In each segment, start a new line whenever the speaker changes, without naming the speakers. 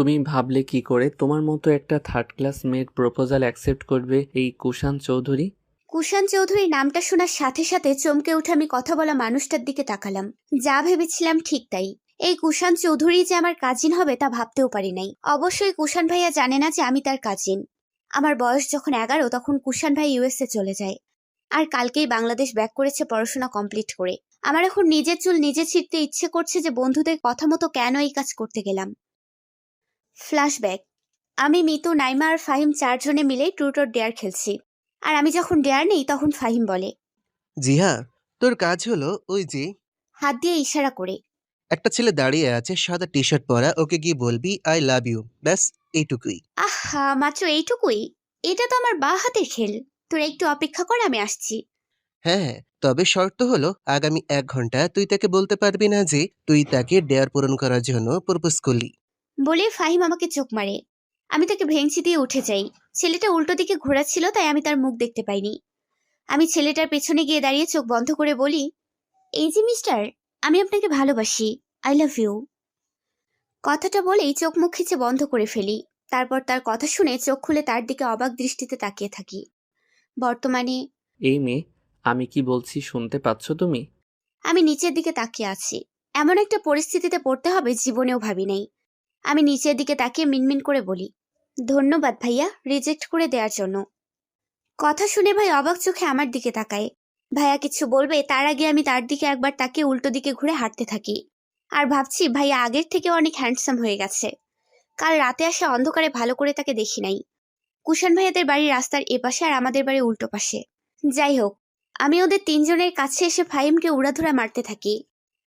তুমি ভাবলে কি করে তোমার মতো একটা থার্ড ক্লাস মেয়ের প্রপোজাল অ্যাকসেপ্ট করবে এই কুষাণ চৌধুরী?
কুষাণ চৌধুরী নামটা শোনার সাথে সাথে চমকে উঠে আমি কথা বলা মানুষটার দিকে তাকালাম। যা ভেবেছিলাম ঠিক তাই। এই কুষাণ চৌধুরী যে আমার কাজিন হবে তা ভাবতেও পারি নাই। অবশ্যই কুষাণ ভাইয়া জানে না যে আমি তার কাজিন। আমার বয়স যখন 11 তখন কুষাণ ভাই ইউএসএ চলে যায়। আর কালকেই বাংলাদেশ ব্যাক করেছে পড়াশোনা কমপ্লিট করে। আমার এখন নিজের চুল নিজে ছিঁড়তে ইচ্ছে করছে যে বন্ধুদের কথা মতো কেন এই কাজ করতে গেলাম। ফ্ল্যাশব্যাক। আমি, মিতু, নাইমা আর ফাহিম 4 জনে মিলে ট্রুথ অর ডেয়ার খেলছি। আর আমি যখন ডেয়ার নেই তখন ফাহিম বলে,
জিহা, তোর কাজ হলো ওই যে
হাত দিয়ে ইশারা করে।
একটা ছেলে দাঁড়িয়ে আছে সাদা টি শার্ট পরা, ওকে গিয়ে বলবি আই লাভ ইউ, ব্যাস এইটুকুই।
আহা, মাত্র এইটুকুই? এটা তো আমার বাঁ হাতের খেল। তোরা একটু অপেক্ষা কর, আমি আসছি।
হ্যাঁ হ্যাঁ, তবে শর্ত হলো আগামী 1 ঘন্টা তুই তাকে বলতে পারবি না যে তুই তাকে ডেয়ার পূরণ করার জন্য প্রপোজ করলি।
বলে ফাহিম আমাকে চোখ মারে। আমি তাকে ভেঙচি দিয়ে উঠে যাই। ছেলেটা উল্টো দিকে ঘোরা ছিল, তাই আমি তার মুখ দেখতে পাইনি। আমি ছেলেটার পেছনে গিয়ে দাঁড়িয়ে চোখ বন্ধ করে বলি, এই যে মিস্টার, আমি আপনাকে ভালোবাসি। I love you. কথাটা বলেই চোখ মুখ খিচে বন্ধ করে ফেলি। তারপর তার কথা শুনে চোখ খুলে তার দিকে অবাক দৃষ্টিতে তাকিয়ে থাকি। বর্তমানে
এই মেয়ে, আমি কি বলছি শুনতে পাচ্ছ তুমি?
আমি নিচের দিকে তাকিয়ে আছি। এমন একটা পরিস্থিতিতে পড়তে হবে জীবনেও ভাবি নাই। আমি নিচের দিকে তাকিয়ে মিনমিন করে বলি, ধন্যবাদ ভাইয়া রিজেক্ট করে দেওয়ার জন্য। কথা শুনে ভাই অবাক চোখে আমার দিকে তাকায়। ভাইয়া কিছু বলবে তার আগে আমি তার দিকে একবার তাকিয়ে উল্টো দিকে ঘুরে হাঁটতে থাকি। আর ভাবছি ভাইয়া আগের থেকে অনেক হ্যান্ডসাম হয়ে গেছে। কাল রাতে আসা অন্ধকারে ভালো করে তাকে দেখি নাই। কুষাণ ভাইয়াদের বাড়ির রাস্তার এপাশে আর আমাদের বাড়ির উল্টো পাশে। যাই হোক, আমি ওদের 3 জনের কাছে এসে ফাহিমকে উড়াধুরা মারতে থাকি।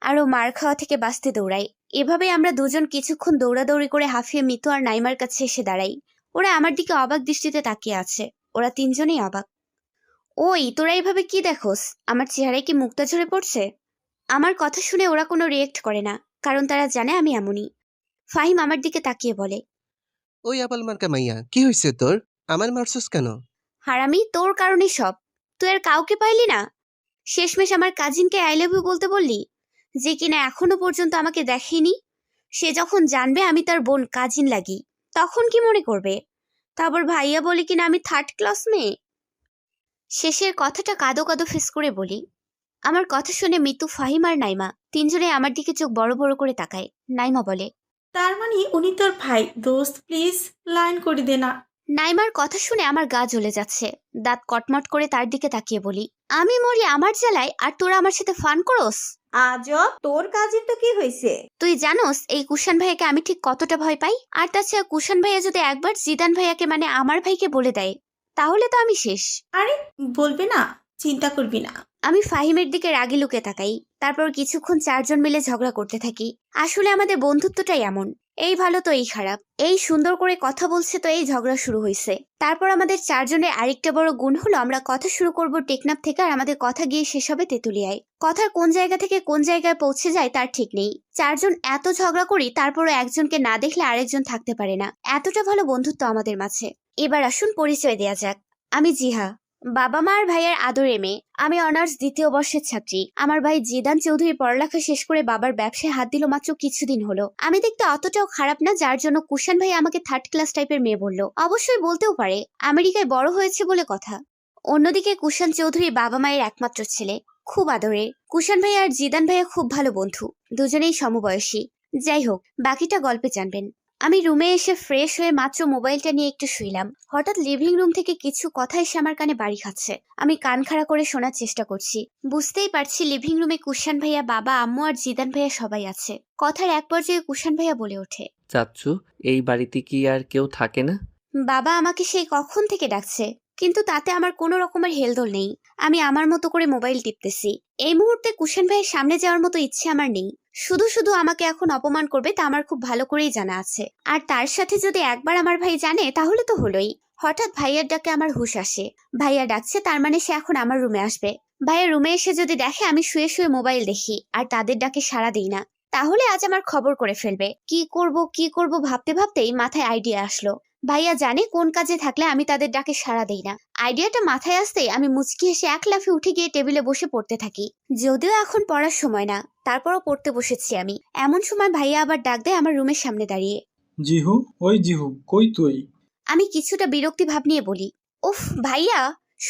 আর ও মার খাওয়া থেকে বাঁচতে দৌড়াই। এভাবে আমরা দুজন কিছুক্ষণ দৌড়াদৌড়ি করে হাঁফিয়ে মিতু আর নাইমার কাছে এসে দাঁড়াই। ওরা আমার দিকে অবাক দৃষ্টিতে তাকিয়ে আছে। ওরা 3 জনেই অবাক। ওই তোরা এভাবে কি দেখোস? আমার চেহারায় কি মুক্তা ঝরে পড়ছে? আমার কথা শুনে ওরা কোনো রিয়েক্ট করে না, কারণ তারা জানে আমি এমনই। ফাহিম আমার দিকে তাকিয়ে বলে,
ওই আপাল মার্কা মাইয়া, কি হয়েছে তোর? আমার মারছস কেন?
হারামি, তোর কারণে সব। তুই আর কাউকে পাইলি না? শেষমেশ আমার কাজিনকে আই লাভ ইউ বলতে বললি, যে কিনা এখনো পর্যন্ত আমাকে দেখেনি। সে যখন জানবে আমি তার বোন কাজিন লাগি, তখন কি মনে করবে? তারপর ভাইয়া বলে কিনা আমি থার্ড ক্লাস মেয়ে। শেষের কথাটা কাদো কাদো ফেস করে বলি। আমার কথা শুনে মিতু, ফাহিম আর নাইমা 3 জনে আমার দিকে চোখ বড় বড় করে তাকায়। নাইমা বলে,
তার মানে উনি তোর ভাই? দোস্ত প্লিজ লাইন করে দে না।
নাইমার কথা শুনে আমার গা জ্বলে যাচ্ছে। দাঁত কটমট করে তার দিকে তাকিয়ে বলি, আমি মরি আমার জ্বালায় আর তোরা আমার সাথে ফান করস?
আজব, তোর কাজের তো কি হয়েছে?
তুই জানোস এই কুষাণ ভাইয়াকে আমি ঠিক কতটা ভয় পাই? আর তাছাড়া কুষাণ ভাইয়া যদি একবার জিদান ভাইয়াকে মানে আমার ভাইকে বলে দেয়, তাহলে তো আমি শেষ।
আরে বলবে না, চিন্তা করবি না।
আমি ফাহিমের দিকে রাগি লুকে তাকাই। তারপর কিছুক্ষণ 4 জন মিলে ঝগড়া করতে থাকি। আসলে আমাদের বন্ধুত্বটাই এমন, এই ভালো তো এই খারাপ। এই সুন্দর করে কথা বলছে তো এই ঝগড়া শুরু হয়েছে। তারপর আমাদের 4 জনের আরেকটা বড় গুণ হলো আমরা কথা শুরু করব টেকনাফ থেকে, আর আমাদের কথা গিয়ে শেষ হবে তেতুলিয়ায়। কথার কোন জায়গা থেকে কোন জায়গায় পৌঁছে যায় তার ঠিক নেই। 4 জন এত ঝগড়া করি, তারপরও একজনকে না দেখলে আরেকজন থাকতে পারে না। এতটা ভালো বন্ধুত্ব আমাদের মাঝে। এবার আসুন পরিচয় দেয়া যাক। আমি জিহা, বাবা মা আর ভাইয়ের আদরে মেয়ে। আমি অনার্স 2য় বর্ষের ছাত্রী। আমার ভাই জিদান চৌধুরী পড়ালেখা শেষ করে বাবার ব্যবসায় হাত দিল মাত্র কিছুদিন হলো। আমি দেখতে অতটাও খারাপ না, যার জন্য কুষাণ ভাই আমাকে থার্ড ক্লাস টাইপের মেয়ে বললো। অবশ্যই বলতেও পারে, আমেরিকায় বড় হয়েছে বলে কথা। অন্যদিকে কুষাণ চৌধুরী বাবা মায়ের একমাত্র ছেলে, খুব আদরের। কুষাণ ভাই আর জিদান ভাইয়া খুব ভালো বন্ধু, দুজনেই সমবয়সী। যাই হোক, বাকিটা গল্পে জানবেন। আমি রুমে এসে ফ্রেশ হয়ে মাত্র মোবাইলটা নিয়ে একটু শুইলাম, হঠাৎ লিভিং রুম থেকে কিছু কথা এসে আমার কানে বাড়ি খাচ্ছে। আমি কান খাড়া করে শোনার চেষ্টা করছি। বুঝতেই পারছি লিভিং রুমে কুষাণ ভাইয়া, বাবা, আম্মু আর জিদান ভাইয়া সবাই আছে। কথার এক পর্যায়ে কুষাণ ভাইয়া বলে ওঠে,
চাচ্চু, এই বাড়িতে কি আর কেউ থাকে না?
বাবা আমাকে সেই কখন থেকে ডাকছে, কিন্তু তাতে আমার কোনো রকমের হেলদোল নেই। আমি আমার মতো করে মোবাইল টিপতেছি। এই মুহূর্তে কুষাণ ভাইয়ের সামনে যাওয়ার মতো ইচ্ছে আমার নেই। শুধু শুধু আমাকে এখন অপমান করবে তা আমার খুব ভালো করেই জানা আছে। আর তার সাথে যদি একবার আমার ভাই জানে তাহলে তো হলোই। হঠাৎ ভাইয়ার ডাকে আমার হুঁশ আসে। ভাইয়া ডাকছে, তার মানে সে এখন আমার রুমে আসবে। ভাইয়া রুমে এসে যদি দেখে আমি শুয়ে শুয়ে মোবাইল দেখি আর তাদের ডাকে সাড়া দিই না, তাহলে আজ আমার খবর করে ফেলবে। কি করব ভাবতে ভাবতেই মাথায় আইডিয়া আসলো। ভাইয়া জানে কোন কাজে থাকলে আমি তাদের ডাকে সাড়া দেই না। আইডিয়াটা মাথায় আসতেই আমি মুচকি হেসে এক লাফে উঠে গিয়ে টেবিলে বসে পড়তে থাকি। যদিও এখন পড়ার সময় না, তারপরও পড়তে বসেছি আমি। এমন সময় ভাইয়া আবার ডাক দেয় আমার রুমের সামনে দাঁড়িয়ে,
জিহু, ওই জিহু, কই তুই?
আমি কিছুটা বিরক্তি ভাব নিয়ে বলি, উফ ভাইয়া,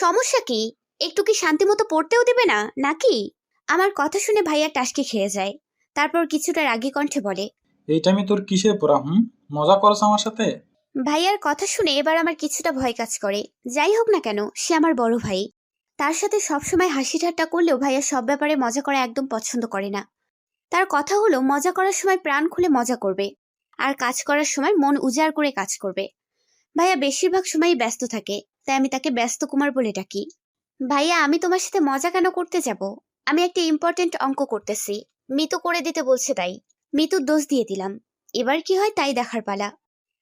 সমস্যা কি? একটু কি শান্তি মতো পড়তেও দেবে না নাকি? আমার কথা শুনে ভাইয়া টাসকি খেয়ে যায়। তারপর কিছুটা রাগী কণ্ঠে বলে,
এই টাইমে তোর কিসের পড়া? মজা করছ আমার সাথে?
ভাইয়ার কথা শুনে এবার আমার কিছুটা ভয় কাজ করে। যাই হোক না কেন, সে আমার বড় ভাই। তার সাথে সবসময় হাসি ঠাট্টা করলেও ভাইয়া সব ব্যাপারে মজা করা একদম পছন্দ করে না। তার কথা হলো মজা করার সময় প্রাণ খুলে মজা করবে, আর কাজ করার সময় মন উজাড় করে কাজ করবে। ভাইয়া বেশিরভাগ সময়ই ব্যস্ত থাকে, তাই আমি তাকে ব্যস্ত কুমার বলে ডাকি। ভাইয়া, আমি তোমার সাথে মজা কেন করতে যাব? আমি একটা ইম্পর্টেন্ট অঙ্ক করতেছি, মিতু করে দিতে বলছে তাই মিতুর দোষ দিয়ে দিলাম। এবার কি হয় তাই দেখার পালা।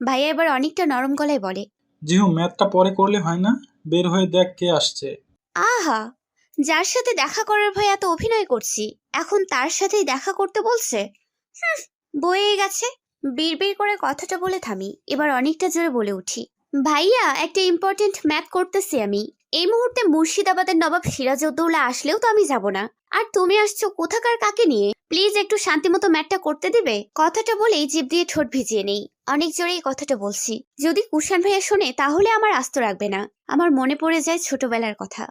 ভাইয়া এবার অনেকটা নরম গলায় বলে,
জিহু, ম্যাথটা পরে করলে হয় না? বের হয়ে দেখ কে আসছে।
আহা, যার সাথে দেখা করার ভয়ে এত অভিনয় করছি, এখন তার সাথেই দেখা করতে বলছে। বয়ে গেছে। বিড়বিড় করে কথাটা বলে থামি, এবার অনেকটা জোরে বলে উঠি, ভাইয়া একটা ইম্পর্টেন্ট ম্যাথ করতেছি আমি। এই মুহূর্তে মুর্শিদাবাদের নবাব সিরাজউদ্দৌলা আসলেও তো আমি যাব না, আর তুমি আসছো কোথাকার কাকে নিয়ে? প্লিজ একটু শান্তিমতো ম্যাথটা করতে দিবে? কথাটা বলেই জিভ দিয়ে ঠোঁট ভিজিয়ে নেই। অনেক জোরে এই কথাটা বলছি, যদি কুষাণ ভাইয়া শোনে তাহলে আমার আস্ত রাখবে না। আমার মনে পড়ে যায় ছোটবেলার কথা।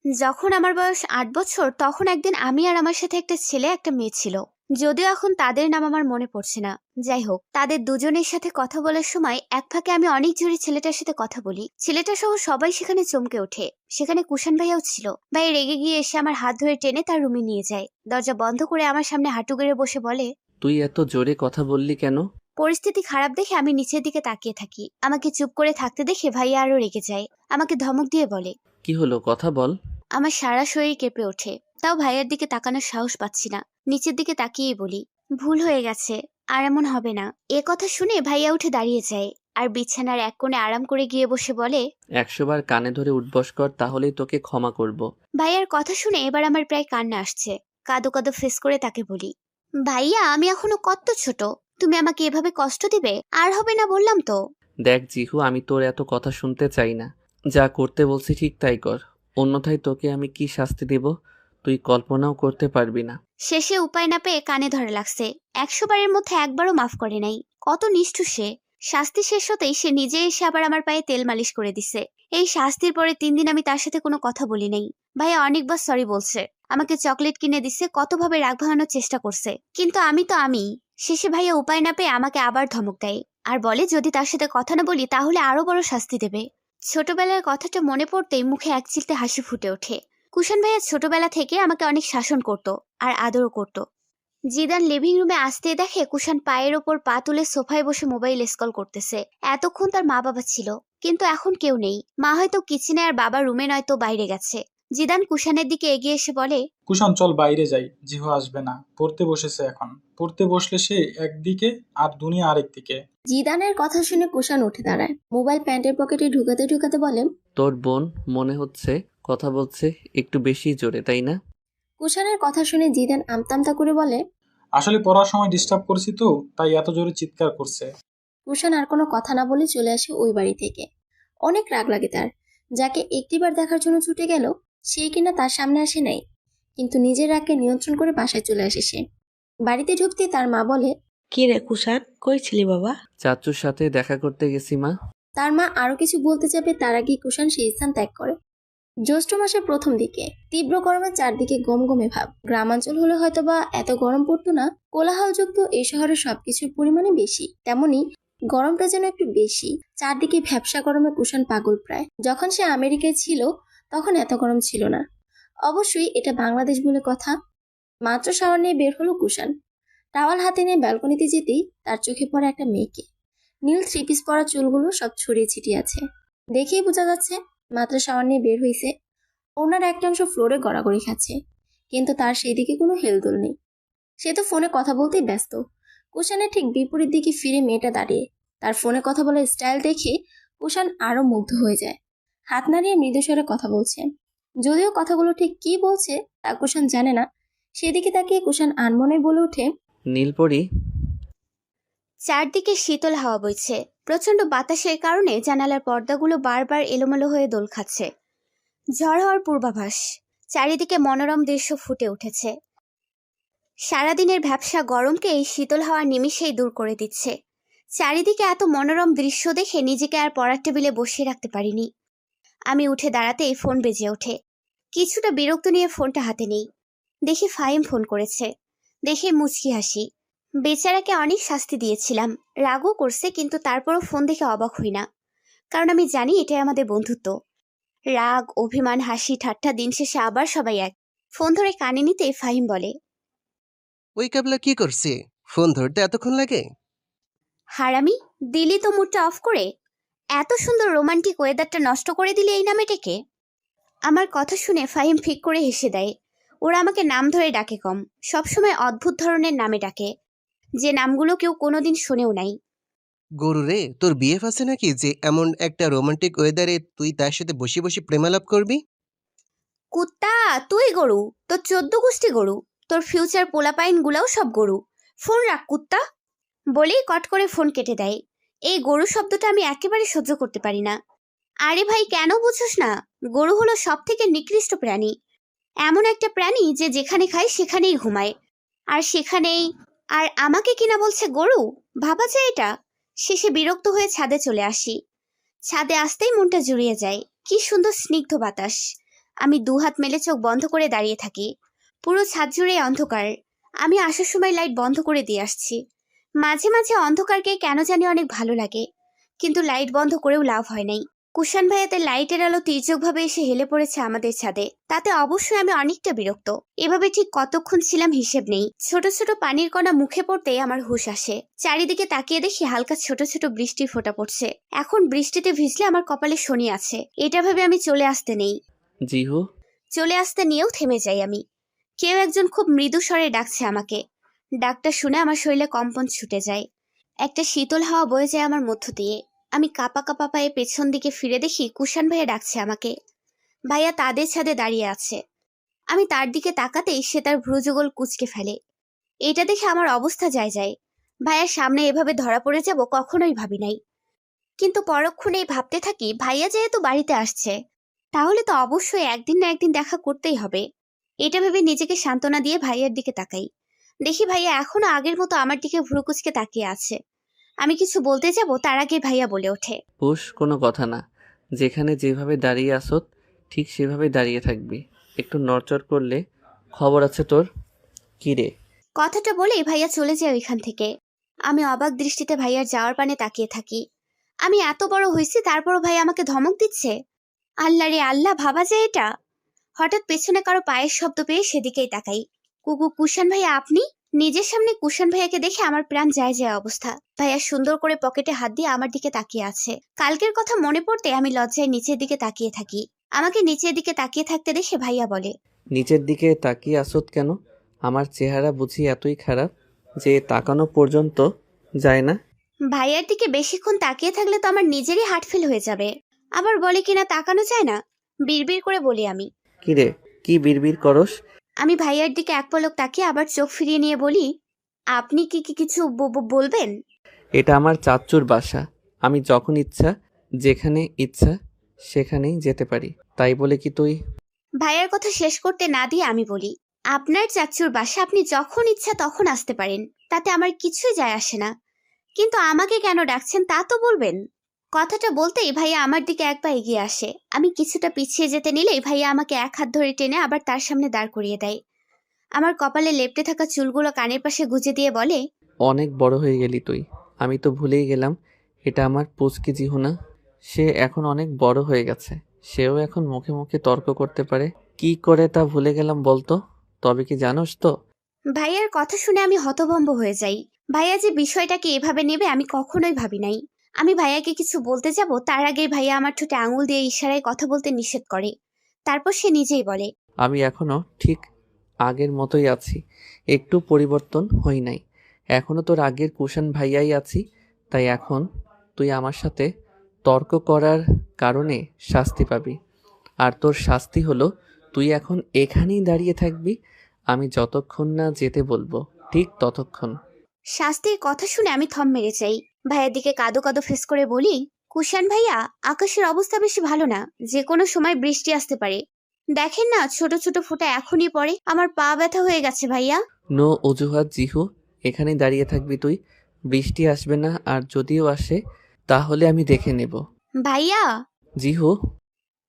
যখন আমার বয়স 8 বছর, তখন একদিন আমি আর আমার সাথে একটা ছেলে একটা মেয়ে ছিল। যদিও এখন তাদের নাম আমার মনে পড়ছে না। যাই হোক, তাদের দুজনের সাথে কথা বলার সময় এক ফাঁকে আমি অনেক জোরে ছেলেটার সাথে কথা বলি। ছেলেটা সহ সবাই সেখানে চমকে ওঠে। সেখানে কুষাণ ভাইয়াও ছিল। ভাই রেগে গিয়ে এসে আমার হাত ধরে টেনে তার রুমে নিয়ে যায়। দরজা বন্ধ করে আমার সামনে হাঁটু গেড়ে বসে বলে,
তুই এত জোরে কথা বললি কেন?
পরিস্থিতি খারাপ দেখে আমি নিচের দিকে তাকিয়ে থাকি। আমাকে চুপ করে থাকতে দেখে ভাইয়া আরো রেগে যায়। আমাকে ধমক দিয়ে বলে,
কি হলো, কথা বল।
আমার সারা শরীর কেঁপে ওঠে, তাও ভাইয়ের দিকে তাকানোর সাহস পাচ্ছি না। নিচের দিকে তাকিয়েই বলি, ভুল হয়ে গেছে, আর এমন হবে না। এ কথা শুনে ভাইয়া উঠে দাঁড়িয়ে যায়, আর বিছানার এক কোণে আরাম করে গিয়ে বসে বলে,
100 বার কানে ধরে উঠবস কর, তাহলেই তোকে ক্ষমা করব।
ভাইয়ার কথা শুনে এবার আমার প্রায় কান্না আসছে। কাঁদো কাঁদো ফেস করে তাকে বলি, ভাইয়া আমি এখনো কত ছোট, তুমি আমাকে এভাবে কষ্ট দিবে? আর হবে না বললাম তো।
দেখ জিহু, আমি তোর এত কথা শুনতে চাই না। যা করতে বলছি ঠিক তাই কর, অন্যথায় তোকে আমি কি শাস্তি দেব তুই কল্পনাও করতে পারবি না।
শেষে উপায় না পেয়ে কানে ধরে লাগছে। 100 বারের মধ্যে একবারও মাফ করে নাই। কত নিষ্ঠুর সে। শাস্তি শেষ হতেই সে নিজে এসে আবার আমার পায়ে তেল মালিশ করে দিছে। এই শাস্তির পরে 3 দিন আমি তার সাথে কোনো কথা বলি নাই। ভাইয়া অনেকবার সরি বলছে, আমাকে চকলেট কিনে দিছে, কতভাবে রাগ ভাঙানোর চেষ্টা করছে, কিন্তু আমি তো আমি। শেষে ভাইয়া উপায় না পেয়ে আমাকে আবার ধমক দেয়, আর বলে যদি তার সাথে কথা না বলি তাহলে আরো বড় শাস্তি দেবে। ছোটবেলার কথাটা মনে পড়তেই মুখে এক চিলতে হাসি ফুটে ওঠে। কুষাণ ভাইয়া ছোটবেলা থেকে আমাকে অনেক শাসন করত, আর আদরও করত। জিদান লিভিং রুমে আসতে দেখে কুষাণ পায়ের ওপর পা তুলে সোফায় বসে মোবাইল স্ক্রল করতেছে। এতক্ষণ তার মা বাবা ছিল, কিন্তু এখন কেউ নেই। মা হয়তো কিচেনে আর বাবা রুমে নয়তো বাইরে গেছে। জিদান কুষাণের দিকে এগিয়ে এসে বলে,
কুষাণ, চল বাইরে যাই। জিহু আসবে না, পড়তে বসেছে এখন। পড়তে বসলে সে একদিকে আর দুনিয়া আরেক দিকে।
জিদানের কথা শুনে কুষাণ উঠে দাঁড়ায়, মোবাইল প্যান্টের পকেটে ঢুকাতে ঢুকাতে বলে,
তোর বোন মনে হচ্ছে কথা বলছে একটু বেশি জোরে, তাই না?
কুষাণের কথা শুনে জিদান আমতামতা করে বলে,
আসলে পড়ার সময় ডিস্টার্ব করছি তো, তাই এত জোরে চিৎকার করছে।
কুষাণ আর কোনো কথা না বলে চলে আসে ওই বাড়ি থেকে। অনেক রাগ লাগে তার, যাকে একটিবার দেখার জন্য ছুটে গেল সে কিনা তার সামনে আসে নাই। কিন্তু নিজের রাগকে নিয়ন্ত্রণ করে বাসায় চলে আসে সে। বাড়িতে ঢুকতে তার মা বলে,
কি রে কুষাণ, কই ছিলি বাবা?
চাচুর সাথে দেখা করতে গেছি মা।
তার মা আরো কিছু বলতে যাবে তার আগে কুষাণ সেই স্থান ত্যাগ করে। জ্যৈষ্ঠ মাসের প্রথম দিকে তীব্র গরমে চারদিকে গমগমে ভাব। গ্রামাঞ্চল হলে হয়তোবা এত গরম পড়তো না, কোলাহলযুক্ত এই শহরে সবকিছুর পরিমাণে বেশি, তেমনি গরমটা যেন একটু বেশি। চারদিকে ভ্যাপসা গরমে কুষাণ পাগল প্রায়। যখন সে আমেরিকায় ছিল তখন এত গরম ছিল না। অবশ্যই এটা বাংলাদেশ বলে কথা। মাত্র শাওয়ার নিয়ে বের হলো কুষাণ। টাওয়াল হাতে নিয়ে ব্যালকনিতে যেতেই তার চোখে পড়ে একটা মেয়েকে। নীল থ্রি পিস পরা চুলগুলো সব ছড়িয়ে ছিটিয়ে আছে, দেখেই বোঝা যাচ্ছে মাত্র শাওয়ার নিয়ে বের হয়েছে। ওনার একটা অংশ ফ্লোরে গড়াগড়ি খাচ্ছে, কিন্তু তার সেই দিকে কোনো হেলদোল নেই। সে তো ফোনে কথা বলতেই ব্যস্ত। কুষাণের ঠিক বিপরীত দিকে ফিরে মেয়েটা দাঁড়িয়ে। তার ফোনে কথা বলার স্টাইল দেখে কুষাণ আরো মুগ্ধ হয়ে যায়। হাত নাড়িয়ে মৃদুস্বরে কথা বলছে, যদিও কথাগুলো ঠিক কি বলছে তা কুষাণ জানে না। সেদিকে তাকিয়ে কুষাণ আনমনে বলে ওঠে,
নীলপরি।
চারদিকে শীতল হাওয়া বইছে। প্রচন্ড বাতাসের কারণে জানালার পর্দাগুলো বারবার এলোমেলো হয়ে দোল খাচ্ছে। ঝড় হওয়ার পূর্বাভাস। চারিদিকে মনোরম দৃশ্য ফুটে উঠেছে। সারাদিনের ভ্যাপসা গরমকে এই শীতল হাওয়া নিমিষেই দূর করে দিচ্ছে। চারিদিকে এত মনোরম দৃশ্য দেখে নিজেকে আর পড়ার টেবিলে বসিয়ে রাখতে পারিনি। আমি উঠে দাঁড়াতেই ফোন বেজে ওঠে। কিছুটা বিরক্ত নিয়ে ফোনটা হাতে নেই। দেখি ফাহিম ফোন করেছে। দেখে মুচকি হাসি। বেচারাকে অনেক শাস্তি দিয়েছিলাম, রাগও করছে, কিন্তু তারপরও ফোন দেখে অবাক হই না, কারণ আমি জানি এটাই আমাদের বন্ধুত্ব। রাগ, অভিমান, হাসি, ঠাট্টা, দিন শেষে আবার সবাই এক। ফোন ধরে কানে নিতেই ফাহিম বলে,
ওই কাবলা কি করছে? ফোন ধরতে এতক্ষণ লাগে?
হারামি, দিলি তো মুডটা অফ করে। এত সুন্দর রোমান্টিক ওয়েদারটা নষ্ট করে দিলি এই নামে ডেকে। আমার কথা শুনে ফাহিম ফিক করে হেসে দেয়। ওরা আমাকে নাম ধরে ডাকে কম, সবসময় অদ্ভুত ধরনের নামে ডাকে, যে নামগুলো কেউ কোনোদিন শোনেও নাই।
গরু রে, তোর বিএফ আছে নাকি যে এমন একটা রোমান্টিক ওয়েদারে তুই তার সাথে বসে বসে প্রেমালাপ করবি?
কুত্তা, তুই গরু, তোর 14 গোষ্ঠী গরু, তোর ফিউচার পোলাপাইন গুলাও সব গরু। ফোন রাখ কুত্তা, বলেই কট করে ফোন কেটে দেয়। এই গরু শব্দটা আমি একেবারে সহ্য করতে পারি না। আরে ভাই, কেন বুঝোস না? গরু হলো সব থেকে নিকৃষ্ট প্রাণী। এমন একটা প্রাণী যে যেখানে খায় সেখানেই ঘুমায়, আর সেখানেই আর আমাকে কিনা বলছে গরু। ভাবা যায় এটা? শেষে বিরক্ত হয়ে ছাদে চলে আসি। ছাদে আসতেই মনটা জুড়িয়ে যায়। কি সুন্দর স্নিগ্ধ বাতাস। আমি দুহাত মেলে চোখ বন্ধ করে দাঁড়িয়ে থাকি। পুরো ছাদ জুড়ে অন্ধকার। আমি আসার সময় লাইট বন্ধ করে দিয়ে আসছি। মাঝে মাঝে অন্ধকারকে কেন জানি অনেক ভালো লাগে, কিন্তু লাইট বন্ধ করেও লাভ হয় নাই। কুষাণ ভাইয়াতে লাইটের আলো তির্যকভাবে এসে হেলে পড়েছে আমাদের ছাদে। তাতে অবশ্যই আমি অনেকটা বিরক্ত। এভাবে ঠিক কতক্ষণ ছিলাম হিসেব নেই। ছোট ছোট পানির কণা মুখে পড়তেই আমার হুঁশ আসে। চারিদিকে তাকিয়ে দেখি হালকা ছোট ছোট বৃষ্টির ফোঁটা পড়ছে। এখন বৃষ্টিতে ভিজলে আমার কপালে শনি আছে, এটা ভেবে আমি চলে আসতে নেই।
জিহু,
চলে আসতে নিয়েও থেমে যাই আমি। কেউ একজন খুব মৃদু স্বরে ডাকছে আমাকে। ডাকটা শুনে আমার শরীরে কম্পন ছুটে যায়। একটা শীতল হাওয়া বয়ে যায় আমার মধ্য দিয়ে। আমি কাঁপা কাঁপা পায়ে পেছন দিকে ফিরে দেখি কুষাণ ভাইয়া ডাকছে আমাকে। ভাইয়া তাদের ছাদে দাঁড়িয়ে আছে। আমি তার দিকে তাকাতেই সে তার ভ্রুযুগল কুঁচকে ফেলে। এটা দেখে আমার অবস্থা যায় যায়। ভাইয়ার সামনে এভাবে ধরা পড়ে যাব কখনোই ভাবি নাই। কিন্তু পরক্ষণেই ভাবতে থাকি, ভাইয়া যেহেতু বাড়িতে আসছে, তাহলে তো অবশ্যই একদিন না একদিন দেখা করতেই হবে। এটা ভেবে নিজেকে সান্ত্বনা দিয়ে ভাইয়ার দিকে তাকাই। দেখি ভাইয়া এখনো আগের মতো আমার দিকে ভ্রু কুঁচকে তাকিয়ে আছে। আমি কিছু বলতে যাব তার আগে ভাইয়া বলে ওঠে,
পুষ, কোনো কথা না। যেখানে যেভাবে দাঁড়িয়ে আসত ঠিক সেভাবে দাঁড়িয়ে থাকবি। একটু নড়চড় করলে খবর আছে তোর। কি রে?
কথাটা বলেই ভাইয়া চলে যায় ওইখান থেকে। আমি অবাক দৃষ্টিতে ভাইয়ার যাওয়ার পানে তাকিয়ে থাকি। আমি এত বড় হয়েছি, তারপরও ভাই আমাকে ধমক দিচ্ছে। আল্লাহ রে আল্লাহ, ভাবা যায় এটা? হঠাৎ পেছনে কারো পায়ের শব্দ পেয়ে সেদিকেই তাকাই। কুষাণ ভাইয়া আপনি? নিজের সামনে কুষাণ ভাইয়াকে দেখে আমার প্রাণ যায় যায় অবস্থা। ভাইয়া সুন্দর করে পকেটে হাত দিয়ে আমার দিকে তাকিয়ে আছে। কালকের কথা মনে পড়তে আমি লজ্জায় নিচের দিকে তাকিয়ে থাকি। আমাকে নিচের দিকে তাকিয়ে থাকতে দেখে ভাইয়া বলে,
নিচের দিকে তাকিয়ে আসত কেন? আমার চেহারা বুঝি এতই খারাপ যে তাকানো পর্যন্ত যায় না?
ভাইয়ার দিকে বেশিক্ষণ তাকিয়ে থাকলে তো আমার নিজেরই হার্ট ফেল হয়ে যাবে। আবার বলে কিনা তাকানো যায় না। বিড়বিড় করে বলি আমি।
কি রে, কি বিড়বিড় করস?
আমি ভাইয়ার দিকে এক পলক তাকিয়ে আবার চোখ ফিরিয়ে নিয়ে বলি, আপনি কি কি কিছু বলবেন?
এটা আমার চাচ্চুর বাসা। আমি যখন ইচ্ছা, যেখানে ইচ্ছা সেখানেই যেতে পারি। তাই বলে কি তুই?
ভাইয়ার কথা শেষ করতে না দিয়ে আমি বলি, আপনার চাচ্চুর বাসা, আপনি যখন ইচ্ছা তখন আসতে পারেন, তাতে আমার কিছুই যায় আসে না, কিন্তু আমাকে কেন ডাকছেন তা তো বলবেন। কথাটা বলতেই ভাইয়া আমার দিকে এক পা এগিয়ে আসে। আমি কিছুটা পিছিয়ে যেতে নিলেই ভাইয়া আমাকে এক হাত ধরে টেনে আবার তার সামনে দাঁড় করিয়ে দেয়। আমার কপালে লেপ্টে থাকা চুলগুলো কানের পাশে গুজে দিয়ে বলে,
অনেক বড় হয়ে গেলি তুই। আমি তো ভুলেই গেলাম এটা আমার পুচকি জিহু না। সে এখন অনেক বড় হয়ে গেছে। সেও এখন মুখে মুখে তর্ক করতে পারে। কি করে তা ভুলে গেলাম বলতো? তবে কি জানোস তো?
ভাইয়ার কথা শুনে আমি হতভম্ব হয়ে যাই। ভাইয়া যে বিষয়টাকে এভাবে নেবে আমি কখনোই ভাবি নাই। আমি ভাইয়াকে কিছু বলতে যাব তার আগেই ভাইয়া আমার ঠোঁটে আঙুল দিয়ে ইশারায় কথা বলতে নিষেধ করে। তারপর সে নিজেই বলে,
আমি এখনো ঠিক আগের মতোই আছি, একটু পরিবর্তন হই নাই। এখনো তোর আগের কুষাণ ভাইয়াই আছি। তাই এখন তুই আমার সাথে তর্ক করার কারণে শাস্তি পাবি। আর তোর শাস্তি হলো তুই এখন এখানেই দাঁড়িয়ে থাকবি। আমি যতক্ষণ না যেতে বলবো ঠিক ততক্ষণ।
শাস্তির কথা শুনে আমি থম মেরে যাই। ভাইয়ার দিকে কাদো কাদো ফেস করে বলি, কুষাণ ভাইয়া, আকাশের অবস্থা বেশি ভালো না, যে কোনো সময় বৃষ্টি আসতে পারে। দেখেন না, ছোট ছোট ফোঁটা এখনই পড়ে। আমার পা ব্যথা হয়ে গেছে ভাইয়া।
নো অজুহাত জিহু, এখানেই দাঁড়িয়ে থাকবি তুই। বৃষ্টি আসবে না, আর যদিও আসে তাহলে আমি দেখে নেব।
ভাইয়া
জিহু,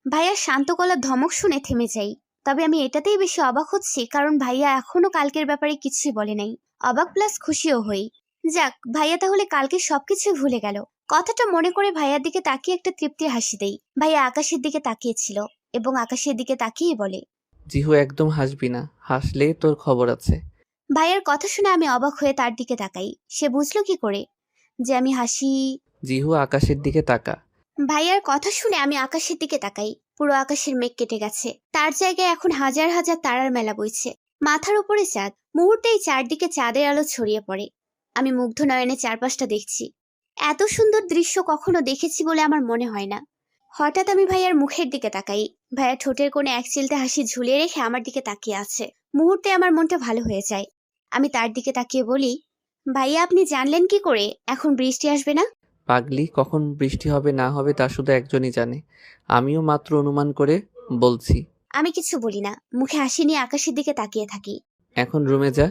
ভাইয়া শান্ত গলার ধমক শুনে থেমে যাই। তবে আমি এটাতেই বেশি অবাক হচ্ছি, কারণ ভাইয়া এখনো কালকের ব্যাপারে কিছুই বলে নাই। অবাক প্লাস খুশিও হই। যাক, ভাইয়া তাহলে কালকে সবকিছু ভুলে গেল। কথাটা মনে করে ভাইয়ার দিকে তাকিয়ে একটা তৃপ্তির হাসি দেই। ভাইয়া আকাশের দিকে তাকিয়েছিল এবং আকাশের দিকে তাকিয়ে বলে,
জিহু একদম হাসবি না, হাসলে তোর খবর আছে।
ভাইয়ার কথা শুনে আমি অবাক হয়ে তার দিকে তাকাই। সে বুঝলো কি করে যে আমি হাসি?
জিহু আকাশের দিকে তাকা।
ভাইয়ার কথা শুনে আমি আকাশের দিকে তাকাই। পুরো আকাশের মেঘ কেটে গেছে, তার জায়গায় এখন হাজার হাজার তারার মেলা বইছে। মাথার উপরে চাঁদ, মুহূর্তেই চারদিকে চাঁদের আলো ছড়িয়ে পড়ে। আমি মুগ্ধ নয়নে চারপাশটা দেখছি। এত সুন্দর দৃশ্য কখনো দেখেছি বলে আমার মনে হয় না। হঠাৎ আমি ভাইয়ার মুখের দিকে তাকাই। ভাইয়া ঠোঁটের কোণে এক চিলতে হাসি ঝুলিয়ে রেখে আমার দিকে তাকিয়ে আছে। মুহূর্তে আমার মনটা ভালো হয়ে যায়। আমি তার দিকে তাকিয়ে বলি, ভাইয়া আপনি জানলেন কি করে এখন বৃষ্টি আসবে না?
পাগলি, কখন বৃষ্টি হবে না হবে তা শুধু একজনই জানে। আমিও মাত্র অনুমান করে বলছি।
আমি কিছু বলি না, মুখে হাসি নিয়ে আকাশের দিকে তাকিয়ে থাকি।
এখন রুমে যা।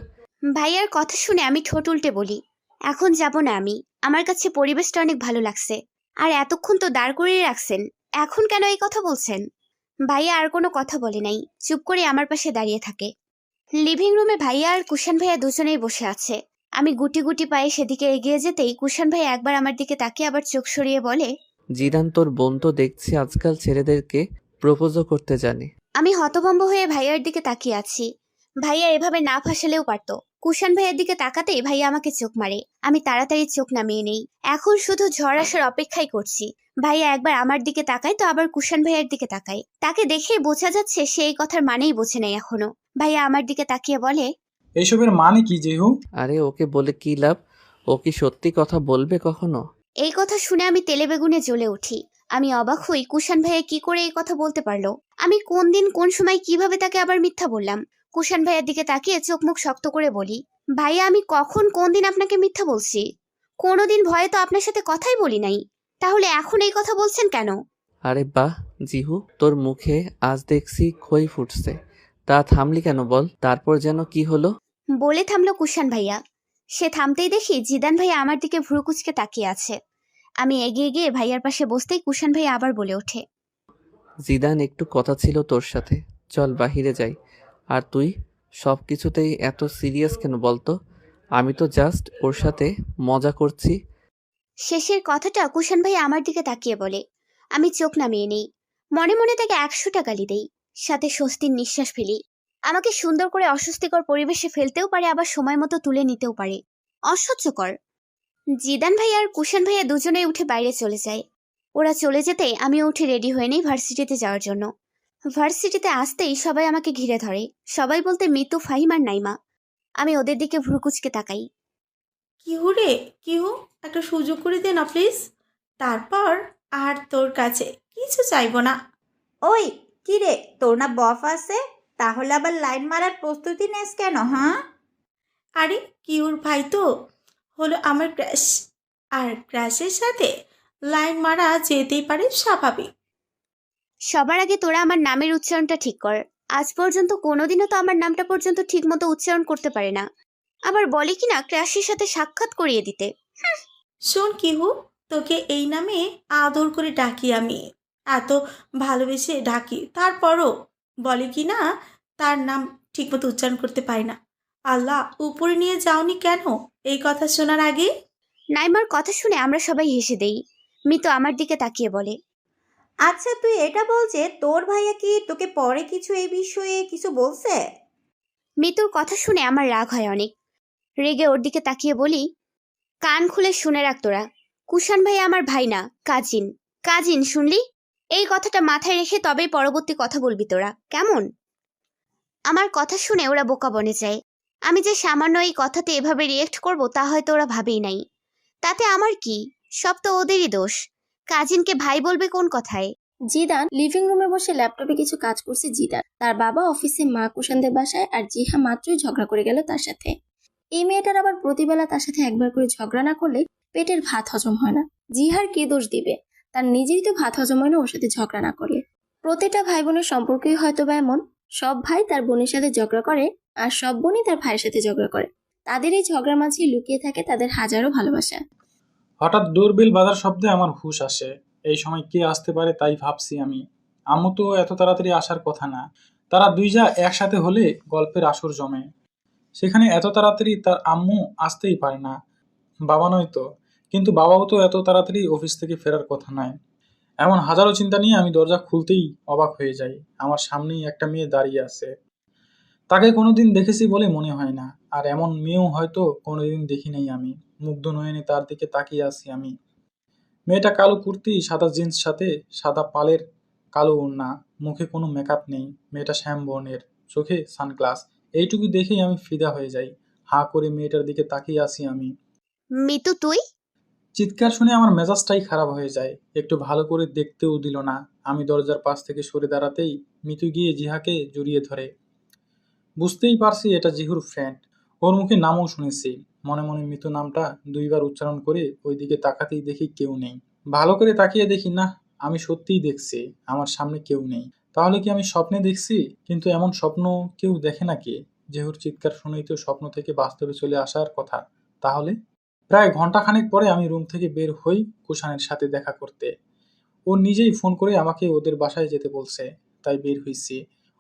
ভাইয়ার কথা শুনে আমি ঠোঁট উল্টে বলি, এখন যাব না আমি। আমার কাছে পরিবেশটা অনেক ভালো লাগছে। আর এতক্ষণ তো দাঁড় করিয়ে রাখছেন, এখন কেন এই কথা বলছেন? ভাইয়া আর কোনো কথা বলে নাই, চুপ করে আমার পাশে দাঁড়িয়ে থাকে। লিভিং রুমে ভাইয়া আর কুশান ভাইয়া দুজনেই বসে আছে। আমি গুটি গুটি পায়ে সেদিকে এগিয়ে যেতেই কুশান ভাইয়া একবার আমার দিকে তাকিয়ে আবার চোখ সরিয়ে বলে,
জিদান, তোর বোন তো দেখছি আজকাল ছেলেদেরকে প্রপোজও করতে জানে।
আমি হতভম্ব হয়ে ভাইয়ার দিকে তাকিয়ে আছি। ভাইয়া এভাবে না ফাঁসালেও পারতো। কুশান ভাইয়ের দিকে তাকাতেই ভাইয়া আমাকে চোখ মারে। আমি তাড়াতাড়ি চোখ নামিয়ে নেই। এখন শুধু ঝড় আসার অপেক্ষাই করছি। ভাইয়া একবার আমার দিকে তাকায় তো আবার কুশান ভাইয়ের দিকে তাকায়। তাকে দেখেই বোঝা যাচ্ছে সে এই কথার মানেই বোঝে নাই এখনো। ভাইয়া আমার দিকে তাকিয়ে বলে,
এইসবের মানে কি জিহু?
আরে ওকে বলে কি লাভ? ও কি সত্যি কথা বলবে কখনো?
এই কথা শুনে আমি তেলে বেগুনে জ্বলে উঠি। আমি অবাক হই কুশান ভাইয়া কি করে এই কথা বলতে পারলো। আমি কোন দিন কোন সময় কিভাবে তাকে আবার মিথ্যা বললাম। কুশান ভাইয়ার দিকে তাকিয়ে চোখ মুখ শক্ত করে বলি, ভাইয়া আমি কখন কোন দিন আপনাকে মিথ্যা বলছি? কোনোদিন ভয়ে তো আপনার সাথে কথাই বলি নাই, তাহলে এখন এই কথা বলছেন কেন?
আরে বাহ জিহু, তোর মুখে আজ দেখছি খই ফুটছে। তা থামলি কেন বল? তারপর যেন কি হলো?
বলে থামলো কুশান ভাইয়া। সে থামতেই দেখি জিদান ভাইয়া আমার দিকে ভ্রু কুচকে তাকিয়ে আছে। আমি এগিয়ে গিয়ে ভাইয়ার পাশে বসতেই কুশান ভাইয়া আবার বলে ওঠে,
জিদান, একটু কথা ছিল তোর সাথে, চল বাহিরে যাই। আর তুই সব কিছুতেই এত সিরিয়াস কেন বলতো? আমি তো জাস্ট ওর সাথে মজা করছি।
শেষের কথাটা কুশান ভাই আমার দিকে তাকিয়ে বলে। আমি চোখ নামিয়ে নেই। মনে মনে তাকে 100টা গালি দেই, সাথে স্বস্তির নিঃশ্বাস ফেলি। আমাকে সুন্দর করে অস্বস্তিকর পরিবেশে ফেলতেও পারে, আবার সময় মতো তুলে নিতেও পারে। অসহ্যকর। জিদান ভাই আর কুশান ভাইয়া দুজনেই উঠে বাইরে চলে যায়। ওরা চলে যেতেই আমিও উঠে রেডি হয়ে নেই ভার্সিটিতে যাওয়ার জন্য। ভার্সিটিতে আসতেই সবাই আমাকে ঘিরে ধরে। সবাই বলতে মিতু, ফাহিম আর নাইমা। আমি ওদের দিকে ভ্রুকুচকে তাকাই।
কিহু রে, কিহু, একটা সুযোগ করে দে না প্লিজ। তারপর আর তোর কাছে কিছু চাইবো না।
ওই কি রে, তোর না বফ আছে? তাহলে আবার লাইন মারার প্রস্তুতি নেস কেন, হ্যাঁ?
আরে কিহুর ভাই তো হলো আমার ক্র্যাশ, আর ক্র্যাশের সাথে লাইন মারা যেতেই পারে, স্বাভাবিক।
সবার আগে তোরা আমার নামের উচ্চারণটা ঠিক কর। আজ পর্যন্ত কোনোদিনও তো আমার নামটা পর্যন্ত ঠিক মতো উচ্চারণ করতে পারে না। আবার বলে কিনা ক্র্যাশের সাথে সাক্ষাৎ করিয়ে দিতে।
শোন কিহু, তোকে এই নামে আদর করে ডাকি আমি, এত ভালোবেসে ডাকি, তারপরও বলে কি না তার নাম ঠিকমতো উচ্চারণ করতে পারি না। আল্লাহ উপরে নিয়ে যাওনি কেন এই কথা শোনার আগে?
নাইমার কথা শুনে আমরা সবাই হেসে দেই। মিতু আমার দিকে তাকিয়ে বলে,
আচ্ছা তুই এটা বল যে তোর ভাইয়া কি তোকে পরে কিছু এই বিষয়ে কিছু বলছে?
মিতুর কথা শুনে আমার রাগ হয় অনেক। রেগে ওর দিকে তাকিয়ে বলি, কান খুলে শুনে রাখ তোরা। কুশান ভাই আমার ভাই না, কাজিন। কাজিন শুনলি? এই কথাটা মাথায় রেখে তবেই পরবর্তী কথা বলবি তোরা, কেমন? আমার কথা শুনে ওরা বোকা বনে যায়। আমি যে সামান্য এই কথাতে এভাবে রিয়েক্ট করব তা হয়তো ওরা ভাবেই নাই। তাতে আমার কি? সব তো ওদেরই দোষ। কাজিনকে ভাই বলবে কোন কথায়?
জিদান লিভিং রুমে বসে ল্যাপটপে কিছু কাজ করছে। জিদান তার বাবা অফিসে, মা কুশানদের বাসায়, আর জিহা মাত্রই ঝগড়া করে গেল তার সাথে। এই মেয়েটার আবার প্রতিবেলা তার সাথে একবার করে ঝগড়া না করলে পেটের ভাত হজম হয় না। জিহার কি দোষ দিবে? তার নিজেরই তো ভাত হজম হয় না ওর সাথে ঝগড়া না করলে। প্রতিটা ভাই বোনের সম্পর্কই হয়তো বা এমন, সব ভাই তার বোনের সাথে ঝগড়া করে আর সব বোনই তার ভাইয়ের সাথে ঝগড়া করে। তাদের এই ঝগড়ার মাঝে লুকিয়ে থাকে তাদের হাজারো ভালোবাসা।
হঠাৎ ডোরবেল বাজার শব্দে আমার হুঁশ আসে। এই সময় কে আসতে পারে তাই ভাবছি আমি। আম্মু তো এত তাড়াতাড়ি আসার কথা না। তারা দুই যা একসাথে হলে গল্পের আসর জমে। সেখানে এত তাড়াতাড়ি তার আম্মু আসতেই পারে না। বাবা নয় তো। কিন্তু বাবাও তো এত তাড়াতাড়ি অফিস থেকে ফেরার কথা নয়। এমন হাজারো চিন্তা নিয়ে আমি দরজা খুলতেই অবাক হয়ে যাই। আমার সামনেই একটা মেয়ে দাঁড়িয়ে আছে। তাকে কোনোদিন দেখেছি বলে মনে হয় না। আর এমন মেয়েও হয়তো কোনোদিন দেখি নাই আমি। মুগ্ধ নয়নে তার দিকে তাকিয়ে আছি আমি। মেয়েটা কালো কুর্তি, সাদা জিন্স সাথে সাদা পালের কালো ওড়না, মুখে কোনো মেকআপ নেই। মেয়েটা শ্যাম বর্ণের, চোখে সানগ্লাস। এইটুকু দেখেই আমি ফিদা হয়ে যাই। হাঁ করে মেয়েটার দিকে তাকিয়ে আছি আমি।
মিতু তুই?
চিৎকার শুনে আমার মেজাজটাই খারাপ হয়ে যায়। একটু ভালো করে দেখতেও দিল না। আমি দরজার পাশ থেকে সরে দাঁড়াতেই মিতু গিয়ে জিহাকে জড়িয়ে ধরে। বুঝতেই পারছি এটা জিহুর ফ্রেন্ড। ওর মুখে নামও শুনেছি। মনে মনে মিতু নামটা দুইবার উচ্চারণ করে ওই দিকে তাকাতেই দেখি কেউ নেই। ভালো করে তাকিয়ে দেখি না, আমি সত্যিই দেখছি আমার সামনে কেউ নেই। তাহলে কি আমি স্বপ্নে দেখছি? কিন্তু এমন স্বপ্ন কেউ দেখে নাকি? জেহুর চিৎকার শুনেই তো স্বপ্ন থেকে বাস্তবে চলে আসার কথা। তাহলে প্রায় ঘন্টাখানেক পরে আমি রুম থেকে বের হই কুষাণের সাথে দেখা করতে। ও নিজেই ফোন করে আমাকে ওদের বাসায় যেতে বলছে। তাই বের হইছি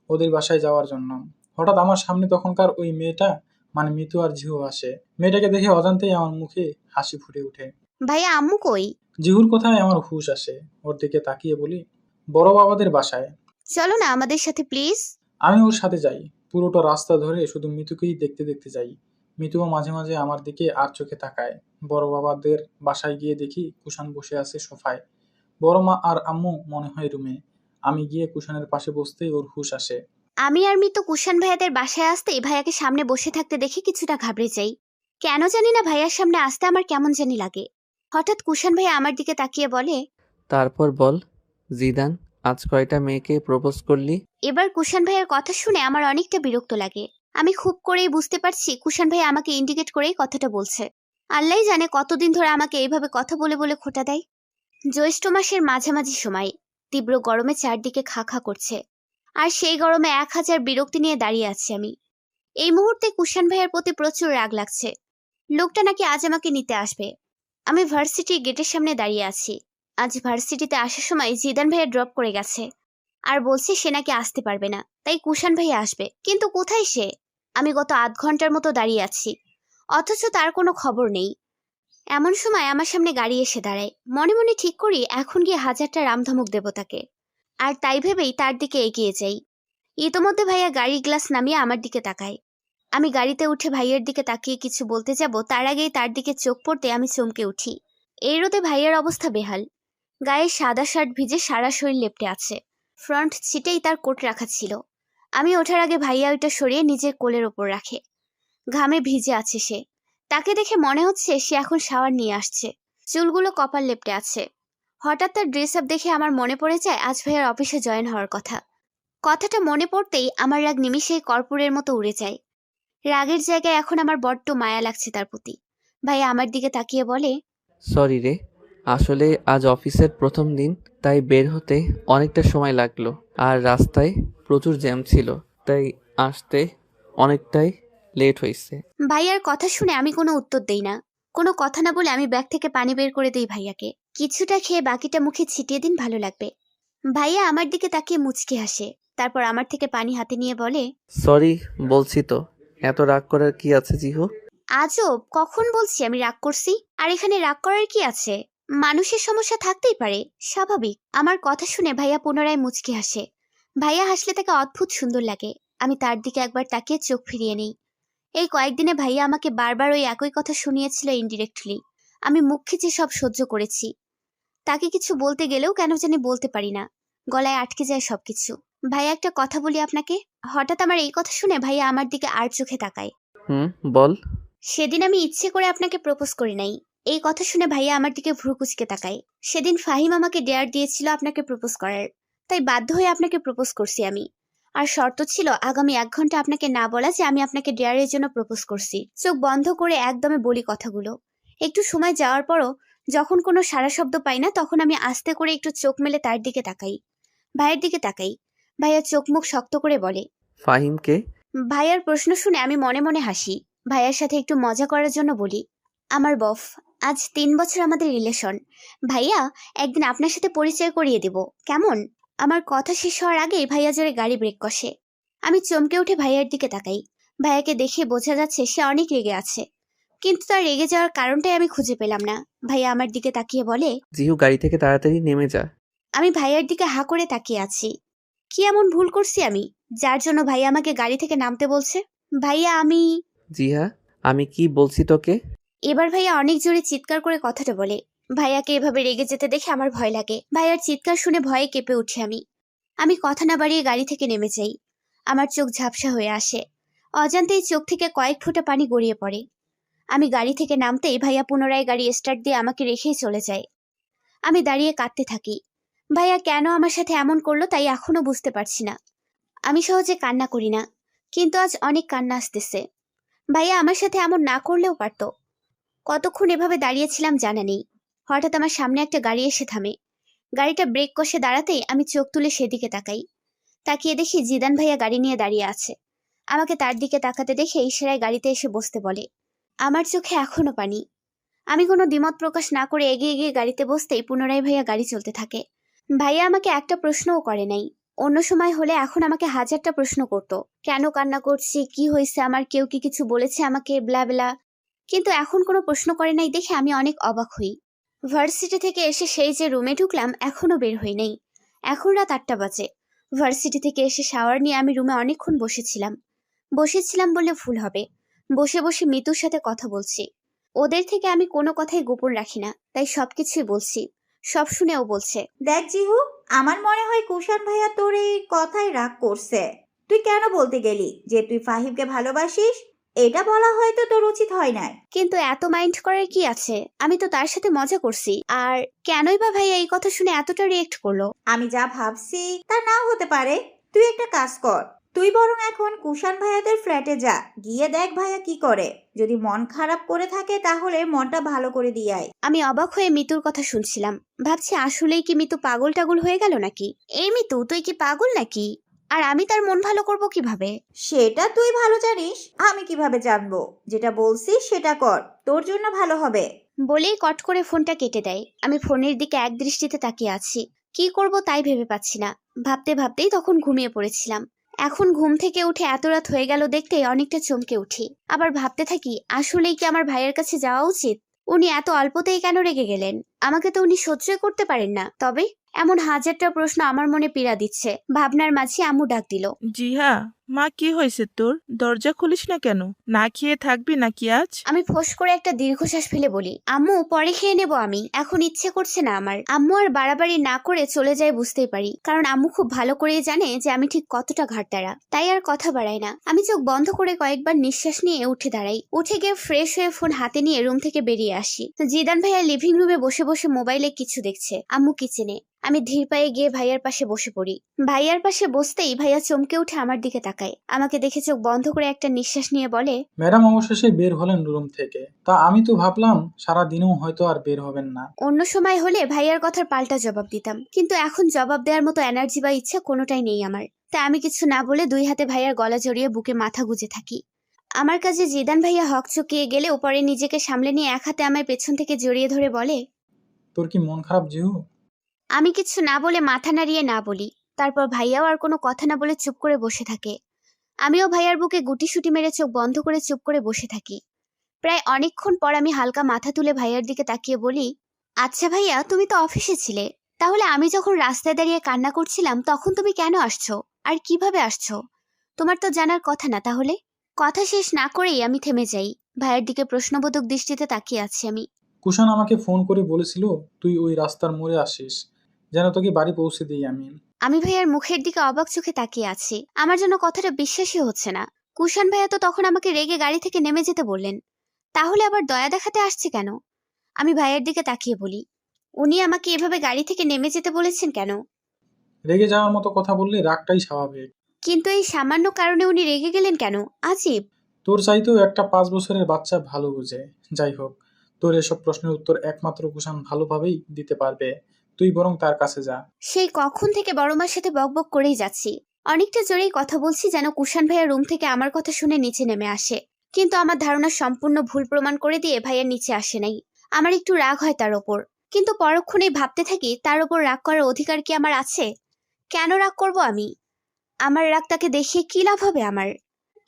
ওদের বাসায় যাওয়ার জন্য। হঠাৎ আমার সামনে তখনকার ওই মেয়েটা, মানে মিতু আর জিহু আসে। মেয়েটাকে দেখে অজান্তেই আমার মুখে হাসি ফুটে ওঠে।
ভাইয়া আম্মু কই?
জিহুর কথায় আমার হুঁশ আসে। ওর দিকে তাকিয়ে বলি, বড় বাবাদের বাসায়।
চলো না আমাদের সাথে প্লিজ।
আমি ওর সাথে যাই। পুরোটা রাস্তা ধরে শুধু মিতুকেই দেখতে দেখতে যাই। মিতুও মাঝে মাঝে আমার দিকে আর চোখে তাকায়। বড় বাবাদের বাসায় গিয়ে দেখি কুষাণ বসে আছে সোফায়। বড় মা আর আম্মু মনে হয় রুমে। আমি গিয়ে কুষাণের পাশে বসতেই ওর হুঁশ আসে।
আমি আর মিতু কুষাণ ভাইয়াদের বাসায় আসতেই ভাইয়াকে সামনে বসে থাকতে দেখে কিছুটা ঘাবড়ে যাই। কেন জানি না ভাইয়ার সামনে আসতে আমার কেমন জানি লাগে। হঠাৎ কুষাণ ভাইয়া আমার দিকে তাকিয়ে বলে,
তারপর বল, জিদান, আজ কয়টা মেয়েকে প্রপোজ করলি?
এবার কুষাণ ভাইয়ের কথা শুনে আমার অনেকটা বিরক্ত লাগে। আমি খুব করেই বুঝতে পারছি কুষাণ ভাই আমাকে ইন্ডিকেট করেই কথাটা বলছে। আল্লাহই জানে কতদিন ধরে আমাকে এইভাবে কথা বলে বলে খোঁটা দেয়। জ্যৈষ্ঠ মাসের মাঝামাঝি সময়। তীব্র গরমে চারদিকে খা খা করছে। আর সেই গরমে 1000 বিরক্তি নিয়ে দাঁড়িয়ে আছি আমি। এই মুহূর্তে কুষাণ ভাইয়ের প্রতি প্রচুর রাগ লাগছে। লোকটা নাকি আজ আমাকে নিতে আসবে। আমি ভার্সিটির গেটের সামনে দাঁড়িয়ে আছি। আজ ভার্সিটিতে আসার সময় জিদান ভাইয়া ড্রপ করে গেছে। আর বলছে সে নাকি আসতে পারবে না, তাই কুষাণ ভাইয়া আসবে। কিন্তু কোথায় সে? আমি গত আধ ঘন্টার মতো দাঁড়িয়ে আছি, অথচ তার কোনো খবর নেই। এমন সময় আমার সামনে গাড়ি এসে দাঁড়ায়। মনে মনে ঠিক করি এখন গিয়ে 1000টা রামধমক দেব তাকে। আর তাই ভেবেই তার দিকে এগিয়ে যাই। ইতোমধ্যে ভাইয়া গাড়ির গ্লাস নামিয়ে আমার দিকে তাকায়। আমি গাড়িতে উঠে ভাইয়ের দিকে তাকিয়ে কিছু বলতে যাব, তার আগেই তার দিকে চোখ পড়তে আমি চমকে উঠি। এই রোদে ভাইয়ের অবস্থা বেহাল। গায়ে সাদা শার্ট ভিজে সারা শরীর লেপ্টে আছে। ফ্রন্ট সিটেই তার কোট রাখা ছিল। আমি ওঠার আগে ভাইয়া ওইটা সরিয়ে নিজের কোলের ওপর রাখে। ঘামে ভিজে আছে সে। তাকে দেখে মনে হচ্ছে সে এখন শাওয়ার নিয়ে আসছে। চুলগুলো কপাল লেপ্টে আছে। হঠাৎ তার ড্রেস আপ দেখে আমার মনে পড়ে যায় আজ ভাইয়ার অফিসে জয়েন হওয়ার কথা। কথাটা মনে পড়তেই আমার রাগ নিমিষেই কর্পূরের মতো উড়ে যায়। রাগের জায়গায় এখন আমার বড্ড মায়া লাগছে তার প্রতি। ভাইয়া আমার দিকে তাকিয়ে বলে,
সরি রে, আসলে আজ অফিসের প্রথম দিন, তাই বের হতে অনেকটা সময় লাগলো। আর রাস্তায় প্রচুর জ্যাম ছিল, তাই আসতে অনেকটাই লেট হয়েছে।
ভাইয়ার কথা শুনে আমি কোনো উত্তর দেই না। কোনো কথা না বলে আমি ব্যাগ থেকে পানি বের করে দিই ভাইয়াকে। কিছুটা খেয়ে বাকিটা মুখে ছিটিয়ে দিন, ভালো লাগবে। ভাইয়া আমার দিকে তাকিয়ে মুচকি হাসে। তারপর আমার থেকে পানি হাতে নিয়ে বলে,
সরি বলছি তো, এত রাগ করার কি আছে জিহু?
আজব, কখন বলছি আমি রাগ করছি? আর এখানে রাগ করার কি আছে? মানুষের সমস্যা থাকতেই পারে, স্বাভাবিক। আমার কথা শুনে ভাইয়া পুনরায় মুচকি হাসে। ভাইয়া হাসলে তাকে অদ্ভুত সুন্দর লাগে। আমি তার দিকে একবার তাকিয়ে চোখ ফিরিয়ে নেই। এই কয়েকদিনে ভাইয়া আমাকে বারবার ওই একই কথা শুনিয়েছিল ইনডিরেক্টলি। আমি মুখ খিচে সব সহ্য করেছি। তাকে কিছু বলতে গেলেও কেন জানি বলতে পারি না। গলায় আটকে যায় সবকিছু। ভাইয়া একটা কথা বলি আপনাকে। হঠাৎ আমার এই কথা শুনে ভাইয়া আমার দিকে আর চোখে তাকায়।
বল।
সেদিন আমি ইচ্ছে করে আপনাকে প্রপোজ করি নাই। এই কথা শুনে ভাইয়া আমার দিকে ভ্রু কুঁচকে তাকায়। সেদিন ফাহিম আমাকে ডেয়ার দিয়েছিল আপনাকে প্রপোজ করার, তাই বাধ্য হয়ে আপনাকে প্রপোজ করছি আমি। আর শর্ত ছিল আগামী 1 ঘন্টা আপনাকে না বলা যে আমি আপনাকে ডেয়ারের জন্য প্রপোজ করছি। চোখ বন্ধ করে একদমে বলি কথাগুলো। একটু সময় যাওয়ার পরও যখন কোনো সারা শব্দ পাই না, তখন আমি আস্তে করে একটু চোখ মেলে তার দিকে তাকাই, ভাইয়ের দিকে তাকাই। ভাইয়া চোখ মুখ শক্ত করে বলে,
ফাহিমকে?
ভাইয়ার প্রশ্ন শুনে আমি মনে মনে হাসি। ভাইয়ার সাথে একটু মজা করার জন্য বলি, আমার বফ, আজ 3 বছর আমাদের রিলেশন। ভাইয়া, একদিন আপনার সাথে পরিচয় করিয়ে দিব, কেমন? আমার কথা শেষ হওয়ার আগেই ভাইয়া জোরে গাড়ি ব্রেক কষে। আমি চমকে উঠে ভাইয়ার দিকে তাকাই। ভাইয়াকে দেখে বোঝা যাচ্ছে সে অনেক রেগে আছে, কিন্তু তার রেগে যাওয়ার কারণটাই আমি খুঁজে পেলাম না। ভাইয়া আমার দিকে তাকিয়ে বলে,
জিহু গাড়ি থেকে তাড়াতাড়ি নেমে যা।
আমি ভাইয়ার দিকে হা করে তাকিয়ে আছি। কি এমন ভুল করছি আমি, যার জন্য ভাইয়া আমাকে গাড়ি থেকে নামতে বলছে? ভাইয়া আমি
জিহা, আমি কি বলছি তোকে?
এবার ভাইয়া অনেক জোরে চিৎকার করে কথাটা বলে। ভাইয়াকে এভাবে রেগে যেতে দেখে আমার ভয় লাগে। ভাইয়ার চিৎকার শুনে ভয়ে কেঁপে উঠি আমি কথা না বাড়িয়ে গাড়ি থেকে নেমে যাই। আমার চোখ ঝাপসা হয়ে আসে। অজান্তেই চোখ থেকে কয়েক ফোঁটা পানি গড়িয়ে পড়ে। আমি গাড়ি থেকে নামতেই ভাইয়া পুনরায় গাড়ি স্টার্ট দিয়ে আমাকে রেখেই চলে যায়। আমি দাঁড়িয়ে কাঁদতে থাকি। ভাইয়া কেন আমার সাথে এমন করলো তাই এখনো বুঝতে পারছি না। আমি সহজে কান্না করি না, কিন্তু আজ অনেক কান্না আসতেছে। ভাইয়া আমার সাথে এমন না করলেও পারতো। কতক্ষণ এভাবে দাঁড়িয়েছিলাম জানা নেই। হঠাৎ আমার সামনে একটা গাড়ি এসে থামে। গাড়িটা ব্রেক কষে দাঁড়াতেই আমি চোখ তুলে সেদিকে তাকাই। তাকিয়ে দেখি জিদান ভাইয়া গাড়ি নিয়ে দাঁড়িয়ে আছে। আমাকে তার দিকে তাকাতে দেখে ইশারায় গাড়িতে এসে বসতে বলে। আমার চোখে এখনো পানি। আমি কোনো দ্বিমত প্রকাশ না করে এগিয়ে গিয়ে গাড়িতে বসতেই পুনরায় ভাইয়া গাড়ি চলতে থাকে। ভাইয়া আমাকে একটা প্রশ্নও করে নাই। অন্য সময় হলে এখন আমাকে হাজারটা প্রশ্ন করত। কেন কান্না করছি, কি হয়েছে আমার, কেউ কি কিছু বলেছে আমাকে, ব্লা ব্লা। কিন্তু এখন কোনো প্রশ্ন করে নাই দেখে আমি অনেক অবাক হই। ভার্সিটি থেকে এসে সেই যে রুমে ঢুকলাম এখনো বের হই নাই। এখন রাত 8টা বাজে। ভার্সিটি থেকে এসে শাওয়ার নিয়ে আমি রুমে অনেকক্ষণ বসেছিলাম বললে ভুল হবে। বসে বসে মিতুর সাথে কথা বলছি। ওদের থেকে আমি কোনো কথাই গোপন রাখি না, তাই সবকিছুই বলছি। সব শুনে ও বলছে,
দেখ জিহু, আমার মনে হয় কুষাণ ভাইয়া তোর এই কথাই রাগ করছে। তুই কেন বলতে গেলি যে তুই ফাহিমকে ভালোবাসিস? এটা বলা হয়তো তোর উচিত হয় না।
কিন্তু এত মাইন্ড করার কি আছে? আমি তো তার সাথে মজা করছি। আর কেনই বা ভাইয়া এই কথা শুনে এতটা রিয়েক্ট করলো?
আমি যা ভাবছি তা নাও হতে পারে। তুই একটা কাজ কর, তুই বরং এখন কুষাণ ভাইয়াদের ফ্ল্যাটে যা, গিয়ে দেখ ভাইয়া কি করে। যদি মন খারাপ করে থাকে তাহলে মনটা ভালো করে দিয়ে আয়।
আমি অবাক হয়ে মিতুর কথা শুনছিলাম। ভাবছি আসলেই কি মিতু পাগল টাগল হয়ে গেল নাকি? এই মিতু, তুই কি পাগল নাকি? আর আমি তার মন ভালো করব কিভাবে?
সেটা তুই ভালো জানিস, আমি কিভাবে জানবো? যেটা বলছিস সেটা কর, তোর জন্য ভালো হবে।
বলেই কট করে ফোনটা কেটে দেয়। আমি ফোনের দিকে এক দৃষ্টিতে তাকিয়ে আছি। কি করব তাই ভেবে পাচ্ছি না। ভাবতে ভাবতেই তখন ঘুমিয়ে পড়েছিলাম। এখন ঘুম থেকে উঠে এত রাত হয়ে গেল দেখতেই অনেকটা চমকে উঠি। আবার ভাবতে থাকি, আসলেই কি আমার ভাইয়ের কাছে যাওয়া উচিত? উনি এত অল্পতেই কেন রেগে গেলেন? আমাকে তো উনি সহ্যই করতে পারেন না। তবে এমন হাজারটা প্রশ্ন আমার মনে পীড়া দিচ্ছে। ভাবনার মাঝে আম্মু ডাক দিল।
জিহা, মা কি হয়েছে তোর? দরজা খুলিস না কেন? না খেয়ে থাকবি নাকি আজ?
আমি ফোঁস করে একটা দীর্ঘশ্বাস ফেলে বলি, আম্মু পরে খেয়ে নেব, আমি এখন ইচ্ছে করছে না আমার। আম্মু আর বাড়াবাড়ি না করে চলে যায় বুঝতেই পারি, কারণ আম্মু খুব ভালো করেই জানে যে আমি ঠিক কতটা ঘাটতারা। তাই আর কথা বাড়াই না। আমি চোখ বন্ধ করে কয়েকবার নিঃশ্বাস নিয়ে উঠে দাঁড়াই। উঠে গিয়ে ফ্রেশ হয়ে ফোন হাতে নিয়ে রুম থেকে বেরিয়ে আসি। জিদান ভাইয়া লিভিং রুমে বসে বসে মোবাইলে কিছু দেখছে, আম্মু কিচেনে। আমি ধীর পায়ে গিয়ে ভাইয়ার পাশে বসে পড়ি। ভাইয়ার পাশে বসতেই ভাইয়া চমকে উঠে আমার দিকে তাকায়। আমাকে দেখে চোখ বন্ধ করে একটা নিঃশ্বাস নিয়ে বলে,
ম্যাডাম অবশেষে বের হলেন রুম থেকে। তা আমি তো ভাবলাম সারা দিনেও হয়তো আর বের হবেন না।
অন্য সময় হলে ভাইয়ার কথার পাল্টা জবাব দিতাম, কিন্তু এখন জবাব দেওয়ার মতো এনার্জি বা ইচ্ছা কোনোটাই নেই আমার। তাই আমি কিছু না বলে 2 হাতে ভাইয়ার গলা জড়িয়ে বুকে মাথা গুজে থাকি। আমার কাছে জিদান ভাইয়া হক চকিয়ে গেলে উপরে নিজেকে সামলে নিয়ে এক হাতে আমায় পেছন থেকে জড়িয়ে ধরে বলে,
তোর কি মন খারাপ জিহু?
আমি কিছু না বলে মাথা নাড়িয়ে না বলি। তারপর ভাইয়াও আর কোনো কথা না বলে চুপ করে বসে থাকে। আমিও ভাইয়ার বুকে গুটিসুটি মেরে চোখ বন্ধ করে চুপ করে বসে থাকি। প্রায় অনেকক্ষণ পর আমি হালকা মাথা তুলে ভাইয়ার দিকে তাকিয়ে বলি, আচ্ছা ভাইয়া, তুমি তো অফিসে ছিলে, তাহলে আমি যখন রাস্তায় দাঁড়িয়ে কান্না করছিলাম তখন তুমি কেন আসছো? আর কিভাবে আসছো? তোমার তো জানার কথা না তাহলে? কথা শেষ না করেই আমি থেমে যাই। ভাইয়ের দিকে প্রশ্নবোধক দৃষ্টিতে তাকিয়ে আছি আমি।
কুষাণ আমাকে ফোন করে বলেছিল তুই ওই রাস্তার মোড়ে আসিস, যেন তোকে বাড়ি পৌঁছে দিই আমি।
আমি ভাইয়ার মুখের দিকে অবাক চোখে তাকিয়ে আছি। আমার জন্য কথাটা বিশ্বাসই হচ্ছে না। কুষাণ ভাইয়া তো তখন আমাকে রেগে গাড়ি থেকে নেমে যেতে বললেন, তাহলে আবার দয়া দেখাতে আসছে কেন? আমি ভাইয়ের দিকে তাকিয়ে বলি, উনি আমাকে এভাবে গাড়ি থেকে নেমে যেতে বলেছেন কেন?
রেগে যাওয়ার মতো কথা বললে রাগটাই স্বাভাবিক।
কিন্তু এই সামান্য কারণে উনি রেগে গেলেন কেন? আজীব।
তোর চাইতেও একটা 5 বছরের বাচ্চা ভালো বুঝে। যাই হোক, তোর এসব প্রশ্নের উত্তর একমাত্র কুষাণ ভালোভাবেই দিতে পারবে। তুই বরং তার কাছে যা।
সেই কখন থেকে বড় মার সাথে বকবক করেই যাচ্ছি। অনেকটা জোরেই কথা বলছি যেন কুষাণ ভাইয়া রুম থেকে আমার কথা শুনে নিচে নেমে আসে। কিন্তু আমার ধারণা সম্পূর্ণ ভুল প্রমাণ করে দিয়ে ভাইয়া নিচে আসে নাই। আমার একটু রাগ হয় তার ওপর, কিন্তু পরক্ষণেই ভাবতে থাকি তার ওপর রাগ করার অধিকার কি আমার আছে? কেন রাগ করব আমি? আমার রাগ তাকে দেখিয়ে কি লাভ হবে আমার?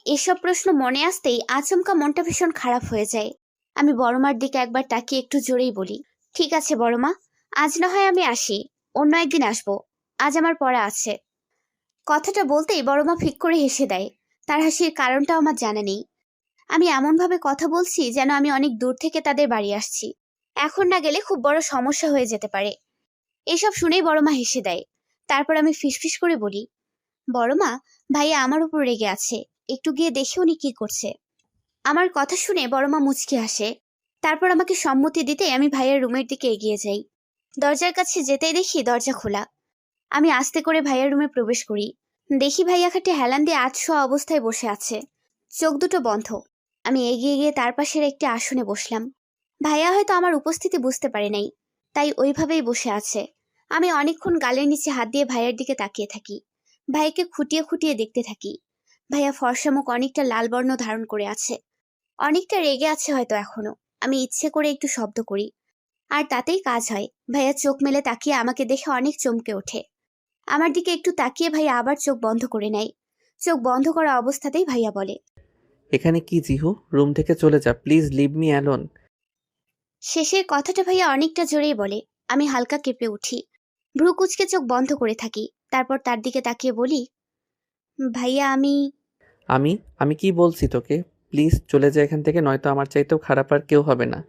এসব প্রশ্ন মনে আসতেই আচমকা মনটা ভীষণ খারাপ হয়ে যায়। আমি বড়মার দিকে একবার তাকিয়ে একটু জোরেই বলি, ঠিক আছে বড়মা, আজ না হয় আমি আসি, অন্য একদিন আসবো, আজ আমার পড়া আছে। কথাটা বলতেই বড়মা ফিক করে হেসে দেয়। তার হাসির কারণটাও আমার জানা নেই। আমি এমনভাবে কথা বলছি যেন আমি অনেক দূর থেকে তাদের বাড়ি আসছি। এখন না গেলে খুব বড় সমস্যা হয়ে যেতে পারে। এসব শুনেই বড়মা হেসে দেয়। তারপর আমি ফিসফিস করে বলি, বড়মা, ভাইয়া আমার উপর রেগে আছে, একটু গিয়ে দেখে উনি কি করছে। আমার কথা শুনে বড়মা মুচকি হাসে। তারপর আমাকে সম্মতি দিতে আমি ভাইয়ার রুমের দিকে এগিয়ে যাই। দরজার কাছে যেতেই দেখি দরজা খোলা। আমি আস্তে করে ভাইয়ার রুমে প্রবেশ করি। দেখি ভাইয়া খাটে হেলান দিয়ে আধশোয়া অবস্থায় বসে আছে, চোখ দুটো বন্ধ। আমি এগিয়ে গিয়ে তার পাশের একটি আসনে বসলাম। ভাইয়া হয়তো আমার উপস্থিতি বুঝতে পারে নাই, তাই ওইভাবেই বসে আছে। আমি অনেকক্ষণ গালের নিচে হাত দিয়ে ভাইয়ার দিকে তাকিয়ে থাকি। ভাইয়াকে খুঁটিয়ে খুঁটিয়ে দেখতে থাকি। ভাইয়া ফর্সা মুখ অনেকটা লাল বর্ণ ধারণ করে আছে, অনেকটা রেগে আছে হয়তো এখনো। আমি ইচ্ছে করে একটু শব্দ করি, আর তাতেই কাজ হয়। ভাইয়া চোখ মেলে তাকিয়ে আমাকে দেখে অনেক চমকে ওঠে। আমার দিকে একটু তাকিয়ে ভাইয়া আবার চোখ বন্ধ করে নেয়। চোখ বন্ধ করা অবস্থাতেই ভাইয়া বলে,
এখানে কি জিহু, রুম থেকে চলে যা প্লিজ, লিভ মি অ্যালোন।
শেষের কথাটা ভাইয়া অনেকটা জোরেই বলে। আমি হালকা কেঁপে উঠি, ভ্রু কুচকে চোখ বন্ধ করে থাকি। তারপর তার দিকে তাকিয়ে বলি, ভাইয়া
আমি আমি কি বলছি তোকে? প্লিজ চলে যা এখান থেকে, নয়তো আমার চাইতেও খারাপ আর কেউ হবে না।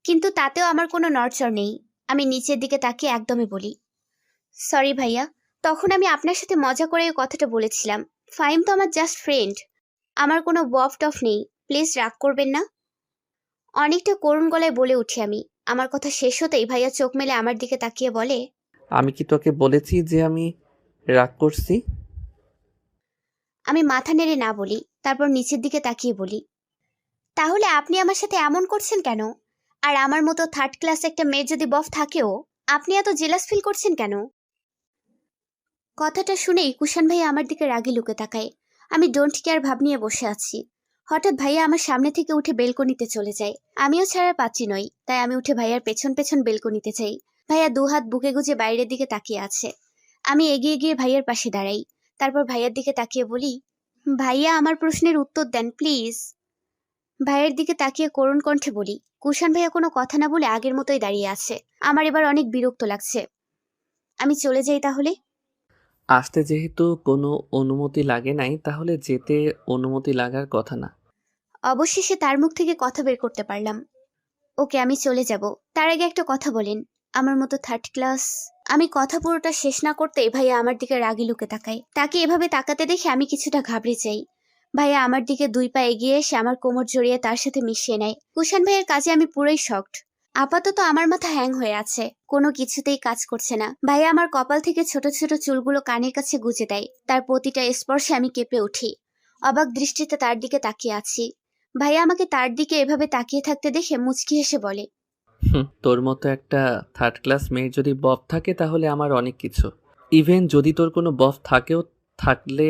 কিন্তু তাতেও আমার কোনো নড়চড় নেই। আমি নিচের দিকে তাকিয়ে একদমই বলি, সরি ভাইয়া, তখন আমি আপনার সাথে মজা করে এই কথাটা বলেছিলাম। ফাইম তো আমার জাস্ট ফ্রেন্ড, আমার কোনো বফ টফ নেই, প্লিজ রাগ করবেন না। অনেকটা করুণ গলায় বলে উঠি আমি। আমার কথা শেষ হতেই ভাইয়া চোখ মেলে আমার দিকে তাকিয়ে বলে,
আমি কি তোকে বলেছি যে আমি রাগ করছি?
আমি মাথা নেড়ে না বলি। তারপর নিচের দিকে তাকিয়ে বলি, তাহলে আপনি আমার সাথে এমন করছেন কেন? আর আমার মতো থার্ড ক্লাস একটা মেয়ে যদি বফ থাকেও, আপনি এত জেলাস ফিল করছেন কেন? কথাটা শুনেই কুষাণ ভাইয়া আমার দিকে রাগি লুকে তাকায়। আমি ডোন্ট কেয়ার ভাব নিয়ে বসে আছি। হঠাৎ ভাইয়া আমার সামনে থেকে উঠে বেলকনিতে চলে যায়। আমিও ছাড়ার পাচ্ছি নই, তাই আমি উঠে ভাইয়ার পেছন পেছন বেলকনিতে যাই। ভাইয়া দুহাত বুকে গুজে বাইরের দিকে তাকিয়ে আছে। আমি এগিয়ে গিয়ে ভাইয়ার পাশে দাঁড়াই। তারপর ভাইয়ার দিকে তাকিয়ে বলি, ভাইয়া আমার প্রশ্নের উত্তর দেন প্লিজ। ভাইয়ের দিকে তাকিয়ে করুণ কণ্ঠে বলি, কুষাণ ভাইয়া কোনো কথা না বলে আগের মতোই দাঁড়িয়ে আছে। আমার এবার অনেক বিরক্ত লাগছে। আমি চলে যাই তাহলে।
আসতে যেহেতু কোনো অনুমতি লাগে নাই, তাহলে যেতে অনুমতি লাগার কথা না।
অবশেষে তার মুখ থেকে কথা বের করতে পারলাম, ওকে আমি চলে যাব। তার আগে একটা কথা বলেন, আমার মতো থার্ড ক্লাস। আমি কথা পুরোটা শেষ না করতেই ভাইয়া আমার দিকে রাগি লুকে তাকায়। তাকে এভাবে তাকাতে দেখে আমি কিছুটা ঘাবড়ে যাই। ভাইয়া আমার দিকে 2 পা এগিয়ে এসে আমার কোমর জড়িয়ে তার সাথে মিশিয়ে নেয়। কুষাণ ভাইয়ের কাজে আমি পুরোই শকড। আপাতত আমার মাথা হ্যাং হয়ে আছে, কোনো কিছুতেই কাজ করছে না। ভাইয়া আমার কপাল থেকে ছোট ছোট চুলগুলো কানের কাছে গুজে দেয়। তার প্রতিটা স্পর্শে আমি কেঁপে উঠি। অবাক দৃষ্টিতে তার দিকে তাকিয়ে আছি। ভাইয়া আমাকে তার দিকে এভাবে তাকিয়ে থাকতে দেখে মুচকি হেসে বলে,
তোর মতো একটা থার্ড ক্লাস মেয়ের যদি বফ থাকে তাহলে আমার অনেক কিছু। ইভেন যদি তোর কোনো বফ থাকেও, থাকলে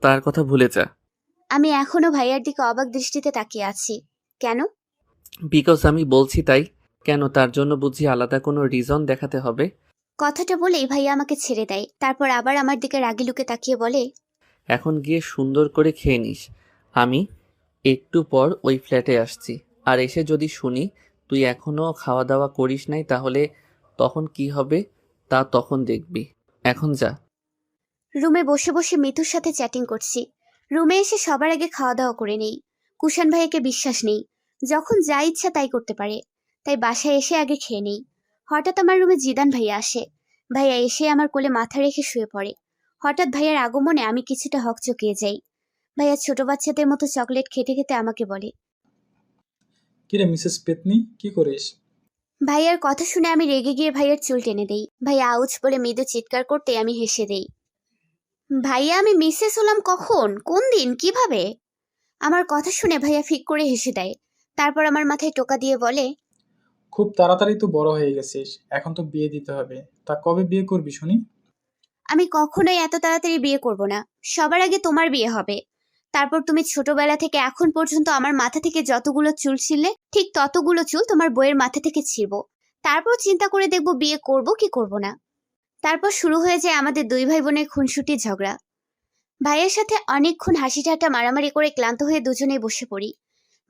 তার কথা ভুলে যা।
আমি এখনো ভাইয়ার দিকে অবাক দৃষ্টিতে তাকিয়ে আছি। কেন?
বিকজ আমি বলছি তাই। কেন, তার জন্য বুঝি আলাদা কোনো রিজন দেখাতে হবে?
কথাটা বলেই ভাইয়া আমাকে ছেড়ে দেয়। তারপর আবার আমার দিকে রাগি লুকে তাকিয়ে বলে,
এখন গিয়ে সুন্দর করে খেয়ে নিস। আমি একটু পর ওই ফ্ল্যাটে আসছি। আর এসে যদি শুনি তুই এখনো খাওয়া দাওয়া করিস নাই, তাহলে তখন কি হবে তা তখন দেখবি। এখন যা।
রুমে বসে বসে মিতুর সাথে চ্যাটিং করছি। রুমে এসে সবার আগে খাওয়া দাওয়া করে নেই। কুষাণ ভাইয়াকে বিশ্বাস নেই, যখন যা ইচ্ছা তাই করতে পারে, তাই বাসায় এসে আগে খেয়ে নেই। হঠাৎ আমার রুমে জিদান ভাইয়া আসে। ভাইয়া এসে আমার কোলে মাথা রেখে শুয়ে পড়ে। হঠাৎ ভাইয়ার আগমনে আমি কিছুটা হকচকিয়ে যাই। ভাইয়া ছোট বাচ্চাদের মতো চকলেট খেতে খেতে আমাকে বলে,
কিরে মিসেস পেতনি, কি করিস?
ভাইয়ার কথা শুনে আমি রেগে গিয়ে ভাইয়ার চুল টেনে দেই। ভাইয়া আউচ বলে মৃদু চিৎকার করতে আমি হেসে দেই। ভাইয়া আমি মিসেস হলাম কখন, কোন দিন, কিভাবে? আমার কথা শুনে ভাইয়া ফিক করে হেসে দেয়। তারপর আমার মাথায় টোকা দিয়ে বলে,
খুব তাড়াতাড়ি তো বড় হয়ে গেছিস, এখন তো বিয়ে দিতে হবে। তা কবে বিয়ে করবি শুনি?
আমি কখনোই এত তাড়াতাড়ি বিয়ে করব না। সবার আগে তোমার বিয়ে হবে, তারপর তুমি ছোটবেলা থেকে এখন পর্যন্ত আমার মাথা থেকে যতগুলো চুল ছিলে ঠিক ততগুলো চুল তোমার বইয়ের মাথা থেকে ছিঁড়বো। তারপর চিন্তা করে দেখবো বিয়ে করব কি করব না। তারপর শুরু হয়ে যায় আমাদের দুই ভাই বোনের খুনসুটির ঝগড়া। ভাইয়ের সাথে অনেকক্ষণ হাসি ঠাট্টা মারামারি করে ক্লান্ত হয়ে দুজনেই বসে পড়ি।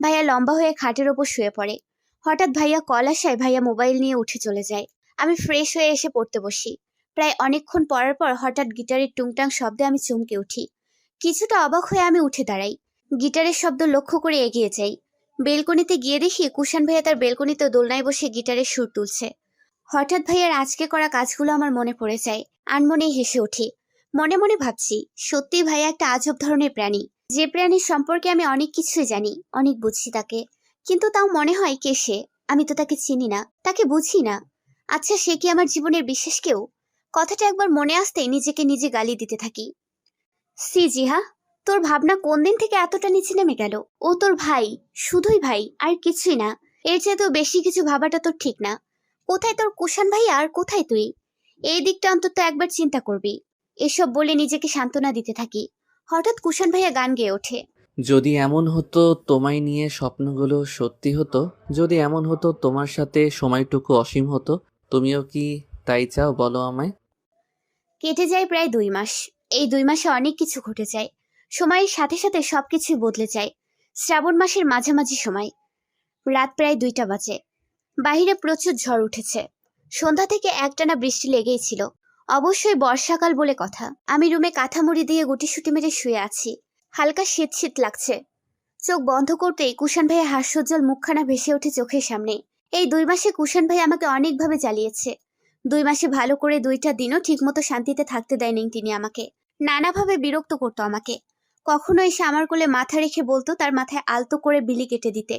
ভাইয়া লম্বা হয়ে খাটের ওপর শুয়ে পড়ে। হঠাৎ ভাইয়া কল আসায় ভাইয়া মোবাইল নিয়ে উঠে চলে যায়। আমি ফ্রেশ হয়ে এসে পড়তে বসি। প্রায় অনেকক্ষণ পড়ার পর হঠাৎ গিটারের টুংটাং শব্দে আমি চমকে উঠি। কিছুটা অবাক হয়ে আমি উঠে দাঁড়াই। গিটারের শব্দ লক্ষ্য করে এগিয়ে যাই। বেলকনিতে গিয়ে দেখি কুষাণ ভাইয়া তার বেলকনিতে দোলনায় বসে গিটারের সুর তুলছে। হঠাৎ ভাইয়ার আজকে করা কাজগুলো আমার মনে পড়ে যায়। আনমনেই হেসে উঠি। মনে মনে ভাবছি, সত্যি ভাইয়া একটা আজব ধরনের প্রাণী। যে প্রাণীর সম্পর্কে আমি অনেক কিছুই জানি, অনেক বুঝি তাকে, কিন্তু তাও মনে হয় কে সে। আমি তো তাকে চিনি না, তাকে বুঝি না। আচ্ছা, সে কি আমার জীবনের বিশেষ কেউ? কথাটা একবার মনে আসতেই নিজেকে নিজে গালি দিতে থাকি। সি জিহা, তোর ভাবনা কোন দিন থেকে এতটা নিচে নেমে গেল? ও তোর ভাই, শুধুই ভাই, আর কিছুই না। এর চেয়ে বেশি কিছু ভাবাটা তোর ঠিক না। কোথায় তোর কুষাণ ভাই আর কোথায় তুই? এই দিকটা অন্তত একবার চিন্তা করবি। এসব বলে নিজেকে সান্ত্বনা দিতে থাকি। হঠাৎ কুষাণ ভাইয়া গান গেয়ে ওঠে।
যদি এমন হতো তোমায় নিয়ে স্বপ্নগুলো সত্যি হতো, যদি এমন হতো তোমার সাথে সময়টুকু অসীম হতো, তুমিও কি তাই চাও বলো আমায়?
কেটে যায় প্রায় 2 মাস। এই 2 মাসে অনেক কিছু ঘটে যায়। সময়ের সাথে সাথে সবকিছুই বদলে যায়। শ্রাবণ মাসের মাঝামাঝি সময়। রাত প্রায় 2টা বাজে। বাহিরে প্রচুর ঝড় উঠেছে। সন্ধ্যা থেকে একটানা বৃষ্টি লেগেই ছিল। অবশ্যই বর্ষাকাল বলে কথা। আমি রুমে কাঁথা মুড়ি দিয়ে গুটিসুটি মেরে শুয়ে আছি। হালকা শীত শীত লাগছে। চোখ বন্ধ করতেই কুষাণ ভাইয়ের হাস্যোজ্জ্বল মুখখানা ভেসে ওঠে চোখের সামনে। এই 2 মাসে কুষাণ ভাই আমাকে অনেকভাবে জ্বালিয়েছে। 2 মাসে ভালো করে 2টা দিনও ঠিকমতো শান্তিতে থাকতে দেয়নি তিনি আমাকে। নানাভাবে বিরক্ত করতো আমাকে। কখনো এসে আমার কোলে মাথা রেখে বলতো তার মাথায় আলতো করে বিলি কেটে দিতে।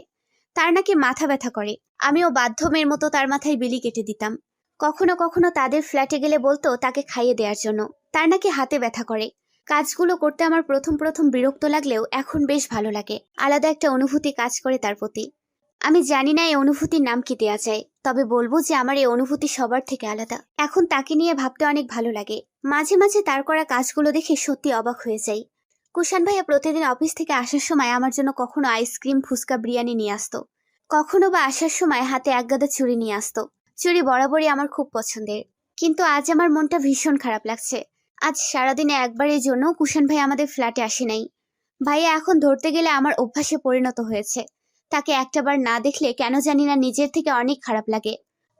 তার নাকি মাথা ব্যথা করে। আমিও বাধ্য মেয়ের মতো তার মাথায় বিলি কেটে দিতাম। কখনো কখনো তাদের ফ্ল্যাটে গেলে বলতো তাকে খাইয়ে দেওয়ার জন্য। তার নাকি হাতে ব্যথা করে। কাজগুলো করতে আমার প্রথম প্রথম বিরক্ত লাগলেও এখন বেশ ভালো লাগে। আলাদা একটা অনুভূতি কাজ করে তার প্রতি। আমি জানি না এই অনুভূতির নাম কি দেয়া যায়, তবে বলবো যে আমার এই অনুভূতি সবার থেকে আলাদা। এখন তাকে নিয়ে ভাবতে অনেক ভালো লাগে। মাঝে মাঝে তার করা কাজগুলো দেখে সত্যি অবাক হয়ে যাই। কুষাণ ভাইয়া প্রতিদিন অফিস থেকে আসার সময় আমার জন্য কখনো আইসক্রিম, ফুচকা, বিরিয়ানি নিয়ে আসতো। কখনো বা আসার সময় হাতে একগাদা চুড়ি নিয়ে আসতো। চুড়ি বরাবরই আমার খুব পছন্দের। কিন্তু আজ আমার মনটা ভীষণ খারাপ লাগছে। আজ সারাদিনে একবারের জন্য কুষাণ ভাই আমাদের ফ্ল্যাটে আসে নাই। ভাইয়া এখন ধরতে গেলে আমার অভ্যাসে পরিণত হয়েছে। তাকে একটাবার না দেখলে কেন জানি না নিজের থেকে অনেক খারাপ লাগে।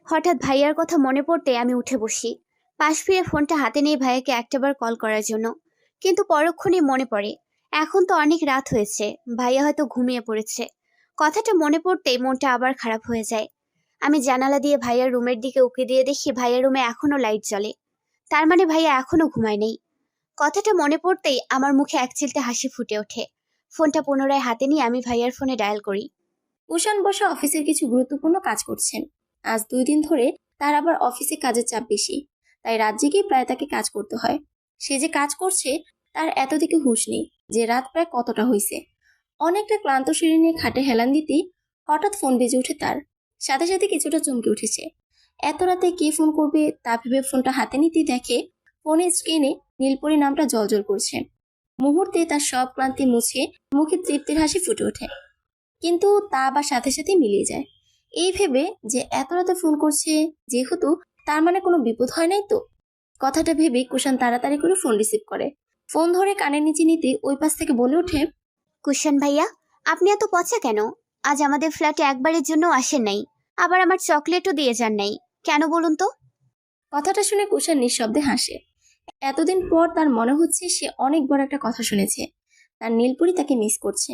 হঠাৎ ভাইয়ার কথা মনে পড়তে আমি উঠে বসি। পাশ ফিরে ফোনটা হাতে নিয়ে ভাইয়াকে একটাবার কল করার জন্য। কিন্তু পরক্ষণেই মনে পড়ে, এখন তো অনেক রাত হয়েছে, ভাইয়া হয়তো ঘুমিয়ে পড়েছে। কথাটা মনে পড়তেই মনটা আবার খারাপ হয়ে যায়। আমি জানালা দিয়ে ভাইয়ার রুমের দিকে উঁকি দিয়ে দেখি ভাইয়ার রুমে এখনো লাইট জ্বলে। তার মানে ভাইয়া এখনো ঘুমায় নেই। কথাটা মনে পড়তেই আমার মুখে একচিলতে হাসি ফুটে ওঠে। ফোনটা পুনরায় হাতে নিয়ে আমি ভাইয়ার ফোনে ডায়াল করি।
কুষাণ বসে অফিসের কিছু গুরুত্বপূর্ণ কাজ করছেন। আজ 2 দিন ধরে তার আবার অফিসে কাজের চাপ বেশি, তাই রাত জেগেই প্রায় তাকে কাজ করতে হয়। সে যে কাজ করছে তার এতদিকে হুঁশ নেই যে রাত প্রায় কতটা হয়েছে। অনেকটা ক্লান্ত শরীর নিয়ে খাটে হেলান দিতেই হঠাৎ ফোন বেজে ওঠে তার। সাথে সাথে কিছুটা চমকে উঠেছে। এত রাতে কে ফোন করবে তা ভেবে ফোনটা হাতে নিতেই দেখে ফোনের স্ক্রিনে নীলপরি নামটা জ্বলজ্বল করছে। মুহূর্তে তার সব ক্লান্তি মুছে মুখে তৃপ্তির হাসি ফুটে ওঠে, কিন্তু তা আবার সাথে সাথে মিলিয়ে যায়। এই ভেবে যে এত রাতে ফোন করছে, যেহেতু তার মানে কোনো বিপদ হয় নাই তো। কথাটা ভেবে কুষাণ তাড়াতাড়ি করে ফোন রিসিভ করে। ফোন ধরে কানের নিচে নিতে ওই পাশ থেকে বলে ওঠে,
কুষাণ ভাইয়া, আপনি এত পচা কেন? আজ আমাদের ফ্ল্যাটে একবারের জন্য আসেন নাই, আবার আমার চকলেটও দিয়ে যান নাই, কেন বলুন তো?
কথাটা শুনে কুষাণ নিঃশব্দে হাসে। এতদিন পর তার মনে হচ্ছে সে অনেক বড় একটা কথা শুনেছে। তার নীলপরি তাকে মিস করছে।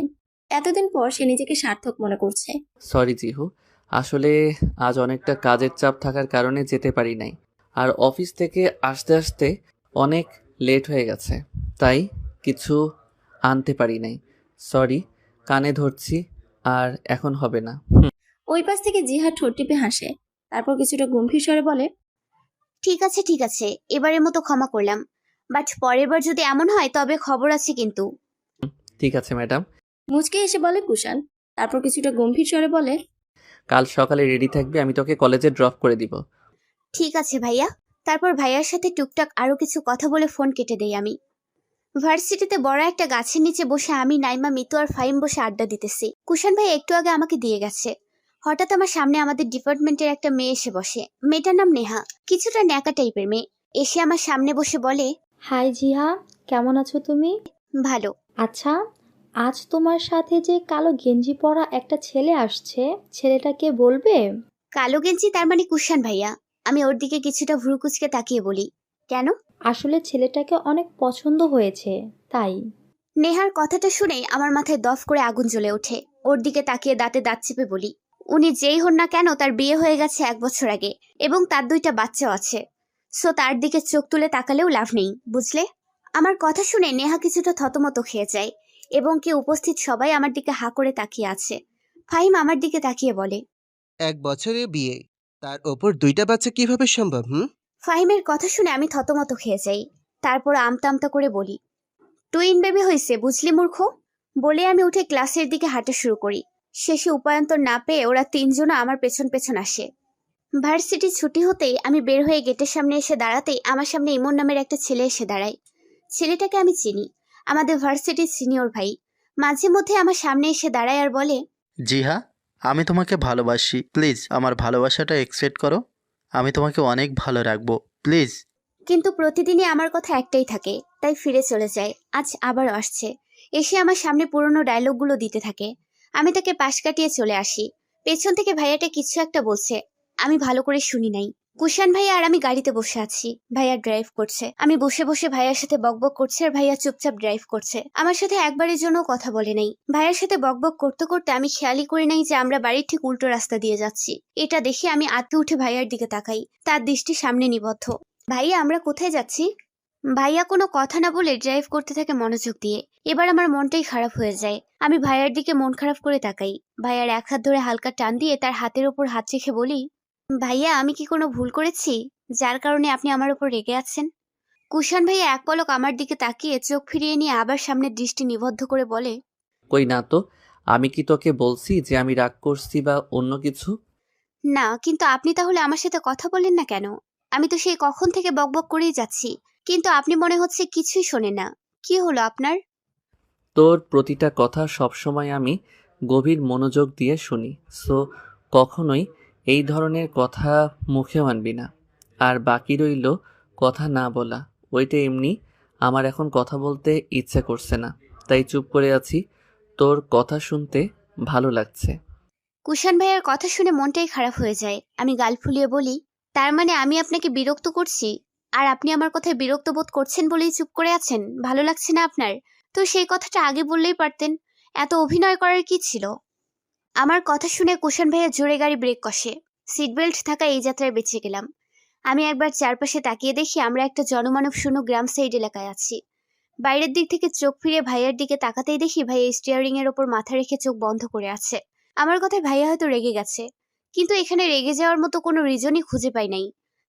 এতদিন পর সে নিজেকে সার্থক মনে করছে।
সরি জিহু, আসলে আজ অনেকটা কাজের চাপ থাকার কারণে যেতে পারি নাই। আর অফিস থেকে আসতে আসতে অনেক লেট হয়ে গেছে, তাই কিছু আনতে পারি নাই। সরি, কানে ধরছি, আর এখন হবে না।
ওই পাশ থেকে জিহা ঠোঁট টিপে হাসে। তারপর কিছুটা গম্ভীর স্বরে বলে,
ঠিক আছে ঠিক আছে, এবারের মতো ক্ষমা করলাম, বাট পরের বার যদি এমন হয় তবে খবর আছে কিন্তু।
ঠিক আছে ম্যাডাম।
মুচকে এসে বলে কুষাণ। তারপর কিছুটা গম্ভীর স্বরে বলে,
কাল সকালে রেডি থাকবি, আমি তোকে কলেজে ড্রপ করে দিব।
ঠিক আছে ভাইয়া। তারপর ভাইয়ার সাথে টুকটাক আরো কিছু কথা বলে ফোন কেটে দেই আমি। ভার্সিটিতে বড় একটা গাছের নিচে বসে আমি, নাইমা, মিতু আর ফাহিম বসে আড্ডা দিতেছি। কুশান ভাই একটু আগে আমাকে দিয়ে গেছে। হঠাৎ আমার সামনে আমাদের ডিপার্টমেন্টের একটা মেয়ে এসে বসে। মেয়েটার নাম নেহা, কিছুটা ন্যাকা টাইপের মেয়ে। এসে আমার সামনে বসে বলে,
হাই জিহা, কেমন আছো তুমি?
ভালো।
আচ্ছা, আজ তোমার সাথে যে কালো গেঞ্জি পরা একটা ছেলে আসছে, ছেলেটাকে বলবে?
কালো গেঞ্জি তার মানে কুশান ভাইয়া। আমি ওর দিকে কিছুটা ভ্রুকুচকে তাকিয়ে বলি, কেন?
আসলে ছেলেটাকে অনেক পছন্দ হয়েছে, তাই।
নেহার কথাটা শুনেই আমার মাথায় দফ করে আগুন জ্বলে ওঠে। ওর দিকে তাকিয়ে দাঁতে দাঁত চেপে বলি, উনি যেই হন না কেন তার বিয়ে হয়ে গেছে 1 বছর আগে এবং তার 2টা বাচ্চাও আছে। সো তার দিকে চোখ তুলে তাকালেও লাভ নেই, বুঝলে? আমার কথা শুনে নেহা কিছুটা থতমত খেয়ে যায় এবং কি উপস্থিত সবাই আমার দিকে হা করে তাকিয়ে আছে। ফাহিম আমার দিকে তাকিয়ে বলে,
1 বছরে বিয়ে, তার ওপর 2টা বাচ্চা কিভাবে সম্ভব?
ফাহিমের কথা শুনে আমি থতমত খেয়ে যাই। তারপর আমতা আমতা করে বলি, টুইন বেবি হয়েছে, বুঝলি মূর্খ। বলে আমি উঠে ক্লাসের দিকে হাঁটা শুরু করি। শেষে উপায়ন্তর না পেয়ে ওরা 3জনও আমার পেছন পেছন আসে। ভার্সিটি ছুটি হতেই আমি বের হয়ে গেটের সামনে এসে দাঁড়াতেই আমার সামনে ইমন নামের একটা ছেলে এসে দাঁড়ায়। ছেলেটাকে আমি চিনি, আমাদের ভার্সিটির সিনিয়র ভাই। মাঝে মধ্যে আমার সামনে এসে দাঁড়ায় আর বলে,
জিহা, আমি তোমাকে ভালোবাসি, প্লিজ আমার ভালোবাসাটা একসেপ্ট করো। আমি তোমাকে অনেক ভালো রাখবো, প্লিজ।
কিন্তু প্রতিদিনই আমার কথা একটাই থাকে, তাই ফিরে চলে যায়। আজ আবার আসছে, এসে আমার সামনে পুরনো ডায়লগগুলো দিতে থাকে। আমি তাকে পাশ কাটিয়ে চলে আসি। পেছন থেকে ভাইয়াটা কিছু একটা বলছে, আমি ভালো করে শুনি নাই। কুশান ভাইয়া আর আমি গাড়িতে বসে আছি, ভাইয়া ড্রাইভ করছে। আমি বসে বসে ভাইয়ার সাথে বকবক করছে আর ভাইয়া চুপচাপ ড্রাইভ করছে। আমার সাথে একবারের জন্য কথা বলে নাই। ভাইয়ার সাথে বকবক করতে করতে আমি খেয়ালই করি নাই যে আমরা বাড়ির ঠিক উল্টো রাস্তা দিয়ে যাচ্ছি। এটা দেখে আমি আঁতকে উঠে ভাইয়ার দিকে তাকাই, তার দৃষ্টি সামনে নিবদ্ধ। ভাইয়া, আমরা কোথায় যাচ্ছি? ভাইয়া কোনো কথা না বলে ড্রাইভ করতে থাকে মনোযোগ দিয়ে। এবার আমার মনটাই খারাপ হয়ে যায়। আমি ভাইয়ার দিকে মন খারাপ করে তাকাই। ভাইয়ার এক হাত ধরে হালকা টান দিয়ে তার হাতের ওপর হাত রেখে বলি, ভাইয়া, আমি কি কোনো ভুল করেছি যার কারণে আপনি আমার উপর রেগে আছেন? কুশান ভাইয়া এক পলক আমার দিকে তাকিয়ে চোখ ফিরিয়ে নিয়ে আবার সামনের দৃষ্টি নিবদ্ধ করে বলে,
কই না তো, আমি কি তোকে বলছি যে আমি রাগ করছি বা অন্য কিছু?
না, কিন্তু আপনি তাহলে আমার সাথে কথা বলেন না কেন? আমি তো সেই কখন থেকে বকবক করেই যাচ্ছি, কিন্তু আপনি মনে হচ্ছে কিছুই শোনেন না। কি হলো আপনার?
তোর প্রতিটা কথা সবসময় আমি গভীর মনোযোগ দিয়ে শুনি, সো কখনোই এই ধরনের কথা মুখেও আনবি না। আর বাকি রইল কথা না বলা, ওইটা এমনি। আমার এখন কথা বলতে ইচ্ছে করছে না, তাই চুপ করে আছি। তোর কথা শুনতে ভালো লাগছে।
কুশান ভাইয়ার কথা শুনে মনটাই খারাপ হয়ে যায়। আমি গাল ফুলিয়ে বলি, তার মানে আমি আপনাকে বিরক্ত করছি? আর আপনি আমার কথায় বিরক্ত বোধ করছেন বলেই চুপ করে আছেন? ভালো লাগছে না আপনার? তো সেই কথাটা আগে বললেই পারতেন, এত অভিনয় করার কি ছিল? আমার কথা শুনে কুশান ভাইয়া জোরে গাড়ি ব্রেক কষে। সিট বেল্ট থাকা এই যাত্রায় বেঁচে গেলাম। আমি একবার চারপাশে তাকিয়ে দেখি আমরা একটা জনমানব শূন্য গ্রাম সাইড এলাকায় আছি। বাইরের দিক থেকে চোখ ফিরিয়ে ভাইয়ার দিকে তাকাতেই দেখি ভাইয়া স্টিয়ারিং এর ওপর মাথা রেখে চোখ বন্ধ করে আছে। আমার কথায় ভাইয়া হয়তো রেগে গেছে, কিন্তু এখানে রেগে যাওয়ার মতো কোনো রিজনই খুঁজে পাই নাই।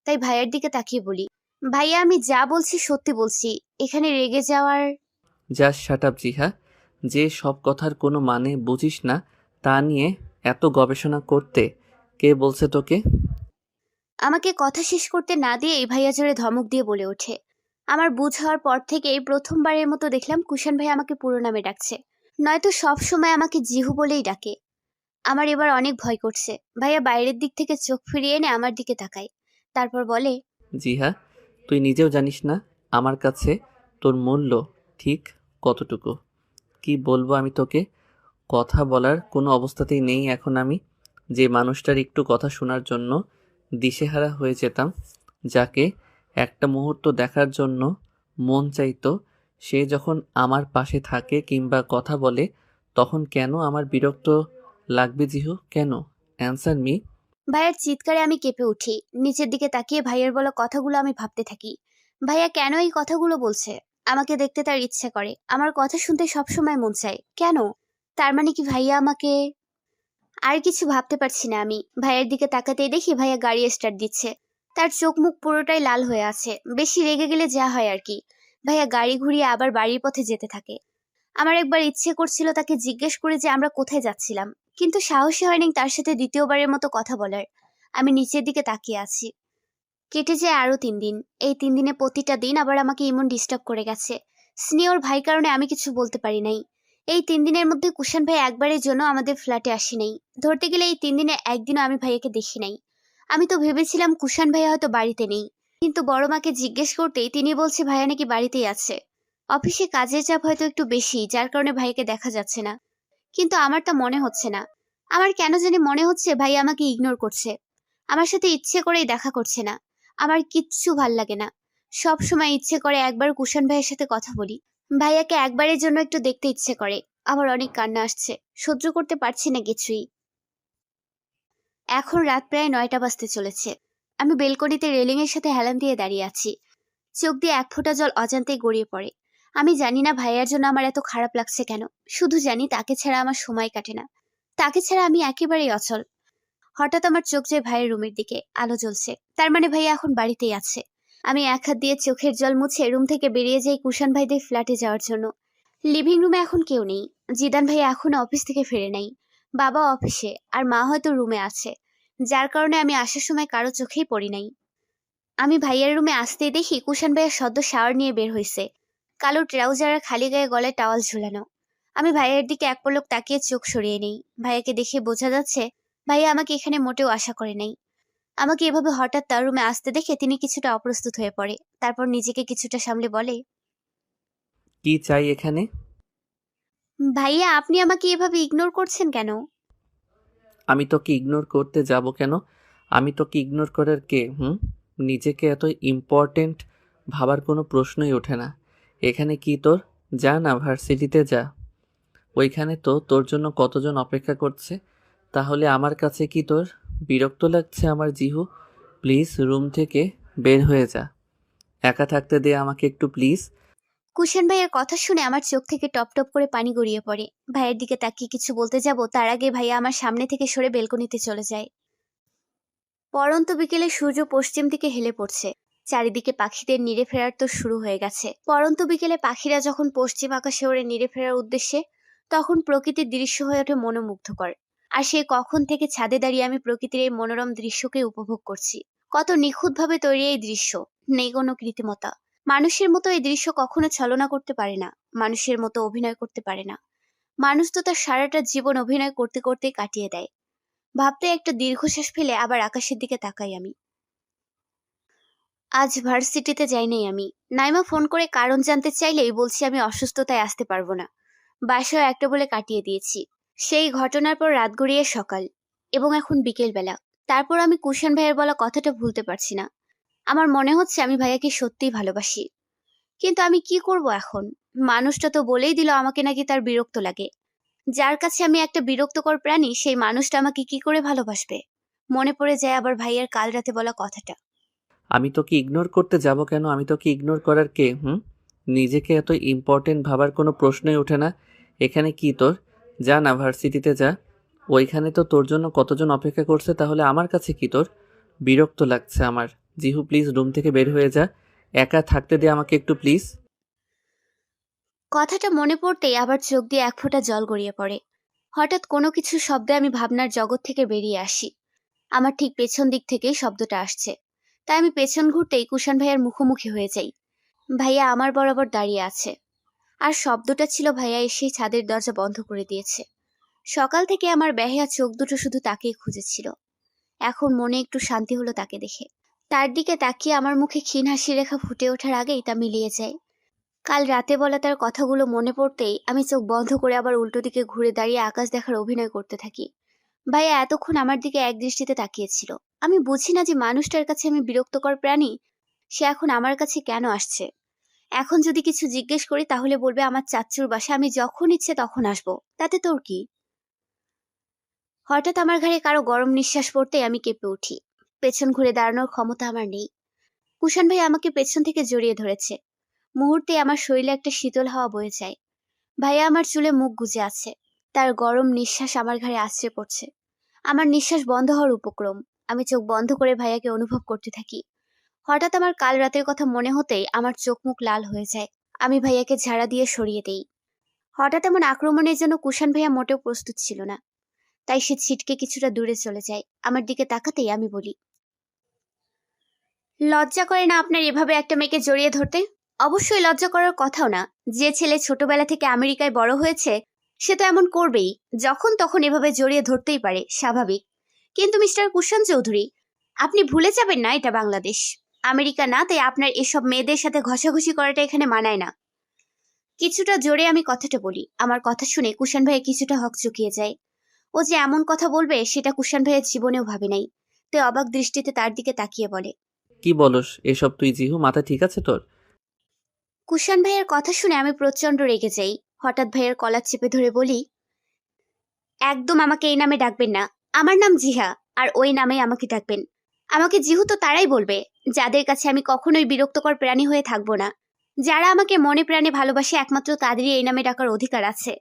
তাই ভাইয়ার দিকে তাকিয়ে বলি, ভাইয়া, আমি যা বলছি সত্যি বলছি, এখানে রেগে যাওয়ার।
জাস্ট শাট আপ জিহা। যে সব কথার কোনো মানে বুঝিস না তা নিয়ে এত গবেষণা করতে কে বলছে তোকে?
আমাকে কথা শেষ করতে না দিয়ে এই ভাইয়া জোরে ধমক দিয়ে বলে ওঠে। আমার বুঝ হওয়ার পর থেকে এই প্রথমবারের মতো দেখলাম কুশান ভাই আমাকে পুরো নামে ডাকছে, নয়তো সব সময় আমাকে জিহু বলেই ডাকে। আমার এবার অনেক ভয় করছে। ভাইয়া বাইরের দিক থেকে চোখ ফিরিয়ে এনে আমার দিকে তাকায়, তারপর বলে,
জিহা, তুই নিজেও জানিস না আমার কাছে তোর মূল্য ঠিক কতটুকু। কি বলবো আমি তোকে, কথা বলার কোনো অবস্থাতেই নেই এখন আমি। যে মানুষটার একটু কথা শোনার জন্য দিশেহারা হয়ে যেতাম, যাকে একটা মুহূর্ত দেখার জন্য মন চাইতো, সে যখন আমার পাশে থাকে কিংবা কথা বলে, তখন কেন আমার বিরক্ত লাগবে জিহু? কেন? Answer me.
ভাইয়ার চিৎকারে আমি কেঁপে উঠি। নিচের দিকে তাকিয়ে ভাইয়ের বলা কথাগুলো আমি ভাবতে থাকি। ভাইয়া কেন এই কথাগুলো বলছে? আমাকে দেখতে তার ইচ্ছে করে, আমার কথা শুনতে সবসময় মন চায়, কেন? তার মানে কি ভাইয়া আমাকে? আর কিছু ভাবতে পারছি না আমি। ভাইয়ের দিকে তাকাতেই দেখি ভাইয়া গাড়ি স্টার্ট দিচ্ছে। তার চোখ মুখ পুরোটাই লাল হয়ে আছে, বেশি রেগে গেলে যা হয় আর কি। ভাইয়া গাড়ি ঘুরিয়ে আবার বাড়ির পথে যেতে থাকে। আমার একবার ইচ্ছে করছিল তাকে জিজ্ঞেস করে যে আমরা কোথায় যাচ্ছিলাম, কিন্তু সাহসী হয়নি তার সাথে দ্বিতীয়বারের মতো কথা বলার। আমি নিচের দিকে তাকিয়ে আছি। কেটে যায় আরো 3 দিন। এই 3 দিনে প্রতিটা দিন আবার আমাকে ইমন ডিস্টার্ব করে গেছে। স্নেহর ভাই কারণে আমি কিছু বলতে পারি নাই। এই 3 দিনের মধ্যে কুশান ভাই একবারের জন্য আমাদের ফ্ল্যাটে আসি নাই। ধরতে গেলে এই 3 দিনে একদিনও আমি ভাইয়াকে দেখি নাই। আমি তো ভেবেছিলাম কুশান ভাইয়া হয়তো বাড়িতে নেই, কিন্তু বড় মাকে জিজ্ঞেস করতেই তিনি বলছে ভাইয়া নাকি বাড়িতেই আছে। অফিসে কাজের চাপ হয়তো একটু বেশি, যার কারণে ভাইয়াকে দেখা যাচ্ছে না। কিন্তু আমার তা মনে হচ্ছে না। আমার কেন জানি মনে হচ্ছে ভাইয়া আমাকে ইগনোর করছে, আমার সাথে ইচ্ছে করেই দেখা করছে না। আমার কিচ্ছু ভাল লাগে না। সব সময় ইচ্ছে করে একবার কুশান ভাইয়ের সাথে কথা বলি, ভাইয়াকে একবারের জন্য একটু দেখতে ইচ্ছে করে। আমার অনেক কান্না আসছে, সহ্য করতে পারছি না কিছুই। এখন রাত প্রায় 9টা বাজতে চলেছে। আমি বেলকনিতে রেলিং এর সাথে হেলান দিয়ে দাঁড়িয়ে আছি। চোখ দিয়ে এক ফোঁটা জল অজান্তেই গড়িয়ে পড়ে। আমি জানি না ভাইয়ার জন্য আমার এত খারাপ লাগছে কেন, শুধু জানি তাকে ছাড়া আমার সময় কাটে না। তাকে ছাড়া আমি একেবারেই অচল। হঠাৎ আমার চোখ যায় ভাইয়ের রুমের দিকে, আলো জ্বলছে। তার মানে ভাইয়া এখন বাড়িতেই আছে। আমি এক হাত দিয়ে চোখের জল মুছে রুম থেকে বেরিয়ে যাই কুশান ভাইদের ফ্ল্যাটে যাওয়ার জন্য। লিভিং রুমে এখন কেউ নেই। জিদান ভাইয়া এখনো অফিস থেকে ফিরে নাই। বাবা অফিসে, আর মা হয়তো রুমে আছে, যার কারণে আমি আসার সময় কারো চোখেই পড়ি নাই। আমি ভাইয়ার রুমে আসতেই দেখি কুশান ভাইয়া সদ্য শাওয়ার নিয়ে বের হয়েছে, কালো ট্রাউজার আর খালি গায়ে গলায় টাওয়াল ঝুলানো। আমি ভাইয়ার দিকে এক পলক তাকিয়ে চোখ সরিয়ে নেই। ভাইয়াকে দেখে বোঝা যাচ্ছে ভাইয়া আমাকে এখানে মোটেও আশা করে নাই। আমাকে এভাবে হঠাৎ তার রুমে আসতে দেখে তিনি কিছুটা অপ্রস্তুত হয়ে পড়ে। তারপর নিজেকে কিছুটা সামলে বলে,
কি চাই এখানে?
ভাইয়া আপনি আমাকে এভাবে ইগনোর করছেন কেন?
আমি তোকে ইগনোর করতে যাব কেন? আমি তোকে ইগনোর করার কে? নিজেকে এত ইম্পর্টেন্ট ভাবার কোনো প্রশ্নই ওঠে না। এখানে কি তোর? যা না, ভার্সিটিতে যা। ওইখানে তো তোর জন্য কতজন অপেক্ষা করছে। তাহলে আমার কাছে কি তোর বিরক্ত লাগছে? আমার জিহু, প্লিজ রুম থেকে বের হয়ে যা। একা থাকতে দে আমাকে একটু প্লিজ।
কুশান ভাইয়ের কথা শুনে আমার চোখ থেকে টপ টপ করে পানি গড়িয়ে পড়ে। ভাইয়ের দিকে তাকিয়ে কিছু বলতে যাব, তার আগে ভাইয়া আমার সামনে থেকে সরে বেলকনিতে চলে যায়। পরন্ত বিকেলে সূর্য পশ্চিম দিকে হেলে পড়ছে। চারিদিকে পাখিদের নিড়ে ফেরার তো শুরু হয়ে গেছে। পরন্ত বিকেলে পাখিরা যখন পশ্চিম আকাশে ওড়ে নিড়ে ফেরার উদ্দেশ্যে, তখন প্রকৃতির দৃশ্য হয়ে ওঠে মনোমুগ্ধকর। আর সেই কখন থেকে ছাদে দাঁড়িয়ে আমি প্রকৃতির এই মনোরম দৃশ্যকে উপভোগ করছি। কত নিখুঁতভাবে তৈরি এই দৃশ্য, নেই কোনো কৃত্রিমতা। মানুষের মতো এই দৃশ্য কখনো ছলনা করতে পারে না, মানুষের মতো অভিনয় করতে পারে না। মানুষ তো তার সারাটা জীবন অভিনয় করতে করতেই কাটিয়ে দেয়। ভাবতে একটা দীর্ঘশ্বাস ফেলে আবার আকাশের দিকে তাকাই আমি। আজ ভার্সিটিতে যাই নাই আমি। নাইমা ফোন করে কারণ জানতে চাইলেই বলছি আমি অসুস্থতায় আসতে পারবো না। বাসায় একটা বলে কাটিয়ে দিয়েছি। সেই ঘটনার পর রাত গড়িয়ে সকাল, এবং এখন বিকেল বেলা। তারপর আমি কুশান ভাইয়ের বলা কথাটা ভুলতে পারছি না। আমার মনে হচ্ছে আমি ভাইয়াকে সত্যিই ভালোবাসি। কিন্তু আমি কি করব এখন? মানুষটা তো বলেই দিল আমাকে নাকি তার বিরক্ত লাগে। যার কাছে আমি একটা বিরক্তকর প্রাণী, সেই মানুষটা আমাকে কি করে ভালোবাসবে? মনে পড়ে যায় আবার ভাইয়ার কাল রাতে বলা কথাটা।
আমি তোকে ইগনোর করতে যাব কেন? আমি তোকে ইগনোর করার কে? নিজেকে এত ইম্পর্টেন্ট ভাবার কোনো প্রশ্নই ওঠে না। এখানে কি তোর? যা না, ভার্সিটিতে যা। ওইখানে তো তোর জন্য কতজন অপেক্ষা করছে। তাহলে আমার কাছে কি তোর? বিরক্ত লাগছে আমার। জিহু, প্লিজ রুম থেকে বের হয়ে যা। একা থাকতে দে আমাকে একটু প্লিজ।
কথাটা মনে পড়তেই আবার চোখ দিয়ে এক ফোঁটা জল গড়িয়ে পড়ে। হঠাৎ কোনো কিছু শব্দে আমি ভাবনার জগৎ থেকে বেরিয়ে আসি। আমার ঠিক পেছন দিক থেকেই শব্দটা আসছে। তাই আমি পেছন ঘুরতেই কুশান ভাইয়ার মুখোমুখি হয়ে যাই। ভাইয়া আমার বরাবর দাঁড়িয়ে আছে। আর শব্দটা ছিল ভাইয়া এসেই ছাদের দরজা বন্ধ করে দিয়েছে। সকাল থেকে আমার বেহায়া চোখ দুটো শুধু তাকেই খুঁজেছিল। এখন মনে একটু শান্তি হলো তাকে দেখে। তার দিকে তাকিয়ে আমার মুখে ক্ষীণ হাসি রেখা ফুটে ওঠার আগেই তা মিলিয়ে যায়। কাল রাতে বলা তার কথাগুলো মনে পড়তেই আমি চোখ বন্ধ করে আবার উল্টো দিকে ঘুরে দাঁড়িয়ে আকাশ দেখার অভিনয় করতে থাকি। ভাইয়া এতক্ষণ আমার দিকে এক দৃষ্টিতে তাকিয়েছিল। আমি বুঝি না যে মানুষটার কাছে আমি বিরক্তকর প্রাণী। সে এখন আমার কাছে কেন আসছে? এখন যদি কিছু জিজ্ঞেস করি তাহলে বলবে আমার চাচ্চুর বাসা, আমি যখন ইচ্ছে তখন আসবো, তাতে তোর কি? হঠাৎ আমার ঘাড়ে কারো গরম নিঃশ্বাস পড়তেই আমি কেঁপে উঠি। পেছন ঘুরে দাঁড়ানোর ক্ষমতা আমার নেই। কুশান ভাই আমাকে পেছন থেকে জড়িয়ে ধরেছে। মুহূর্তে আমার শরীরে একটা শীতল হাওয়া বয়ে যায়। ভাইয়া আমার চুলে মুখ গুজে আছে। তার গরম নিঃশ্বাস আমার ঘাড়ে আছড়ে পড়ছে। আমার নিঃশ্বাস বন্ধ হওয়ার উপক্রম। আমি চোখ বন্ধ করে ভাইয়াকে অনুভব করতে থাকি। হঠাৎ আমার কাল রাতের কথা মনে হতেই আমার চোখ মুখ লাল হয়ে যায়। আমি ভাইয়াকে ঝাড়া দিয়ে সরিয়ে দেই। হঠাৎ এমন আক্রমণের জন্য কুশান ভাইয়া মোটেও প্রস্তুত ছিল না। তাই সে ছিটকে কিছুটা দূরে চলে যায়। আমার দিকে তাকাতেই আমি বলি, লজ্জা করে না আপনার এভাবে একটা মেয়েকে জড়িয়ে ধরতে? অবশ্যই লজ্জা করার কথাও না। যে ছেলে ছোটবেলা থেকে আমেরিকায় বড় হয়েছে সে তো এমন করবেই, যখন তখন এভাবে জড়িয়ে ধরতেই পারে, স্বাভাবিক। কিন্তু মিস্টার কুষাণ চৌধুরী, আপনি ভুলে যাবেন না এটা বাংলাদেশ, আমেরিকা না। তাই আপনার এসব মেয়েদের সাথে ঘষাঘষি করাটা এখানে মানায় না। কিছুটা জোরে আমি কথাটা বলি। আমার কথা শুনে কুষাণ ভাইয়া কিছুটা হকচকিয়ে যায়। ও যে এমন কথা বলবে সেটা কুষাণ ভাইয়ের জীবনেও ভাবে নাই। তাই অবাক দৃষ্টিতে তার দিকে তাকিয়ে বলে,
কি বলস এসব তুই জিহু? মাথা ঠিক আছে তোর?
কুষাণ ভাইয়ের কথা শুনে আমি প্রচন্ড রেগে যাই। হঠাৎ ভাইয়ের কলার চেপে ধরে বলি, একদম আমাকে এই নামে ডাকবেন না। আমার নাম জিহা, আর ওই নামেই আমাকে ডাকবেন। আমাকে জিহু তো তারাই বলবে যাদের কাছে আমি কখনোই বিরক্তকর প্রাণী হয়ে থাকবো না। যারা আমাকে মনে প্রাণে ভালোবাসে একমাত্র তাদেরই এই নামে ডাকার অধিকার আছে।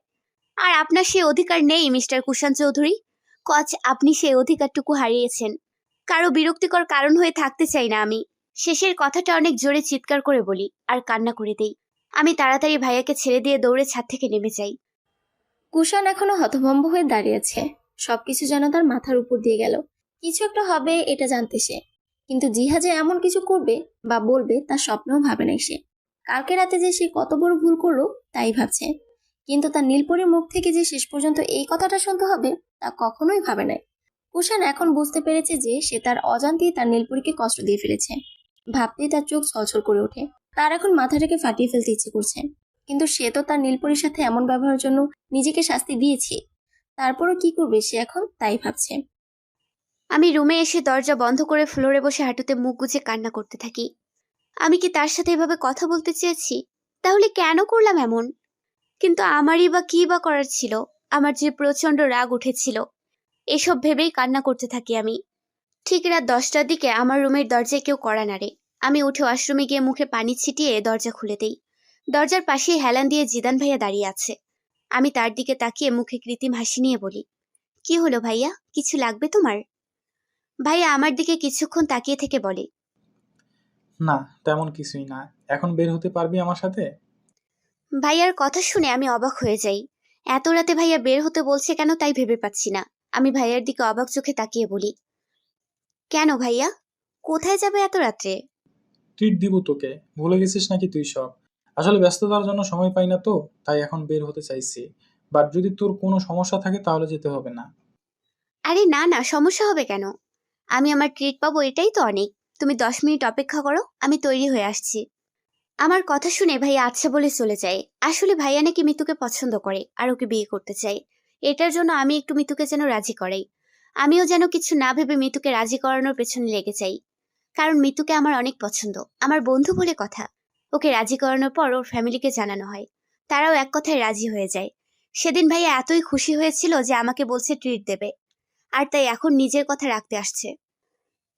আর আপনার সেই অধিকার নেই মিস্টার কুষাণ চৌধুরী। কচ আপনি সেই অধিকারটুকু হারিয়েছেন। কারো বিরক্তিকর কারণ হয়ে থাকতে চাই না আমি। শেষের কথাটা অনেক জোরে চিৎকার করে বলি আর কান্না করে দেই। আমি তাড়াতাড়ি ভাইয়াকে ছেড়ে দিয়ে দৌড়ে ছাদ থেকে নেমে যাই।
কুষাণ এখনো হতভম্ব হয়ে দাঁড়িয়ে আছে। সবকিছু যেন তার মাথার উপর দিয়ে গেল। কিছু একটা হবে এটা জানতে সে, কিন্তু জিহা যে এমন কিছু করবে বা বলবে তার স্বপ্নেও ভাবে নাই সে। কালকে রাতে যে সে কত বড় ভুল করলো তাই ভাবছে, কিন্তু তার নীলপরীর মুখ থেকে যে শেষ পর্যন্ত এই কথাটা শুনতে হবে তা কখনোই ভাবে নাই। কুষাণ এখন বুঝতে পেরেছে যে সে তার অজান্তেই তার নীলপরীকে কষ্ট দিয়ে ফেলেছে। ভাবতেই তার চোখ ছলছল করে ওঠে। তার এখন মাথাটাকে ফাটিয়ে ফেলতে ইচ্ছে করছে, কিন্তু সে তো তার নীলপরীর সাথে এমন ব্যবহারের জন্য নিজেকে শাস্তি দিয়েছে। তারপরও কি করবে সে এখন তাই ভাবছে।
আমি রুমে এসে দরজা বন্ধ করে ফ্লোরে বসে হাঁটুতে মুখ গুজে কান্না করতে থাকি। আমি কি তার সাথে এভাবে কথা বলতে চেয়েছি? তাহলে কেন করলাম এমন? কিন্তু আমারই বা কি বা করার ছিল? আমার যে প্রচন্ড রাগ উঠেছিল। এসব ভেবেই কান্না করতে থাকি আমি। ঠিক রাত 10টার দিকে আমার রুমের দরজায় কেউ কড়া নাড়ে। আমি উঠে ওয়াশরুমে গিয়ে মুখে পানি ছিটিয়ে দরজা খুলে দেই। দরজার পাশেই হেলান দিয়ে জিদান ভাইয়া দাঁড়িয়ে আছে। আমি তার দিকে তাকিয়ে মুখে কৃত্রিম হাসি নিয়ে বলি, কি হলো ভাইয়া, কিছু লাগবে তোমার? ভাইয়া আমার দিকে কিছুক্ষণ তাকিয়ে থেকে বলে,
না, তেমন কিছুই না। এখন বের হতে পারবি আমার সাথে?
ভাইয়ার কথা শুনে আমি অবাক হয়ে যাই। এত রাতে ভাইয়া বের হতে বলছে কেন তাই ভেবে পাচ্ছি না। আমি ভাইয়ার দিকে অবাক চোখে তাকিয়ে বলি, কেন ভাইয়া, কোথায় যাবে এত রাত্রে?
ট্রিট দিব তোকে। ভুলে গেছিস নাকি তুই সব? আসলে ব্যস্ততার জন্য সময় পাই না তো, তাই এখন বের হতে চাইছি। বাট যদি তোর কোনো সমস্যা থাকে তাহলে যেতে হবে না।
আরে না না, সমস্যা হবে কেন? আমি আমার ট্রিট পাবো এটাই তো অনেক। তুমি 10 মিনিট অপেক্ষা করো, আমি তৈরি হয়ে আসছি। আমার কথা শুনে ভাইয়া আচ্ছা বলে চলে যায়। আসলে ভাইয়া নাকি মিতুকে পছন্দ করে আর ওকে বিয়ে করতে চায়। এটার জন্য আমি একটু মিতুকে যেন রাজি করাই। আমিও যেন কিছু না ভেবে মিতুকে রাজি করানোর পেছনে লেগে যাই। কারণ মিতুকে আমার অনেক পছন্দ, আমার বন্ধু বলে কথা। ওকে রাজি করানোর পর ওর ফ্যামিলিকে জানানো হয়। তারাও এক কথায় রাজি হয়ে যায়। সেদিন ভাইয়া এতই খুশি হয়েছিল যে আমাকে বলছে ট্রিট দেবে। আর তাই এখন নিজের কথা রাখতে আসছে।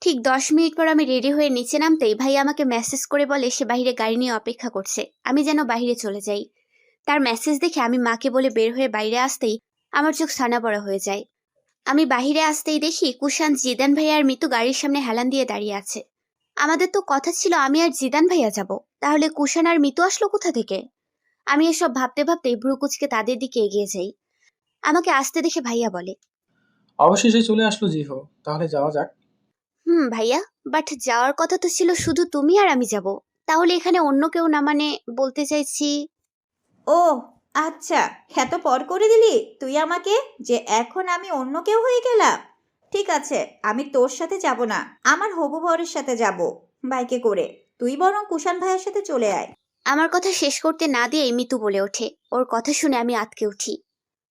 ঠিক 10 মিনিট পর আমি রেডি হয়ে নিচে নামতেই ভাইয়া আমাকে মেসেজ করে বলে সে বাইরে গাড়ি নিয়ে অপেক্ষা করছে, আমি যেন বাইরে চলে যাই। তার মেসেজ দেখে আমি মাকে বলে বের হয়ে বাইরে আসতেই আমার চোখ ছানা বড়া হয়ে যায়। আমি বাহিরে আসতেই দেখি কুষাণ, জিদান ভাইয়া আর মিতু গাড়ির সামনে হেলান দিয়ে দাঁড়িয়ে আছে। আমাদের তো কথা ছিল আমি আর জিদান ভাইয়া যাব, তাহলে কুষাণ আর মিতু আসলো কোথা থেকে? আমি এসব ভাবতে ভাবতেই ভ্রু কুচকে তাদের দিকে এগিয়ে যাই। আমাকে আসতে দেখে ভাইয়া বলে,
অবশেষে চলে আসলো জিহো, তাহলে যাওয়া যাক।
ভাইয়া, বাট যাওয়ার কথা তো ছিল শুধু তুমি আর আমি যাব। তাহলে এখানে অন্য কেউ না, মানে বলতে চাইছি।
ও আচ্ছা, এত পর করে দিলি তুই আমাকে যে এখন আমি অন্য কেউ হয়ে গেলাম। ঠিক আছে, আমি তোর সাথে যাব না, আমার হবু বরের সাথে যাব বাইকে করে। তুই বরং কুষাণ ভাইয়ের সাথে চলে আয়।
আমার কথা শেষ করতে না দিয়ে মিতু বলে ওঠে। ওর কথা শুনে আমি আঁতকে উঠি।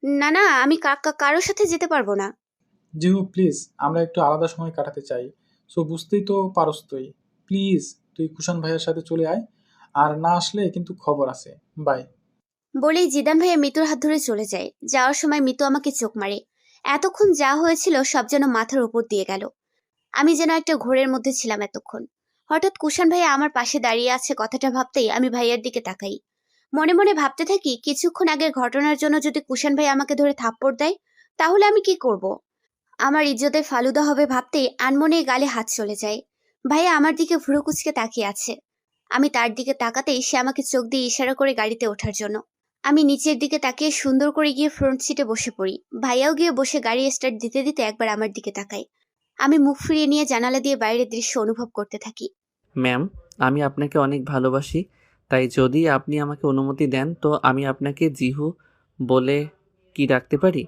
না না, আমি কারোর সাথে যেতে পারবো না।
জিহু প্লিজ, আমরা একটু আলাদা সময় কাটাতে চাই। সো বুঝতেই তো পারস তুই। প্লিজ তুই কুষাণ ভাইয়ের সাথে চলে আয়। আর না আসলে কিন্তু খবর আছে। বাই।
বলেই জিদান ভাইয়া মিতুর হাত ধরে চলে যায়। যাওয়ার সময় মিতু আমাকে চোখ মারে। এতক্ষণ যা হয়েছিল সব যেন মাথার উপর দিয়ে গেল। আমি যেন একটা ঘোরের মধ্যে ছিলাম এতক্ষণ। হঠাৎ কুষাণ ভাইয়া আমার পাশে দাঁড়িয়ে আছে কথাটা ভাবতেই আমি ভাইয়ার দিকে তাকাই। মনে মনে ভাবতে থাকি কিছুক্ষণ আগের ঘটনার জন্য যদি কুষাণ ভাই আমাকে ধরে থাপ্পড় দেয় তাহলে আমি কি করব? আমার ইজ্জতে ফালুদা হবে ভাবতেই আনমনে গালে হাত চলে যায়। ভাইয়া আমার দিকে ভ্রু কুচকে তাকিয়ে আছে। আমি তার দিকে তাকাতেই সে আমাকে চোখ দিয়ে ইশারা করে গাড়িতে ওঠার জন্য। আমি নিচের দিকে তাকিয়ে সুন্দর করে গিয়ে ফ্রন্ট সিটে বসে পড়ি। ভাইয়াও গিয়ে বসে গাড়ি স্টার্ট দিতে দিতে একবার আমার দিকে তাকায়। আমি মুখ ফিরিয়ে নিয়ে জানালা দিয়ে বাইরের দৃশ্য অনুভব করতে থাকি।
ম্যাম, আমি আপনাকে অনেক ভালোবাসি, তাই যদি আপনি আমাকে অনুমতি দেন তো আমি আপনাকে জিহু বলে কি ডাকতে পারি?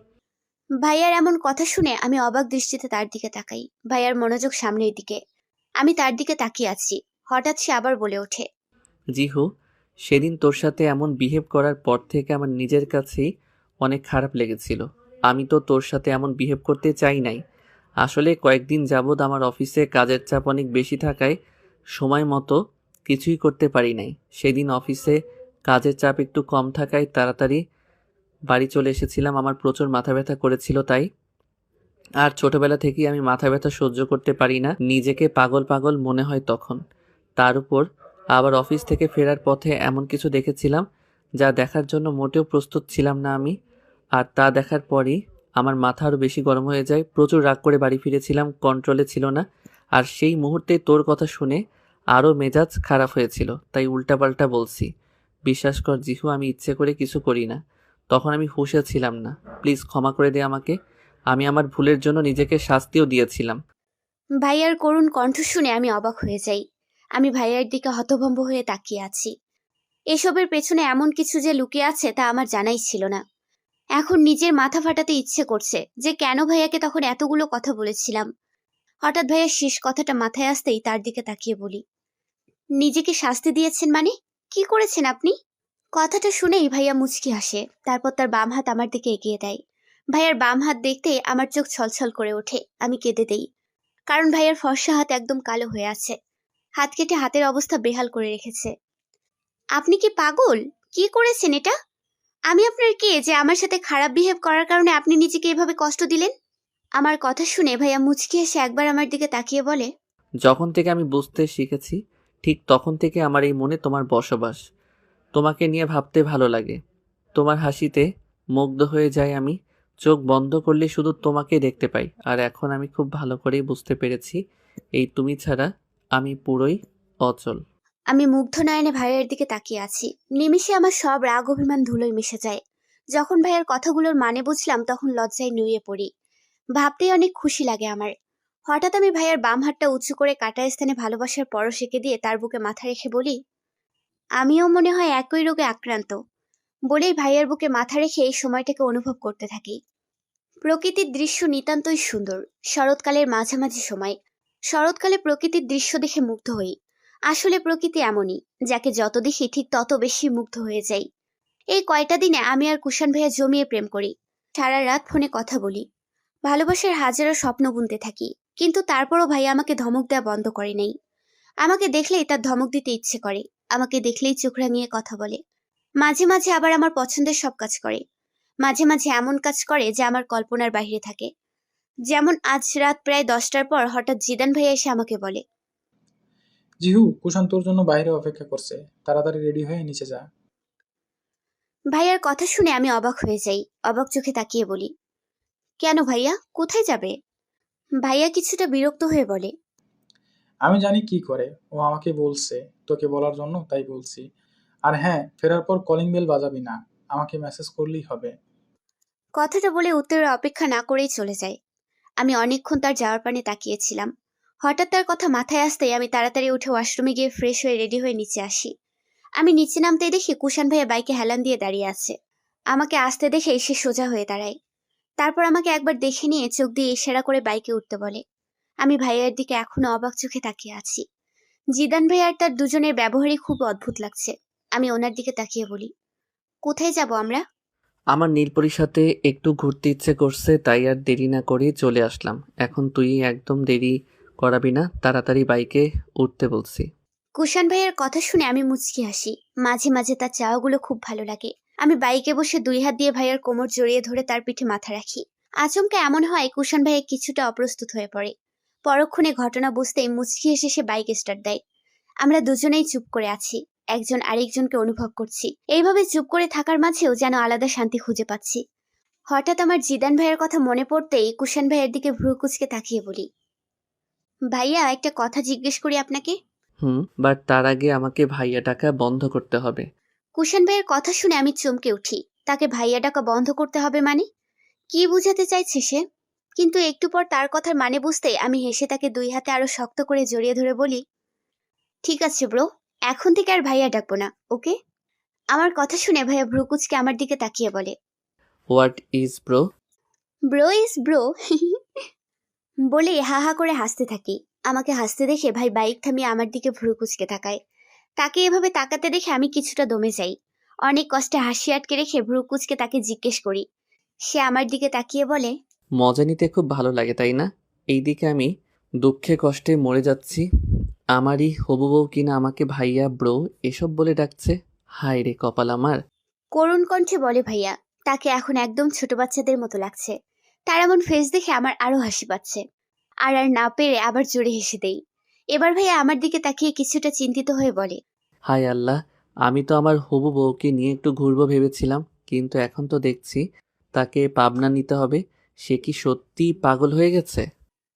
ভাইয়ার এমন কথা শুনে আমি অবাক দৃষ্টিতে তার দিকে তাকাই। ভাইয়ার মনোযোগ সামনের দিকে। আমি তার দিকে তাকিয়ে আছি। হঠাৎ সে আবার বলে ওঠে,
জিহু, সেদিন তোর সাথে এমন বিহেভ করার পর থেকে আমার নিজের কাছেই অনেক খারাপ লেগেছিল। আমি তো তোর সাথে এমন বিহেভ করতে চাই নাই। আসলে কয়েকদিন যাবৎ আমার অফিসে কাজের চাপ অনেক বেশি থাকায় সময় মতো কিছুই করতে পারি নাই। সেদিন অফিসে কাজের চাপ একটু কম থাকায় তাড়াতাড়ি বাড়ি চলে এসেছিলাম। আমার প্রচুর মাথা ব্যথা করেছিল তাই। আর ছোটবেলা থেকেই আমি মাথা ব্যথা সহ্য করতে পারি না, নিজেকে পাগল পাগল মনে হয় তখন। তার উপর আবার অফিস থেকে ফেরার পথে এমন কিছু দেখেছিলাম যা দেখার জন্য মোটেও প্রস্তুত ছিলাম না আমি। আর তা দেখার পরই আমার মাথা আরও বেশি গরম হয়ে যায়। প্রচুর রাগ করে বাড়ি ফিরেছিলাম, কন্ট্রোলে ছিল না। আর সেই মুহূর্তে তোর কথা শুনে আরও মেজাজ খারাপ হয়েছিল, তাই উল্টাপাল্টা বলছি। বিশ্বাস কর জিহু, আমি ইচ্ছে করে কিছু করি না। তখন আমি হুঁশে ছিলাম না। প্লিজ ক্ষমা করে দে আমাকে। আমি আমার ভুলের জন্য নিজেকে শাস্তিও দিয়েছিলাম।
ভাইয়ার করুণ কণ্ঠ শুনে আমি অবাক হয়ে যাই। আমি ভাইয়ার দিকে হতভম্ব হয়ে তাকিয়ে আছি। এসবের পেছনে এমন কিছু যে লুকিয়ে আছে তা আমার জানাই ছিল না। এখন নিজের মাথা ফাটাতে ইচ্ছে করছে যে কেন ভাইয়াকে তখন এতগুলো কথা বলেছিলাম। হঠাৎ ভাইয়ার শেষ কথাটা মাথায় আসতেই তার দিকে তাকিয়ে বলি, নিজেকে শাস্তি দিয়েছেন মানে? কি করেছেন আপনি? কথাটা শুনেই ভাইয়া মুচকি হাসে। তারপর তার বাম হাত আমার দিকে এগিয়ে দেয়। ভাইয়ার বাম হাত দেখতে আমার চোখ ছলছল করে ওঠে। আমি কেঁদে দেই, কারণ ভাইয়ার ফর্সা হাত একদম কালো হয়ে আছে। হাত কেটে হাতের অবস্থা বেহাল করে রেখেছে। আপনি কি পাগল? কি করেছেন এটা? আমি আপনার কে যে আমার সাথে খারাপ বিহেভ করার কারণে আপনি নিজেকে এভাবে কষ্ট দিলেন? আমার কথা শুনে ভাইয়া মুচকি হেসে একবার আমার দিকে তাকিয়ে বলে,
যখন থেকে আমি বুঝতে শিখেছি ঠিক তখন থেকে আমার এই মনে তোমার বসবাস। তোমাকে নিয়ে ভাবতে ভালো লাগে। তোমার হাসিতে মুগ্ধ হয়ে যাই আমি। চোখ বন্ধ করলে শুধু তোমাকে দেখতে পাই। আর এখন আমি খুব ভালো করেই বুঝতে পেরেছি এই তুমি ছাড়া আমি পুরোই অচল।
আমি মুগ্ধ নয়নে ভাইয়ের দিকে তাকিয়ে আছি। নিমিষে আমার সব রাগ অভিমান ধুলোয় মিশে যায়। যখন ভাইয়ের কথাগুলোর মানে বুঝলাম তখন লজ্জায় নুয়ে পড়ি। ভাবতেই অনেক খুশি লাগে আমার। হঠাৎ আমি ভাইয়ের বাম হাতটা উঁচু করে কাটা স্থানে ভালোবাসার পরশ এঁকে দিয়ে তার বুকে মাথা রেখে বলি, আমিও মনে হয় একই রোগে আক্রান্ত। বলেই ভাইয়ের বুকে মাথা রেখে এই সময়টাকে অনুভব করতে থাকি। প্রকৃতির দৃশ্য নিতান্তই সুন্দর। শরৎকালের মাঝামাঝি সময়। শরৎকালে প্রকৃতির দৃশ্য দেখে মুগ্ধ হই। আসলে প্রকৃতি এমনই, যাকে যত দেখি ঠিক তত বেশি মুগ্ধ হয়ে যাই। এই কয়টা দিনে আমি আর কুষাণ ভাইয়া জমিয়ে প্রেম করি। সারা রাত ফোনে কথা বলি। ভালোবাসার হাজারো স্বপ্ন বুনতে থাকি। কিন্তু তারপরও ভাইয়া আমাকে ধমক দেওয়া বন্ধ করে নাই। আমাকে দেখলেই তার ধমক দিতে ইচ্ছে করে। আমাকে দেখলেই চোখ রাঙিয়ে কথা বলে। মাঝে মাঝে আবার আমার পছন্দের সব কাজ করে। মাঝে মাঝে এমন কাজ করে যা আমার কল্পনার বাইরে থাকে। যেমন আজ রাত প্রায় 10টার পর হঠাৎ জিদান ভাইয়া এসে আমাকে বলে,
জিহু, কুষাণ তোর জন্য বাইরে অপেক্ষা করছে, তাড়াতাড়ি রেডি হয়ে নিচে যা।
ভাইয়ার কথা শুনে আমি অবাক হয়ে যাই। অবাক চোখে তাকিয়ে বলি, কেন ভাইয়া, কোথায় যাবে? ভাইয়া কিছুটা বিরক্ত হয়ে বলে,
আমি জানি কি করে, ও আমাকে বলছে তোকে বলার জন্য, তাই বলছি। আর হ্যাঁ, ফেরার পর কলিং বেল বাজাবি না, আমাকে মেসেজ করলেই হবে।
কথাটা বলে উত্তরের অপেক্ষা না করেই চলে যায়। আমি অনেকক্ষণ তার যাওয়ার পানে তাকিয়েছিলাম। হঠাৎ তার কথা মাথায় আসতেই আমি তাড়াতাড়ি উঠে ওয়াশরুমে গিয়ে ফ্রেশ হয়ে রেডি হয়ে নিচে আসি। আমি নিচে নামতেই দেখি কুষাণ ভাইয়া বাইকে হেলান দিয়ে দাঁড়িয়ে আছে। আমাকে আসতে দেখে সে সোজা হয়ে দাঁড়ায়। তারপর আমাকে একবার দেখে নিয়ে চোখ দিয়ে ইশারা করে বাইকে উঠতে বলে। আমি ভাইয়ার দিকে এখনো অবাক চোখে তাকিয়ে আছি। জিদান ভাই আর তার দুজনের ব্যবহারই খুব অদ্ভুত লাগছে। আমি ওনার দিকে তাকিয়ে বলি, কোথায় যাব আমরা?
আমার নীলপরির সাথে একটু ঘুরতে ইচ্ছে করছে, তাই আর দেরি না করে চলে আসলাম। এখন তুই একদম দেরি করাবি না, তাড়াতাড়ি বাইকে উঠতে বলছি।
কুষাণ ভাইয়ের কথা শুনে আমি মুচকি হাসি। মাঝে মাঝে তার চাওয়াগুলো খুব ভালো লাগে। আমি বাইকে বসে 2 হাত দিয়ে ভাইয়ার কোমর জড়িয়ে ধরে তার পিঠে মাথা রাখি। আচমকা এমন হয় কুষাণ ভাইয়া কিছুটা অপ্রস্তুত হয়ে পড়ে। পরক্ষণে ঘটনা বুঝতেই মুচকি হেসে সে বাইক স্টার্ট দেয়। আমরা দুজনেই চুপ করে আছি। একজন আরেকজনকে অনুভব করছি। এইভাবে চুপ করে থাকার মাঝেও যেন আলাদা শান্তি খুঁজে পাচ্ছি। হঠাৎ আমার জিদান ভাইয়ের কথা মনে পড়তেই কুষাণ ভাইয়ের দিকে ভ্রু কুঁচকে তাকিয়ে বলি, ভাইয়া একটা কথা জিজ্ঞেস করি আপনাকে।
বাট তার আগে আমাকে ভাইয়া ডাকা বন্ধ করতে হবে।
কুষাণ ভাইয়ের কথা শুনে আমি চমকে উঠি। তাকে ভাইয়া ডাকা বন্ধ করতে হবে মানে? কি বুঝাতে চাইছে সে? কিন্তু একটু পর তার কথার মানে বুঝতেই আমি হেসে তাকে 2 হাতে আরো শক্ত করে জড়িয়ে ধরে বলি, ঠিক আছে ব্রো, এখন থেকে আর ভাইয়া ডাকবো না, ওকে? আমার কথা শুনে ভাইয়া ভ্রুকুচকে আমার দিকে তাকিয়ে বলে,
what is bro?
Bro is bro. বলে হা হা করে হাসতে থাকি। আমাকে হাসতে দেখে ভাই বাইক থামিয়ে আমার দিকে ভ্রুকুচকে তাকায়। তাকে এভাবে তাকাতে দেখে আমি কিছুটা দমে যাই। অনেক কষ্টে হাসি আটকে রেখে ভ্রুকুচকে তাকে জিজ্ঞেস করি। সে আমার দিকে তাকিয়ে বলে,
মজা নিতে খুব ভালো লাগে তাই না? এইদিকে আমি দুঃখে কষ্টে মরে যাচ্ছি। আমারই হবু বউ কিনা আমাকে ভাইয়া ব্রো এসব বলে ডাকছে। হায় রে কপাল আমার।
করুণ কণ্ঠে বলে ভাইয়া। তাকে এখন একদম ছোট বাচ্চাদের মতো লাগছে। তার এমন ফেস দেখে আমার আরো হাসি পাচ্ছে। আর না পেরে আবার জোরে হেসে দেই। এবার ভাইয়া আমার দিকে তাকিয়ে কিছুটা চিন্তিত হয়ে বলে,
হায় আল্লাহ, আমি তো আমার হবু বউকে নিয়ে একটু ঘুরবো ভেবেছিলাম, কিন্তু এখন তো দেখছি তাকে পাবনা নিতে হবে। সে কি সত্যি পাগল হয়ে গেছে?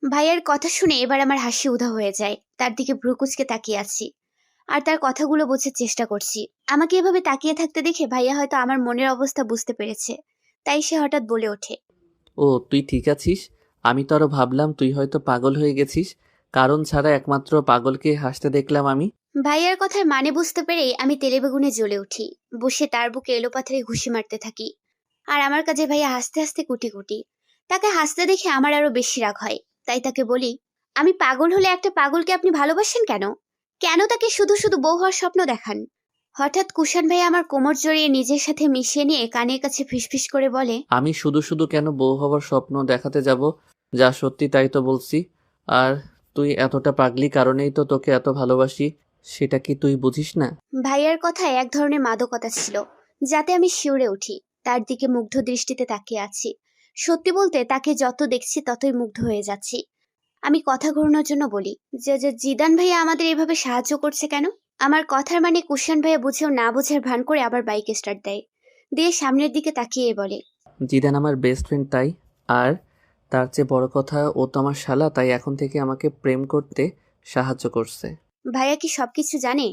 ভাইয়ার কথা শুনে এবার আমার হাসি উধাও হয়ে যায়। তার দিকে ভ্রুকুচকে তাকিয়ে আছি আর তার কথাগুলো বোঝার চেষ্টা করছি। আমাকে এভাবে তাকিয়ে থাকতে দেখে ভাইয়া হয়তো আমার মনের অবস্থা বুঝতে পেরেছে। তাই সে হঠাৎ বলে ওঠে,
ও তুই ঠিক আছিস? আমি তো আরো ভাবলাম তুই হয়তো পাগল হয়ে গেছিস। কারণ ছাড়া একমাত্র পাগলকে হাসতে দেখলাম আমি।
ভাইয়ার কথার মানে বুঝতে পেরেই আমি তেলে বেগুনে জ্বলে উঠি। বসে তার বুকে এলোপাথারি ঘুষি মারতে থাকি। আর আমার কাজে ভাইয়া হাসতে হাসতে কুটি কুটি। তাকে হাসতে দেখে আমার আরো বেশি রাগ হয়। তাই তাকে বলি, আমি পাগল হলে একটা পাগলকে আপনি ভালোবাসেন কেন? কেন তাকে শুধু শুধু বউ হওয়ার স্বপ্ন দেখান? হঠাৎ কুষাণ ভাইয়া আমার কোমর জড়িয়ে নিজের সাথে মিশিয়ে নিয়ে কানের কাছে ফিসফিস করে বলে,
আমি শুধু শুধু কেন বউ হবার স্বপ্ন দেখাতে যাব? যা সত্যি তাই তো বলছি। আর তুই এতটা পাগলি কারণেই তো তোকে এত ভালোবাসি। সেটা কি তুই বুঝিস না?
ভাইয়ার কথায় এক ধরনের মাদকতা ছিল, যাতে আমি শিউরে উঠি। তার দিকে মুগ্ধ দৃষ্টিতে তাকিয়ে আছি। সত্যি বলতে তাকে যত দেখছি ততই মুগ্ধ হয়ে যাচ্ছি। আমি কথা ঘোরানোর জন্য বলি, যে জিদান ভাইয়া আমাদের এভাবে সাহায্য করছে কেন? আমার কথার মানে কুষাণ ভাইয়া বুঝেও না বোঝার ভান করে আবার বাইক স্টার্ট দেয়। দিয়ে সামনের দিকে তাকিয়ে বলে,
জিদান আমার বেস্ট ফ্রেন্ড তাই। আর তার চেয়ে বড় কথা ও তো আমার শালা, তাই এখন থেকে আমাকে প্রেম করতে সাহায্য করছে।
ভাইয়া কি সবকিছু জানে?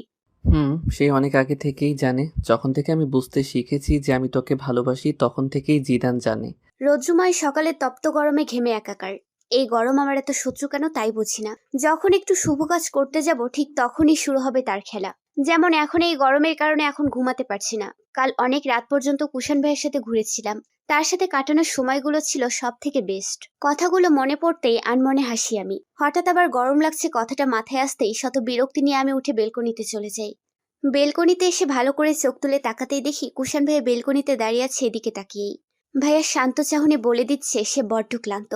সে অনেক আগে থেকেই জানে। যখন থেকে আমি বুঝতে শিখেছি যে আমি তোকে ভালোবাসি তখন থেকেই জিদান জানে।
রৌদ্রময় সকালে তপ্ত গরমে ঘেমে একাকার। এই গরম আমার এত শত্রু কেন তাই বুঝি না। যখন একটু শুভ কাজ করতে যাব ঠিক তখনই শুরু হবে তার খেলা। যেমন এখন এই গরমের কারণে এখন ঘুমাতে পারছি না। কাল অনেক রাত পর্যন্ত কুষাণ ভাইয়ের সাথে ঘুরেছিলাম। তার সাথে কাটানোর সময়গুলো ছিল সব থেকে বেস্ট। কথাগুলো মনে পড়তেই আনমনে হাসি আমি। হঠাৎ আবার গরম লাগছে কথাটা মাথায় আসতেই শত বিরক্তি নিয়ে আমি উঠে বেলকনিতে চলে যাই। বেলকনিতে এসে ভালো করে চোখ তুলে তাকাতেই দেখি কুষাণ ভাইয়া বেলকনিতে দাঁড়িয়ে আছে এদিকে তাকিয়েই। ভাইয়া শান্ত চাহনি বলে দিচ্ছে সে বড্ড ক্লান্ত।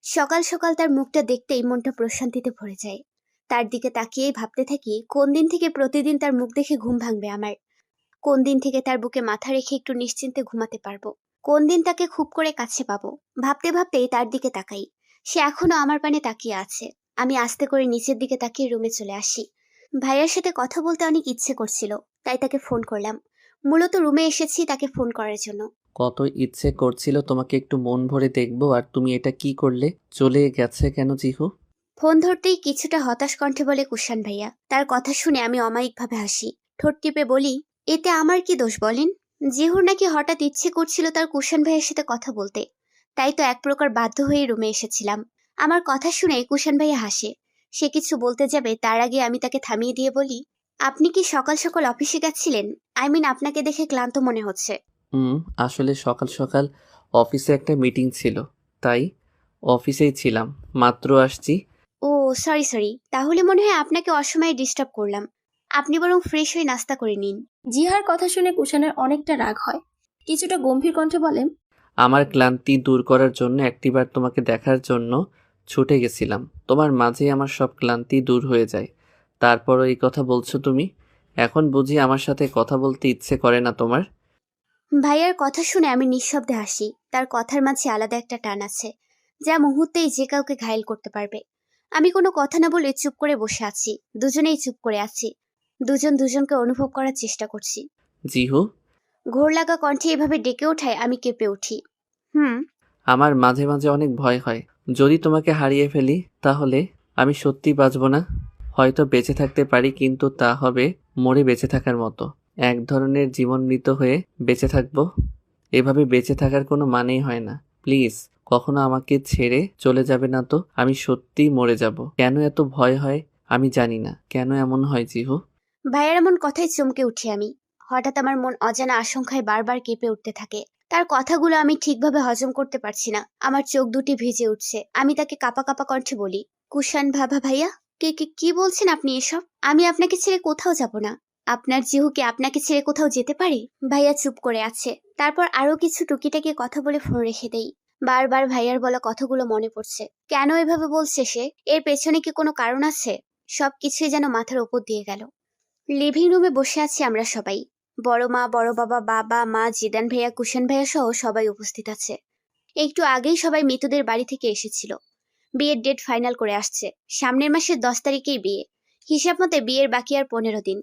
সকাল সকাল তার মুখটা দেখতেই মনটা প্রশান্তিতে ভরে যায়। তার দিকে তাকিয়েই ভাবতে থাকি কোন দিন থেকে প্রতিদিন তার মুখ দেখে ঘুম ভাঙবে আমার। কোন দিন থেকে তার বুকে মাথা রেখে একটু নিশ্চিন্তে ঘুমাতে পারবো। কোন দিন তাকে খুব করে কাছে পাবো। ভাবতে ভাবতেই তার দিকে তাকাই। সে এখনো আমার পানে তাকিয়ে আছে। আমি আস্তে করে নিচের দিকে তাকিয়ে রুমে চলে আসি। ভাইয়ার সাথে কথা বলতে অনেক ইচ্ছে করছিল, তাই তাকে ফোন করলাম। মূলত রুমে এসেছি তাকে ফোন করার জন্য।
কত ইচ্ছে করছিল তোমাকে একটু মন ভরে দেখবো, আর তুমি এটা কি করলে? চলে গেছে কেন জিহু?
ফোন ধরতেই কিছুটা হতাশ কণ্ঠে বলে কুষাণ ভাইয়া। তার কথা শুনে আমি অমায়িকভাবে হাসি। ঠোঁট টিপে বলি, এতে আমার কি দোষ বলেন? জিহুর নাকি হঠাৎ ইচ্ছে করছিল তার কুষাণ ভাইয়ের সাথে কথা বলতে, তাই তো এক প্রকার বাধ্য হয়ে রুমে এসেছিলাম। আমার কথা শুনে কুষাণ ভাইয়া হাসে। সে কিছু বলতে যাবে তার আগে আমি তাকে থামিয়ে দিয়ে বলি, আপনি কি সকাল সকাল অফিসে গেছিলেন? আপনাকে দেখে ক্লান্ত মনে হচ্ছে।
আসলে সকাল সকাল অফিসে একটা মিটিং ছিল, তাই অফিসেই ছিলাম। মাত্র আসছি।
ও সরি, তাহলে মনে হয় আপনাকে অসময়ে ডিস্টার্ব করলাম। আপনি বরং ফ্রেশ হয়ে নাস্তা করে নিন।
জিহার কথা শুনে কুষাণের অনেকটা রাগ হয়। কিছুটা গম্ভীর কণ্ঠে বলে,
আমার ক্লান্তি দূর করার জন্য একটিবার তোমাকে দেখার জন্য ছুটে গেছিলাম। তোমার মাঝেই আমার সব ক্লান্তি দূর হয়ে যায়। তারপরও এই কথা বলছো তুমি? এখন বুঝি আমার সাথে কথা বলতে ইচ্ছে করে না তোমার?
ভাইয়ার কথা শুনে আমি নিঃশব্দে হাসি। তার কথার মাঝে আলাদা একটা টান আছে, যা মুহূর্তেই যে কাউকে ঘায়েল করতে পারবে। আমি কোনো কথা না বলে চুপ করে বসে আছি। দুজনেই চুপ করে আছি। দুজন দুজনকে অনুভব করার চেষ্টা করছি।
জিহু,
ঘোর লাগা কণ্ঠে এভাবে ডেকে ওঠায় আমি কেঁপে উঠি।
আমার মাঝে মাঝে অনেক ভয় হয় যদি তোমাকে হারিয়ে ফেলি তাহলে আমি সত্যি বাঁচব না। হয়তো বেঁচে থাকতে পারি, কিন্তু তা হবে মরে বেঁচে থাকার মতো। এক ধরনের জীবন মৃত হয়ে বেঁচে থাকবো। এভাবে বেঁচে থাকার কোনো মানেই হয় না। প্লিজ কখনো আমাকে ছেড়ে চলে যাবে না তো। আমি সত্যিই মরে যাব। কেন এত ভয় হয় আমি জানি না। কেন এমন হয় জিহু?
ভাইয়ার এমন কথায় চমকে উঠি আমি। হঠাৎ আমার মন অজানা আশঙ্কায় বারবার কেঁপে উঠতে থাকে। তার কথাগুলো আমি ঠিকভাবে হজম করতে পারছি না। আমার চোখ দুটি ভিজে উঠছে। আমি তাকে কাঁপা কাঁপা কণ্ঠে বলি, কুষাণ ভাইয়া, কি বলছেন আপনি এসব? আমি আপনাকে ছেড়ে কোথাও যাব না। আপনার জিহু কি আপনাকে ছেড়ে কোথাও যেতে পারে? ভাইয়া চুপ করে আছে। তারপর আরো কিছু টুকিটাকি কথা বলে ফোন রেখে দেই। বারবার ভাইয়ার বলা কথাগুলো মনে পড়ছে। কেন এভাবে বলছে সে? এর পেছনে কি কোনো কারণ আছে? সবকিছুই যেন মাথার উপর দিয়ে গেল। লিভিং রুমে বসে আছি আমরা সবাই। বড় মা, বড় বাবা, বাবা, মা, জিদান ভাইয়া, কুষাণ ভাইয়া সহ সবাই উপস্থিত আছে। একটু আগেই সবাই মৃতদের বাড়ি থেকে এসেছিল। বিয়ের ডেট ফাইনাল করে আসছে। সামনের মাসের 10 তারিখেই বিয়ে। হিসাব মতে বিয়ের বাকি আর 15 দিন।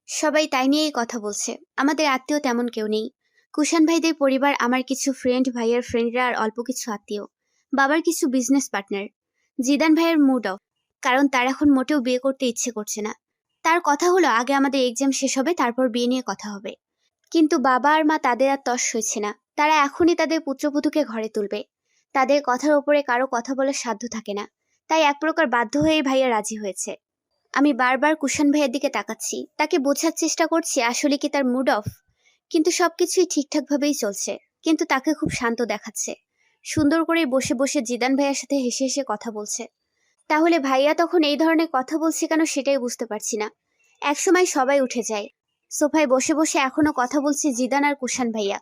সবাই তাই নিয়েই কথা বলছে। আমাদের আত্মীয় তেমন কেউ নেই। কুষাণ ভাইদের পরিবার, আমার কিছু ফ্রেন্ড, ভাইয়ের ফ্রেন্ডরা আর অল্প কিছু আত্মীয়। বাবার কিছু বিজনেস পার্টনার। জিদান ভাইয়ের মুড অফ, কারণ তার এখন মোটেও বিয়ে করতে ইচ্ছে করছে না। তার কথা হলো আগে আমাদের এক্সাম শেষ হবে, তারপর বিয়ে নিয়ে কথা হবে। কিন্তু বাবা আর মা তাদের আর তস সইছে না। তারা এখনই তাদের পুত্রবধূকে ঘরে তুলবে। তাদের কথার ওপরে কারো কথা বলার সাধ্য থাকে না। তাই এক প্রকার বাধ্য হয়েই ভাইয়া রাজি হয়েছে। আমি বারবার কুষাণ ভাইয়ের দিকে তাকাচ্ছি। তাকে বোঝার চেষ্টা করছি আসলে কি তার মুড অফ। কিন্তু সবকিছুই ঠিকঠাকভাবেই চলছে। কিন্তু তাকে খুব শান্ত দেখাচ্ছে। সুন্দর করে বসে বসে জিদান ভাইয়ার সাথে হেসে হেসে কথা বলছে। তাহলে ভাইয়া তখন এই ধরনের কথা বলছে কেন সেটাই বুঝতে পারছি না। একসময় সবাই উঠে যায়। সোফায় বসে বসে এখনো কথা বলছে জিদান আর কুষাণ ভাইয়া।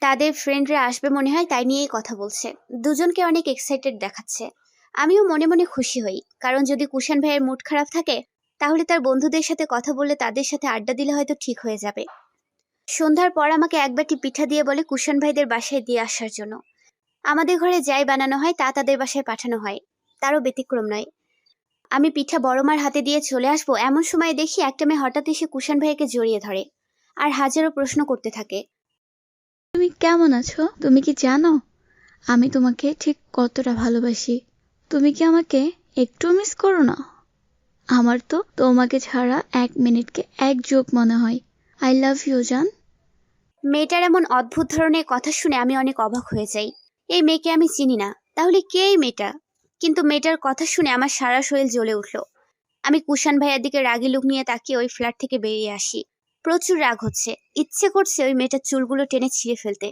তাদের ফ্রেন্ডরা আসবে মনে হয়, তাই নিয়েই কথা বলছে। দুজনকে অনেক এক্সাইটেড দেখাচ্ছে। আমিও মনে মনে খুশি হই, কারণ যদি কুষাণ ভাইয়ের মুড খারাপ থাকে তাহলে তার বন্ধুদের সাথে কথা বলে তাদের সাথে আড্ডা দিলে হয়তো ঠিক হয়ে যাবে। সন্ধ্যার পর আমাকে এক বাটি পিঠা দিয়ে বলে কুষাণ ভাইদের বাসায় দিয়ে আসার জন্য। আমাদের ঘরে যাই বানানো হয় তা তাদের বাসায় পাঠানো হয়। তারও ব্যতিক্রম নয়। আমি পিঠা বড় মার হাতে দিয়ে চলে আসবো, এমন সময় দেখি একটা মেয়ে হঠাৎ এসে কুষাণ ভাইয়াকে জড়িয়ে ধরে আর হাজারো প্রশ্ন করতে থাকে।
তুমি কেমন আছো? তুমি কি জানো আমি তোমাকে ঠিক কতটা ভালোবাসি? তুমি কি আমাকে একটু মিস করো না? আমার তো তোমাকে ছাড়া 1 মিনিটকে 1 যুগ মনে হয়। আই লাভ ইউ জান।
মেয়েটার এমন অদ্ভুত ধরনের কথা শুনে আমি অনেক অবাক হয়ে যাই। এই মেয়েকে আমি চিনি না, তাহলে কে এই মেয়েটা? কিন্তু মেয়েটার কথা শুনে আমার সারা শরীর জ্বলে উঠল। আমি কুষাণ ভাইয়ার দিকে রাগী লুক নিয়ে তাকিয়ে ওই ফ্ল্যাট থেকে বেরিয়ে আসি। প্রচুর রাগ হচ্ছে, ইচ্ছে করছে ওই মেয়েটার চুলগুলো টেনে ছিঁড়ে ফেলতে।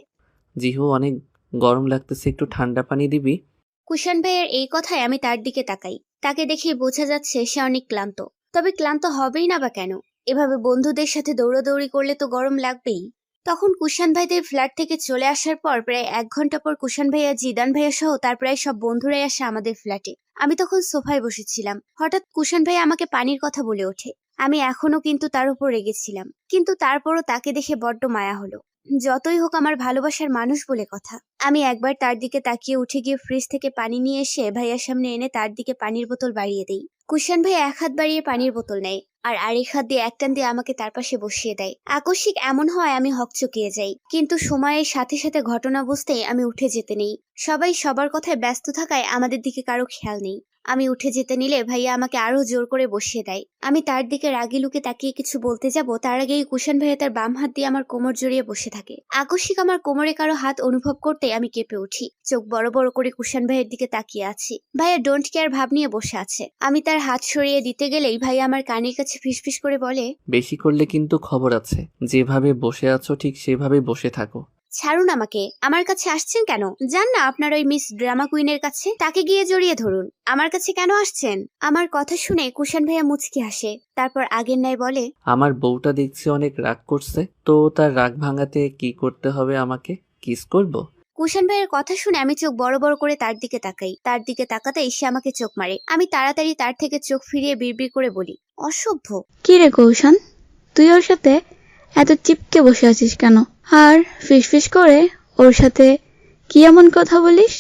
জিহু, অনেক গরম লাগতেছে, একটু ঠান্ডা পানি দিবি?
কুষাণ ভাইয়ের এই কথায় আমি তার দিকে তাকাই। তাকে দেখেই বোঝা যাচ্ছে সে অনেক ক্লান্ত। তবে ক্লান্ত হবেই না বা কেন? এভাবে বন্ধুদের সাথে দৌড়াদৌড়ি করলে তো গরম লাগবেই। তখন কুষাণ ভাইদের ফ্ল্যাট থেকে চলে আসার পর প্রায় 1 ঘন্টা পর কুষাণ ভাইয়া, জিদান ভাইয়া সহ তার প্রায় সব বন্ধুরাই আসে আমাদের ফ্ল্যাটে। আমি তখন সোফায় বসেছিলাম। হঠাৎ কুষাণ ভাইয়া আমাকে পানির কথা বলে ওঠে। আমি এখনো কিন্তু তার উপর রেগেছিলাম, কিন্তু তারপরও তাকে দেখে বড্ড মায়া হলো। যতই হোক আমার ভালোবাসার মানুষ বলে কথা। আমি একবার তার দিকে তাকিয়ে উঠে গিয়ে ফ্রিজ থেকে পানি নিয়ে এসে ভাইয়ার সামনে এনে তার দিকে পানির বোতল বাড়িয়ে দেই। কুষাণ ভাই 1 হাত বাড়িয়ে পানির বোতল নেয় আর আরেক হাত দিয়ে এক টান দিয়ে আমাকে তার পাশে বসিয়ে দেয়। আকস্মিক এমন হয় আমি হকচকিয়ে যাই, কিন্তু সময়ের সাথে সাথে ঘটনা বুঝতেই আমি উঠে যেতে নেই। সবাই সবার কথায় ব্যস্ত থাকায় আমাদের দিকে কারো খেয়াল নেই। আমি উঠে যেতে নিলে ভাইয়া আমাকে আরো জোর করে বসিয়ে দেয়। আমি তার দিকে রাগি লুকে তাকিয়ে কিছু বলতে যাব, তার আগেই কুষাণ ভাইয়া তার বাম হাত দিয়ে আমার কোমর জড়িয়ে বসে থাকে। আকস্মিক আমার কোমরে কারো হাত অনুভব করতে আমি কেঁপে উঠি। চোখ বড় বড় করে কুষাণ ভাইয়ের দিকে তাকিয়ে আছি। ভাইয়া ডোন্ট কেয়ার ভাব নিয়ে বসে আছে। আমি তার হাত সরিয়ে দিতে গেলেই ভাইয়া আমার কানের কাছে ফিসফিস করে বলে,
বেশি করলে কিন্তু খবর আছে। যেভাবে বসে আছো ঠিক সেভাবে বসে থাকো।
ছাড়ুন আমাকে। আমার কাছে আসছেন কেন? যান না আপনার ওই মিস ড্রামা কুইনের কাছে, তাকে গিয়ে জড়িয়ে ধরুন। আমার কাছে কেন আসছেন? আমার কথা শুনে কুষাণ ভাইয়া মুচকি হাসে। তারপর আগের ন্যায় বলে,
আমার বউটা দেখছি অনেক রাগ করছে, তো তার রাগ ভাঙাতে কি করতে হবে? আমাকে কিস করব?
কুষাণ ভাইয়ের কথা শুনে আমি চোখ বড় বড় করে তার দিকে তাকাই। তার দিকে তাকাতেই সে আমাকে চোখ মারে। আমি তাড়াতাড়ি তার থেকে চোখ ফিরিয়ে বিড়বিড় করে বলি, অসভ্য।
কি রে কৌশান, তুই ওর সাথে এত চিপকে বসে আছিস কেন? আর ফিসফিস করে ওর সাথে কি এমন কথা বলিস?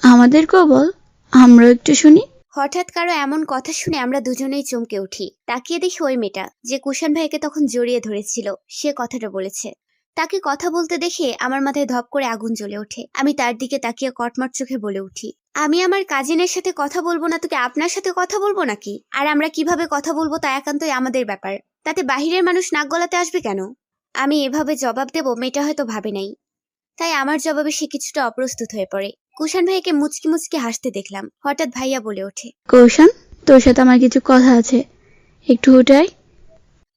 আমাদেরকেও বল, আমরাও একটু শুনি।
হঠাৎ কারো এমন কথা শুনে আমরা দুজনেই চমকে উঠি। তাকিয়ে দেখি ওই মেয়েটা যে কুষাণ ভাইকে তখন জড়িয়ে ধরেছিল, সে কথাটা বলেছে। তাকে কথা বলতে দেখে আমার মাথায় ধপ করে আগুন জ্বলে ওঠে। আমি তার দিকে তাকিয়ে কটমট চোখে বলে উঠি, আমি আমার কাজিনের সাথে কথা বলবো না তোকে আপনার সাথে কথা বলবো নাকি? আর আমরা কিভাবে কথা বলবো তা একান্তই আমাদের ব্যাপার, তাতে বাহিরের মানুষ নাক গলাতে আসবে কেন? আমি এভাবে জবাব দেব মেয়েটা হয়তো ভাবে নাই, তাই আমার জবাবে সে কিছুটা অপ্রস্তুত হয়ে পড়ে। কুষাণ ভাইকে মুচকি মুচকি হাসতে দেখলাম। হঠাৎ ভাইয়া বলে ওঠে,
কৌশান, তোর সাথে আমার কিছু কথা আছে, একটু উঠাই।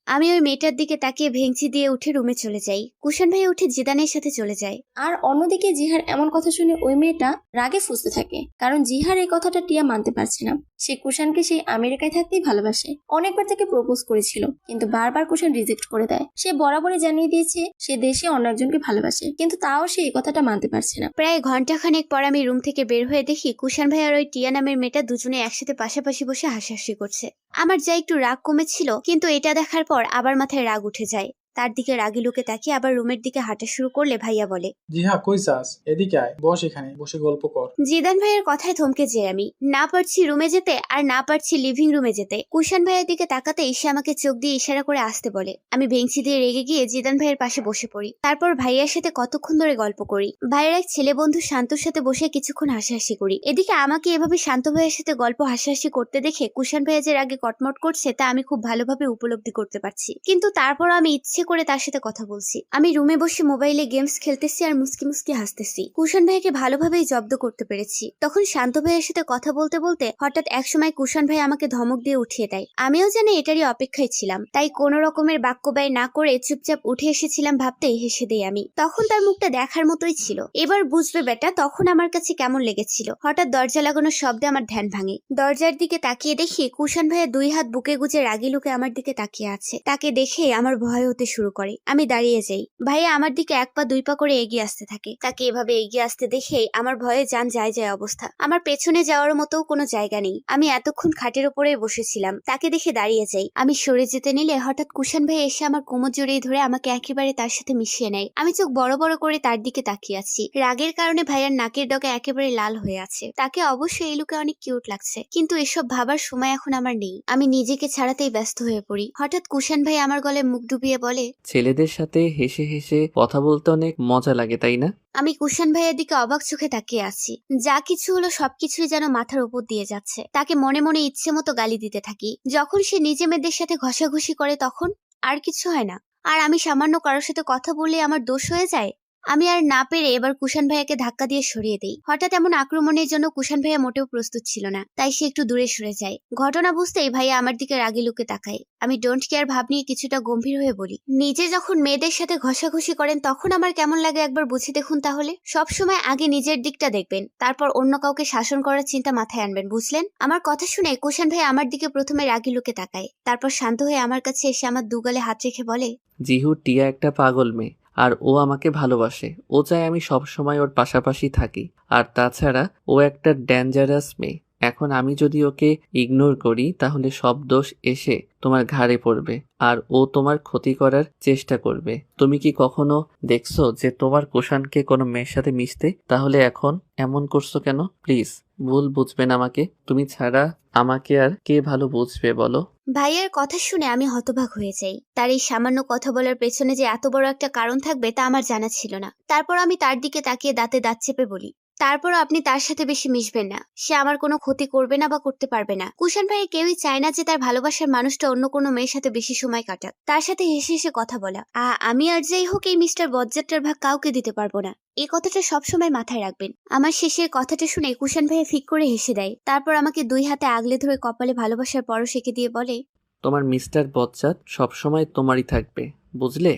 আমি ওই মেয়েটার দিকে তাকিয়ে ভেঙচি দিয়ে উঠে রুমে চলে যাই। কুশান ভাই উঠে জিদানের সাথে চলে যায়।
আর অন্যদিকে জিহার এমন কথা শুনে ওই মেয়েটা রাগে ফুঁসতে থাকে, কারণ জিহার এই কথাটা টিয়া মানতে পারছে না। সে কুশানকে সেই আমেরিকায় থাকতেই ভালোবাসে। অনেকবার তাকে প্রপোজ করেছিল, কিন্তু বারবার কুশান রিজেক্ট করে দেয়। সে বরাবরই জানিয়ে দিয়েছে সে দেশে অন্য একজনকে ভালোবাসে, কিন্তু তাও সে এই কথাটা মানতে পারছে না।
প্রায় ঘন্টাখানেক পর আমি রুম থেকে বের হয়ে দেখি কুশান ভাই আর ওই টিয়া নামের মেয়েটা দুজনে একসাথে পাশাপাশি বসে হাসাহাসি করছে। আমার যা একটু রাগ কমেছিল, কিন্তু এটা দেখার পর আবার মাথায় রাগ উঠে যায়। তার দিকে রাগি লুকে তাকিয়ে আবার রুমের দিকে হাঁটা শুরু করলে ভাইয়া বলে,
জিহা কই যাস? এদিকে আয়, বস এখানে, বসে গল্প কর।
জিদান ভাইয়ের কথায় থমকে যাই আমি। না পারছি রুমে যেতে আর না পারছি লিভিং রুমে যেতে। কুশান ভাইয়ের দিকে তাকাতেই সে আমাকে চোখ দিয়ে ইশারা করে আসতে বলে। আমি বেঞ্চি দিয়ে রেগে গিয়ে জিদান ভাইয়ের পাশে বসে পড়ি। তারপর ভাইয়ার সাথে কতক্ষণ ধরে গল্প করি। ভাইয়ের এক ছেলে বন্ধু শান্তর সাথে বসে কিছুক্ষণ হাসাহাসি করি। এদিকে আমাকে এভাবে শান্ত ভাইয়ের সাথে গল্প হাসাহাসি করতে দেখে কুশান ভাইয়া যে আগে কটমট করছে তা আমি খুব ভালোভাবে উপলব্ধি করতে পারছি। কিন্তু তারপর আমি ইচ্ছে করে তার সাথে কথা বলছি। আমি রুমে বসে মোবাইলে গেমস খেলতেছি আর মুস্কি মুস্কি হাসতেছি। কুশান ভাইকে ভালোভাবেই জব্দ করতে পেরেছি। তখন শান্ত ভাইয়ের সাথে কথা বলতে বলতে হঠাৎ একসময় কুশান ভাই আমাকে ধমক দিয়ে উঠিয়ে দেয়। আমিও জানি এটারই অপেক্ষায় ছিলাম, তাই কোনো রকমের বাক্য ব্যয় না করে চুপচাপ উঠে এসেছিলাম ভাবতেই হেসে দেই আমি। তখন তার মুখটা দেখার মতোই ছিল। এবার বুঝবে বেটা তখন আমার কাছে কেমন লেগেছিল। হঠাৎ দরজা লাগানোর শব্দে আমার ধ্যান ভাঙে। দরজার দিকে তাকিয়ে দেখি কুশান ভাইয়া 2 হাত বুকে গুজে রাগি লুকে আমার দিকে তাকিয়ে আছে। তাকে দেখে আমার ভয় হতে শুরু করে। আমি দাঁড়িয়ে যাই। ভাইয়া আমার দিকে 1 পা 2 পা করে এগিয়ে আসতে থাকে। তাকে এভাবে এগিয়ে আসতে দেখে আমার ভয়ে জান যায় যায় অবস্থা। আমার পেছনে যাওয়ার মতো কোনো জায়গা নেই। আমি এতক্ষণ খাটের উপরে বসেছিলাম। তাকে দেখে দাঁড়িয়ে যাই। আমি সরে যেতে নিলে হঠাৎ কুশান ভাই এসে আমার কোমর জড়িয়ে ধরে আমাকে একেবারে তার সাথে মিশিয়ে নেয়। আমি চোখ বড় বড় করে তার দিকে তাকিয়ে আছি। রাগের কারণে ভাইয়ার নাকের ডগা একেবারে লাল হয়ে আছে। তাকে অবশ্যই এই লুকে অনেক কিউট লাগছে, কিন্তু এসব ভাবার সময় এখন আমার নেই। আমি নিজেকে ছাড়াতেই ব্যস্ত হয়ে পড়ি। হঠাৎ কুশান ভাই আমার গলায় মুখ ডুবিয়ে বলে,
ছেলেদের সাথে হেসে হেসে কথা বলতে অনেক মজা লাগে, তাই না?
আমি কুশান ভাইয়ের দিকে অবাক চোখে তাকিয়ে আছি। যা কিছু হলো সবকিছুই যেন মাথার উপর দিয়ে যাচ্ছে। তাকে মনে মনে ইচ্ছে মতো গালি দিতে থাকি। যখন সে নিজে মেয়েদের সাথে ঘষাঘষি করে তখন আর কিছু হয় না। আর আমি সামান্য কারোর সাথে কথা বললে আমার দোষ হয়ে যায়। আমি আর না পেরে এবার কুশান ভাইয়াকে ধাক্কা দিয়ে সরিয়ে দেই। হঠাৎ এমন আক্রমণের জন্য কুশান ভাইয়া মোটেও প্রস্তুত ছিল না, তাই সে একটু দূরে সরে যায়। ঘটনা বুঝতেই ভাইয়া আমার দিকে রাগি লুকে তাকায়। আমি ডোন্ট কেয়ার ভাব নিয়ে কিছুটা গম্ভীর হয়ে বলি, নিজে যখন মেয়েদের সাথে ঘষাঘষি করেন তখন আমার কেমন লাগে একবার বুঝে দেখুন তাহলে। সবসময় আগে নিজের দিকটা দেখবেন, তারপর অন্য কাউকে শাসন করার চিন্তা মাথায় আনবেন, বুঝলেন? আমার কথা শুনে কুশান ভাই আমার দিকে প্রথমে রাগি লুকে তাকায়, তারপর শান্ত হয়ে আমার কাছে এসে আমার দুগালে হাত রেখে বলে,
জিহু টিয়া একটা পাগল মেয়ে, আর ও আমাকে ভালোবাসে। ও চায় আমি সবসময় ওর পাশাপাশি থাকি। আর তাছাড়া ও একটা ডেঞ্জারাস মেয়ে। এখন আমি যদি ওকে ইগনোর করি তাহলে সব দোষ এসে তোমার ঘাড়ে পড়বে, আর ও তোমার ক্ষতি করার চেষ্টা করবে। তুমি কি কখনো দেখছো যে তোমার কুশানকে কোনো মেয়ের সাথে মিশতে? তাহলে এখন এমন করছো কেন? প্লিজ ভুল বুঝবেন আমাকে। তুমি ছাড়া আমাকে আর কে ভালো বুঝবে বলো?
ভাইয়ার কথা শুনে আমি হতবাক হয়ে যাই। তার এই সামান্য কথা বলার পেছনে যে এত বড় একটা কারণ থাকবে তা আমার জানা ছিল না। তারপর আমি তার দিকে তাকিয়ে দাঁতে দাঁত চেপে বলি, তারপরও আপনি তার সাথে বেশি মিশবেন না। সে আমার কোনো ক্ষতি করবে না বা করতে পারবে না। কুশান ভাই কেউই চায় না যে তার ভালোবাসার মানুষটা অন্য কোনো মেয়ের সাথে বেশি সময় কাটাক। তার সাথে হেসে হেসে কথা বলা। আমি আর যাই হোক এই মিস্টার বজ্জারটার ভাগ কাউকে দিতে পারবো না। এই কথাটা সবসময় মাথায় রাখবেন। আমার শেষের কথাটা শুনে কুশান ভাইয়া ফিক করে হেসে দেয়। তারপর আমাকে 2 হাতে আগলে ধরে কপালে ভালোবাসার পরশ এঁকে দিয়ে বলে,
তোমার মিস্টার বজ্জাত সবসময় তোমারই থাকবে, বুঝলে?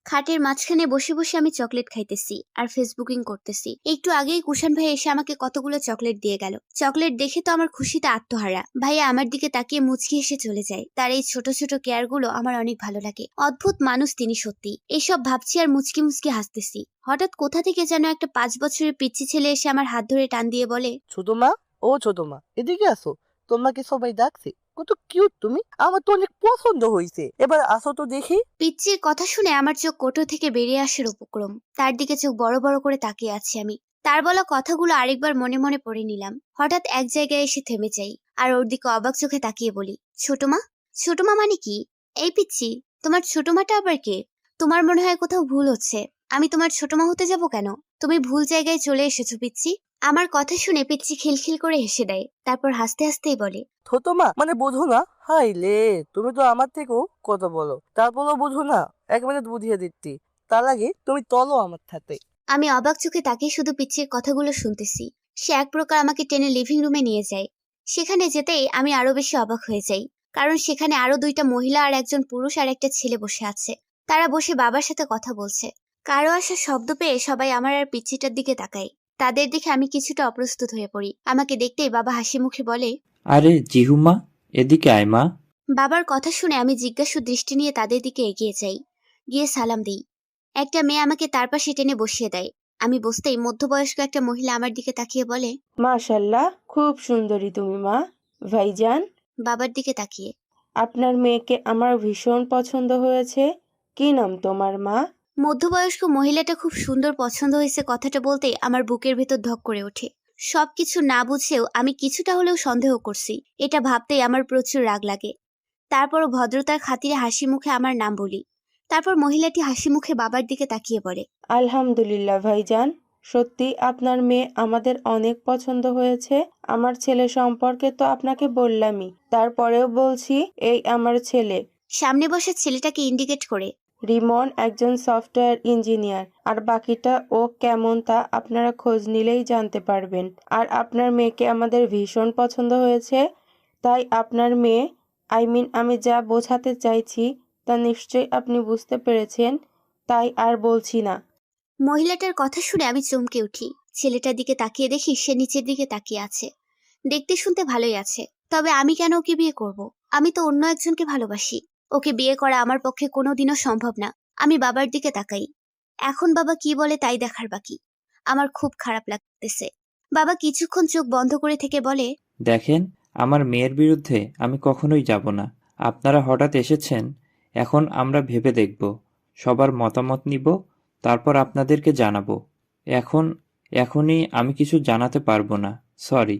খাটের মাঝখানে বসে বসে আমি চকলেট খাইতেছি আর ফেসবুকিং করতেছি। একটু আগেই কুশান ভাই এসে আমাকে কতগুলো চকলেট দিয়ে গেল। চকলেট দেখে তো আমার খুশিতে আত্মহারা। ভাইয়া আমার দিকে তাকিয়ে মুচকি এসে চলে যায়। তার এই ছোট ছোট কেয়ার গুলো আমার অনেক ভালো লাগে। অদ্ভুত মানুষ তিনি সত্যি। এইসব ভাবছি আর মুচকি মুচকি হাসতেছি। হঠাৎ কোথা থেকে যেন একটা 5 বছরের পিচ্চি ছেলে এসে আমার হাত ধরে টান দিয়ে বলে,
ছোট মা, ও ছোট মা, এদিকে আসো, তোমাকে সবাই ডাকছে। কত কিউট তুমি, আমার তো অনেক পছন্দ হয়েছে, এবার আসো তো দেখি।
পিচ্চির কথা শুনে আমার চোখ কোটো থেকে বেরিয়ে আসার উপক্রম। তার দিকে চোখ বড় বড় করে তাকিয়ে আছি আমি। তার বলা কথাগুলো আরেকবার মনে মনে পড়ে নিলাম। হঠাৎ এক জায়গায় এসে থেমে যাই আর ওর দিকে অবাক চোখে তাকিয়ে বলি, ছোট মা? ছোট মা মানে কি? এই পিচ্চি, তোমার ছোট মাটা আবার কে? তোমার মনে হয় কোথাও ভুল হচ্ছে। আমি তোমার ছোট মা হতে যাব কেন? তুমি ভুল জায়গায় চলে এসেছো পিচ্চি। আমার কথা শুনে পিচ্চি খিলখিল করে হেসে দেয়। তারপর হাসতে হাসতেই বলে,
ছোট মা মানে বোঝো না? হাই লে, তুমি তো আমার থেকেও কত বলো, তারপরও বোঝো না? 1 মিনিট বুঝিয়ে দিচ্ছি, তার আগে তুমি চলো আমার সাথে।
আমি অবাক চোখে তাকিয়ে শুধু পিচ্চির কথাগুলো শুনতেছি। সে এক প্রকার আমাকে টেনে লিভিং রুমে নিয়ে যায়। সেখানে যেতেই আমি আরো বেশি অবাক হয়ে যাই। কারণ সেখানে আরো 2টা মহিলা আর একজন পুরুষ আর একটা ছেলে বসে আছে। তারা বসে বাবার সাথে কথা বলছে। কারো আসার শব্দ পেয়ে সবাই আমার আর পিচ্চিটার দিকে তাকায়। তাদের দেখে আমি কিছুটা অপ্রস্তুত হয়ে পড়ি। আমাকে দেখতেই বাবা হাসি মুখে বলে,
আরে জিহুমা, এদিকে আয় মা।
বাবার কথা শুনে আমি জিজ্ঞাসু দৃষ্টি নিয়ে তাদের দিকে এগিয়ে যাই। গিয়ে সালাম দিই। একটা মেয়ে আমাকে তার পাশে টেনে বসিয়ে দেয়। আমি বসতেই মধ্যবয়স্ক একটা মহিলা আমার দিকে তাকিয়ে বলে,
মাশাল্লাহ, খুব সুন্দরী তুমি মা। ভাইজান,
বাবার দিকে তাকিয়ে,
আপনার মেয়েকে আমার ভীষণ পছন্দ হয়েছে। কি নাম তোমার মা?
মধ্যবয়স্ক মহিলাটা খুব সুন্দর পছন্দ হয়েছে কথাটা বলতেই আমার বুকের ভেতর ধক করে ওঠে। সবকিছু না বুঝেও আমি কিছুটা হলেও সন্দেহ করছি। এটা ভাবতেই আমার প্রচুর রাগ লাগে। তারপরও ভদ্রতার খাতিরে হাসি মুখে আমার নাম বলি। তারপর মহিলাটি হাসি মুখে বাবার দিকে তাকিয়ে বলে,
আলহামদুলিল্লাহ ভাইজান, সত্যি আপনার মেয়ে আমাদের অনেক পছন্দ হয়েছে। আমার ছেলে সম্পর্কে তো আপনাকে বললামই, তারপরেও বলছি, এই আমার ছেলে
সামনে বসা ছেলেটাকে ইন্ডিকেট করে।
রিমন একজন সফটওয়্যার ইঞ্জিনিয়ার, আর বাকিটা ও কেমন তা আপনারা খোঁজ নিলেই জানতে পারবেন। আর আপনার মেয়েকে আমাদের ভীষণ পছন্দ হয়েছে, তাই আপনার মেয়ে, আমি যা বোঝাতে চাইছি তা নিশ্চয়ই আপনি বুঝতে পেরেছেন, তাই আর বলছি না।
মহিলাটার কথা শুনে আমি চমকে উঠি। ছেলেটার দিকে তাকিয়ে দেখি সে নিচের দিকে তাকিয়ে আছে। দেখতে শুনতে ভালোই আছে, তবে আমি কেন ওকে বিয়ে করব? আমি তো অন্য একজনকে ভালোবাসি। ওকে বিয়ে করা আমার পক্ষে কোনোদিনও সম্ভব না। আমি বাবার দিকে তাকাই। এখন বাবা কি বলে তাই দেখার বাকি। আমার খুব খারাপ লাগতেছে। বাবা কিছুক্ষণ চোখ বন্ধ করে থেকে বলে,
দেখেন, আমার মেয়ের বিরুদ্ধে আমি কখনোই যাব না। আপনারা হঠাৎ এসেছেন, এখন আমরা ভেবে দেখব, সবার মতামত নিব, তারপর আপনাদেরকে জানাবো। এখনই আমি কিছু জানাতে পারবো না, সরি।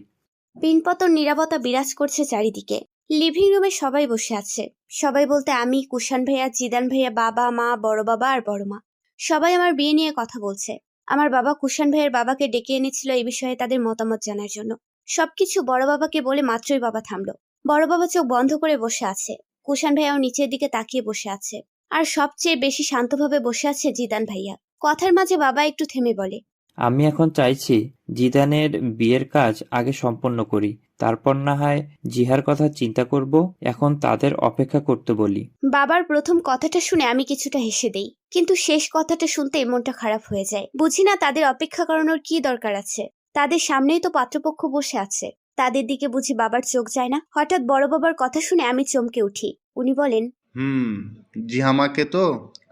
পিনপতন নীরবতা বিরাজ করছে চারিদিকে। লিভিং রুমে সবাই বসে আছে। সবাই বলতে আমি, কুষাণ ভাইয়া, জিদান ভাইয়া, বাবা, মা, বড় বাবা আর বড় মা। সবাই আমার বিয়ে নিয়ে কথা বলছে। আমার বাবা কুষাণ ভাইয়ের বাবাকে ডেকে এনেছিল এই বিষয়ে তাদের মতামত জানার জন্য। সবকিছু বড় বাবাকে বলে মাত্রই বাবা থামলো। বড় বাবা চোখ বন্ধ করে বসে আছে। কুষাণ ভাইয়াও নিচের দিকে তাকিয়ে বসে আছে। আর সবচেয়ে বেশি শান্তভাবে বসে আছে জিদান ভাইয়া। কথার মাঝে বাবা একটু থেমে বলে,
আমি এখন চাইছি জিদানের বিয়ের কাজ আগে সম্পন্ন করি, তারপর না হয় জিহার কথা চিন্তা করব। এখন তাদের অপেক্ষা করতে বলি।
বাবার প্রথম কথাটা শুনে আমি কিছুটা হেসে দেই, কিন্তু শেষ কথাটা শুনতে মনটা খারাপ হয়ে যায়। বুঝি না তাদের অপেক্ষা করানোর কি দরকার আছে। তাদের সামনেই তো পাত্রপক্ষ বসে আছে। তাদের দিকে বুঝি বাবার চোখ যায় না? হঠাৎ বড় বাবার কথা শুনে আমি চমকে উঠি। উনি বলেন,
জিহামাকে তো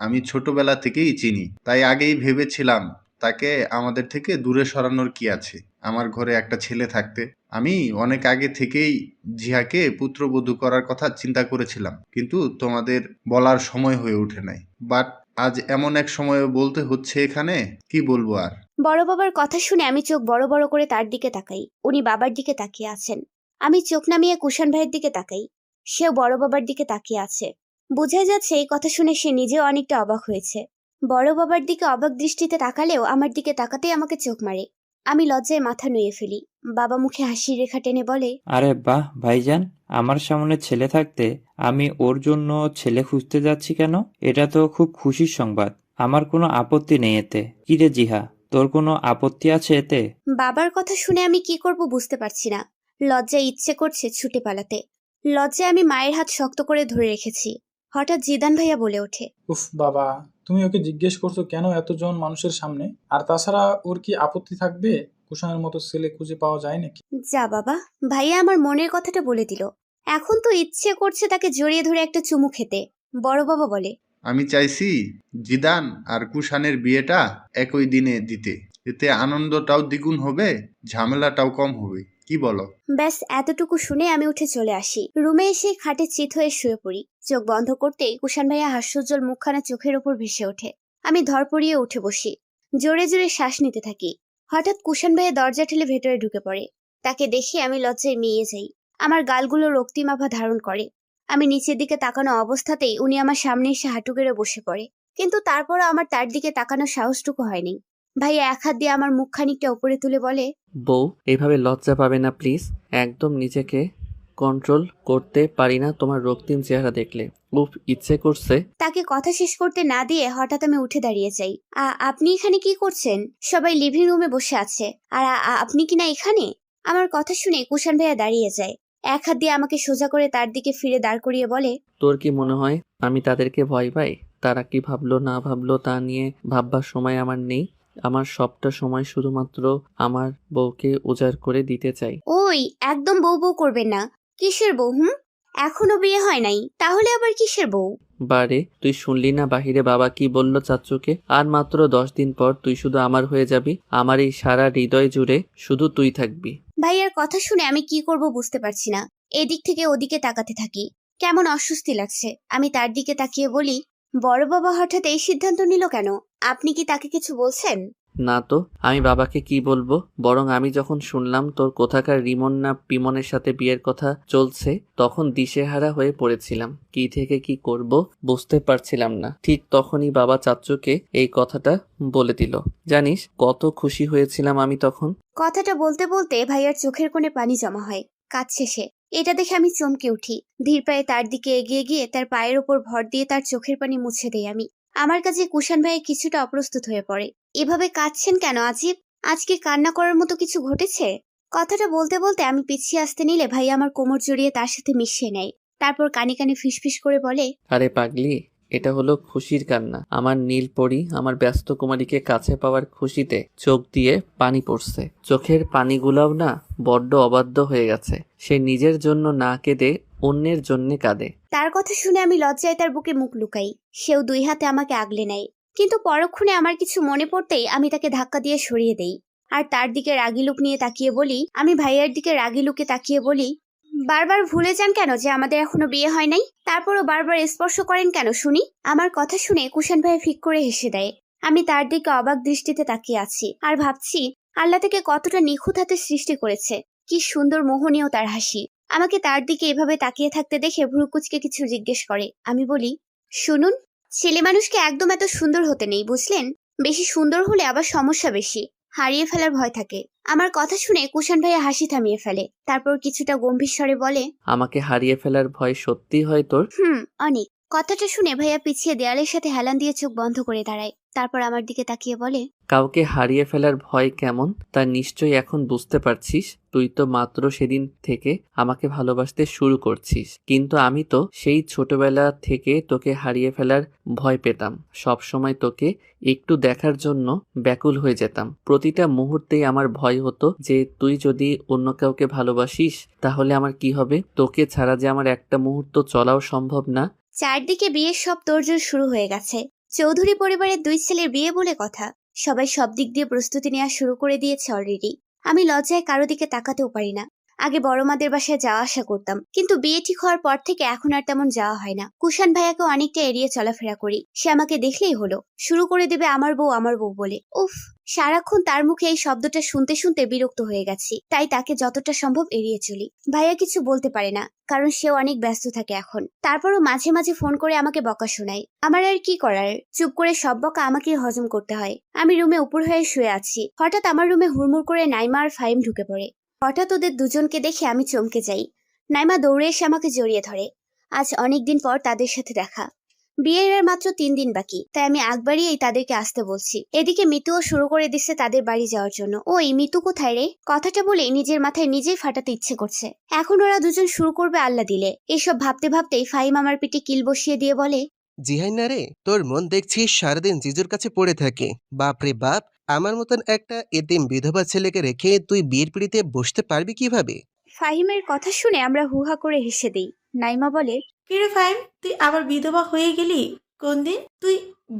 আমি ছোটবেলা থেকেই চিনি, তাই আগেই ভেবেছিলাম তাকে আমাদের থেকে দূরে সরানোর কি আছে। আমার ঘরে একটা ছেলে থাকতে আমি অনেক আগে থেকেই জিহাকে পুত্রবধূ করার কথা চিন্তা করেছিলাম, কিন্তু তোমাদের বলার সময় হয়ে ওঠে নাই। বাট আজ এমন এক সময়ে বলতে হচ্ছে এখানে, কি বলবো আর।
বড় বাবার কথা শুনে আমি চোখ বড় বড় করে তার দিকে তাকাই। উনি বাবার দিকে তাকিয়ে আছেন। আমি চোখ নামিয়ে কুষাণ ভাইয়ের দিকে তাকাই। সেও বড় বাবার দিকে তাকিয়ে আছে। বোঝা যাচ্ছে এই কথা শুনে সে নিজেও অনেকটা অবাক হয়েছে। বড় বাবার দিকে অবাক দৃষ্টিতে তাকালেও আমার দিকে তাকাতেই আমাকে চোখ মারে। আমি লজ্জায় মাথা নুয়ে ফেলি। বাবা মুখে হাসির রেখা টেনে বলে,
আরে বাহ ভাইজান, আমার সামনে ছেলে থাকতে আমি ওর জন্য ছেলে খুঁজতে যাচ্ছি কেন? এটা তো খুব খুশির সংবাদ। আমার কোনো আপত্তি নেই এতে। কি রে জিহা, তোর কোনো আপত্তি আছে এতে?
বাবার কথা শুনে আমি কি করব বুঝতে পারছি না। লজ্জায় ইচ্ছে করছে ছুটে পালাতে। লজ্জায় আমি মায়ের হাত শক্ত করে ধরে রেখেছি। হঠাৎ জিদান ভাইয়া বলে ওঠে,
উফ বাবা, তুমি ওকে জিজ্ঞেস করছো কেন এতজন মানুষের সামনে? আর তাছাড়া ওর কি আপত্তি থাকবে? কুষাণের মতো ছেলে খুঁজে পাওয়া যায় নাকি?
যা বাবা, ভাইয়া আমার মনের কথাটা বলে দিল। এখন তো ইচ্ছে করছে তাকে জড়িয়ে ধরে একটা চুমু খেতে। বড় বাবা বলে,
আমি চাইছি জিদান আর কুষাণের বিয়েটা একই দিনে দিতে, এতে আনন্দটাও দ্বিগুণ হবে, ঝামেলাটাও কম হবে। কি বলো?
ব্যাস এতটুকু শুনে আমি উঠে চলে আসি। রুমে এসে খাটে চিত হয়ে শুয়ে পড়ি। চোখ বন্ধ করতেই কুষাণ ভাইয়া হাস্যোজ্জ্বল মুখখানা চোখের ওপর ভেসে ওঠে। আমি ধরপড়িয়ে উঠে বসি। জোরে জোরে শ্বাস নিতে থাকি। হঠাৎ কুষাণ ভাইয়া দরজা ঠেলে ভেতরে ঢুকে পড়ে। তাকে দেখে আমি লজ্জায় মিয়ে যাই। আমার গালগুলো রক্তিমাভা ধারণ করে। আমি নিচের দিকে তাকানো অবস্থাতেই উনি আমার সামনে এসে হাঁটু গেড়ে বসে পড়ে। কিন্তু তারপরও আমার তার দিকে তাকানোর সাহসটুকু হয়নি। ভাইয়া এক হাত দিয়ে আমার মুখ খানিকটা উপরে তুলে বলে,
বউ, এইভাবে লজ্জা পাবে না প্লিজ। একদম নিজেকে কন্ট্রোল করতে পারি না তোমার রক্তিম চেহারা দেখলে। উফ, ইচ্ছে করছে।
তাকে কথা শেষ করতে না দিয়ে হঠাৎ আমি উঠে দাঁড়িয়ে যাই। আপনি এখানে কি করছেন? সবাই লিভিং রুমে বসে আছে, আর আপনি কিনা এখানে? আমার কথা শুনে কুষাণ ভাইয়া দাঁড়িয়ে যায়। এক হাত দিয়ে আমাকে সোজা করে তার দিকে ফিরে দাঁড় করিয়ে বলে,
তোর কি মনে হয় আমি তাদেরকে ভয় পাই? তারা কি ভাবলো না ভাবলো তা নিয়ে ভাববার সময় আমার নেই। আমার সবটা সময় শুধুমাত্র আমার বউকে উজাড় করে দিতে চাই।
ওই একদম বউ বউ করবেন না। কিসের বউ? এখনো বিয়ে হয় নাই, তাহলে আবার কিসের বউ?
বারে, তুই শুনলি না বাহিরে বাবা কি বলল চাচ্চুকে? আর মাত্র 10 দিন পর তুই শুধু আমার হয়ে যাবি। আমার এই সারা হৃদয় জুড়ে শুধু তুই থাকবি।
ভাইয়ার কথা শুনে আমি কি করব বুঝতে পারছি না। এদিক থেকে ওদিকে তাকাতে থাকি, কেমন অস্বস্তি লাগছে। আমি তার দিকে তাকিয়ে বলি, বড় বাবা হঠাৎ এই সিদ্ধান্ত নিল কেন? আপনি কি তাকে কিছু বলছেন?
না তো, আমি বাবাকে কি বলবো? বরং আমি যখন শুনলাম তোর কোথাকার রিমন না পিমনের সাথে বিয়ের কথা চলছে, তখন দিশেহারা হয়ে পড়েছিলাম। কি থেকে কি করব বুঝতে পারছিলাম না। ঠিক তখনই বাবা চাচ্চুকে এই কথাটা বলে দিল। জানিস কত খুশি হয়েছিলাম আমি তখন।
কথাটা বলতে বলতে ভাইয়ার চোখের কোণে পানি জমা হয়। কাঁদছে সে। এটা দেখে আমি চমকে উঠি। ধীর পায়ে তার দিকে এগিয়ে গিয়ে তার পায়ের ওপর ভর দিয়ে তার চোখের পানি মুছে দেই আমি। আমার কাছে কুষাণ ভাইয়া কিছুটা অপ্রস্তুত হয়ে পড়ে। এভাবে কাঁদছেন কেন আজিব? আজকে কান্না করার মতো কিছু ঘটেছে? কথাটা বলতে বলতে আমি পিছিয়ে আসতে নিলে ভাইয়া আমার কোমর জড়িয়ে তার সাথে মিশিয়ে নেয়। তারপর কানে কানে ফিসফিস করে বলে,
আরে পাগলি, এটা হলো খুশির কান্না। আমার নীলপরি আমার ব্যস্ত কুমারীকে কাছে পাওয়ার খুশিতে চোখ দিয়ে পানি পড়ছে। চোখের পানিগুলাও না বড্ড অবাধ্য হয়ে গেছে। সে নিজের জন্য না কেঁদে অন্যের জন্যে কাঁদে।
তার কথা শুনে আমি লজ্জায় তার বুকে মুখ লুকাই। সেও 2 হাতে আমাকে আগলে নেয়। কিন্তু পরক্ষণে আমার কিছু মনে পড়তেই আমি তাকে ধাক্কা দিয়ে সরিয়ে দেই। আর তার দিকে রাগি লুক নিয়ে তাকিয়ে বলি, আমি ভাইয়ার দিকে রাগি লুকে তাকিয়ে বলি, বারবার ভুলে যান কেন যে আমাদের এখনো বিয়ে হয় নাই? তারপরও বারবার স্পর্শ করেন কেন শুনি? আমার কথা শুনে কুষাণ ভাইয়া ফিক করে হেসে দেয়। আমি তার দিকে অবাক দৃষ্টিতে তাকিয়ে আছি আর ভাবছি, আল্লাহ থেকে কতটা নিখুঁত হাতে সৃষ্টি করেছে। কি সুন্দর মোহনীয় তার হাসি। আমাকে তার দিকে এভাবে তাকিয়ে থাকতে দেখে ভ্রুকুচকে কিছু জিজ্ঞেস করে। আমি বলি, শুনুন, ছেলে মানুষকে একদম এত সুন্দর হতে নেই, বুঝলেন? বেশি সুন্দর হলে আবার সমস্যা বেশি, হারিয়ে ফেলার ভয় থাকে। আমার কথা শুনে কুষাণ ভাইয়া হাসি থামিয়ে ফেলে। তারপর কিছুটা গম্ভীর স্বরে বলে,
আমাকে হারিয়ে ফেলার ভয় সত্যি হয় তোর?
অনেক। কথাটা শুনে ভাইয়া পিছিয়ে দেয়ালের সাথে হেলান দিয়ে চোখ বন্ধ করে দাঁড়ায়। তারপর আমার দিকে তাকিয়ে বলে,
কাউকে হারিয়ে ফেলার ভয় কেমন তা নিশ্চয়ই এখন বুঝতে পারছিস। তুই তো মাত্র সেদিন থেকে আমাকে ভালোবাসতে শুরু করছিস, কিন্তু আমি তো সেই ছোটবেলা থেকে তোকে হারিয়ে ফেলার ভয় পেতাম। সব সময় তোকে একটু দেখার জন্য ব্যাকুল হয়ে যেতাম। প্রতিটা মুহূর্তেই আমার ভয় হতো যে তুই যদি অন্য কাউকে ভালোবাসিস তাহলে আমার কি হবে। তোকে ছাড়া যে আমার একটা মুহূর্ত চলাও সম্ভব না।
চারদিকে বিয়ের সব তোড়জোড় শুরু হয়ে গেছে। চৌধুরী পরিবারের 2 ছেলের বিয়ে বলে কথা। সবাই সব দিক দিয়ে প্রস্তুতি নেওয়া শুরু করে দিয়েছে অলরেডি। আমি লজ্জায় কারো দিকে তাকাতেও পারি না। আগে বড় মাদের বাসায় যাওয়া আসা করতাম, কিন্তু বিয়ে ঠিক হওয়ার পর থেকে এখন আর তেমন যাওয়া হয় না। কুষাণ ভাইয়াকে অনেকটা এড়িয়ে চলাফেরা করি। সে আমাকে দেখলেই হলো শুরু করে দেবে আমার বউ বলে। উফ, সারাক্ষণ তার মুখে এই শব্দটা শুনতে শুনতে বিরক্ত হয়ে গেছি। তাই তাকে যতটা সম্ভব এড়িয়ে চলি। ভাইয়া কিছু বলতে পারে না, কারণ সেও অনেক ব্যস্ত থাকে এখন। তারপরও মাঝে মাঝে ফোন করে আমাকে বকা শোনায়। আমার আর কি করার, চুপ করে সব বকা আমাকেই হজম করতে হয়। আমি রুমে উপর হয়ে শুয়ে আছি। হঠাৎ আমার রুমে হুড়মুড় করে নাইমা আর ফাহিম ঢুকে পড়ে। হঠাৎ ওদের দুজনকে দেখে আমি চমকে যাই। নাইমা দৌড়ে এসে আমাকে জড়িয়ে ধরে। আজ অনেকদিন পর তাদের সাথে দেখা। বিয়ের আর মাত্র 3 দিন বাকি, তাই আমি আগবাড়িয়েই তাদেরকে আসতে বলছি। এদিকে মিতুও শুরু করে দিচ্ছে তাদের বাড়ি যাওয়ার জন্য। ওই মিতু কোথায় রে? কথাটা বলে নিজের মাথায় নিজেই ফাটাতে ইচ্ছে করছে। এখন ওরা দুজন শুরু করবে আল্লাহ দিলে। এসব ভাবতে ভাবতেই ফাহিম আমার পিঠে কিল বসিয়ে দিয়ে বলে,
জিহাই না রে, তোর মন দেখছি সারাদিন জিজুর কাছে পড়ে থাকে। বাপরে বাপ, আমার মতন একটা এতিম বিধবা ছেলেকে রেখে তুই বিয়ের পিড়িতে বসতে পারবি কিভাবে?
ফাহিমের কথা শুনে আমরা হুহা করে হেসে দিই। নাইমা বলে,
কিরে ফাইম, তুই আবার বিধবা হয়ে গেলি? কোন দিন তুই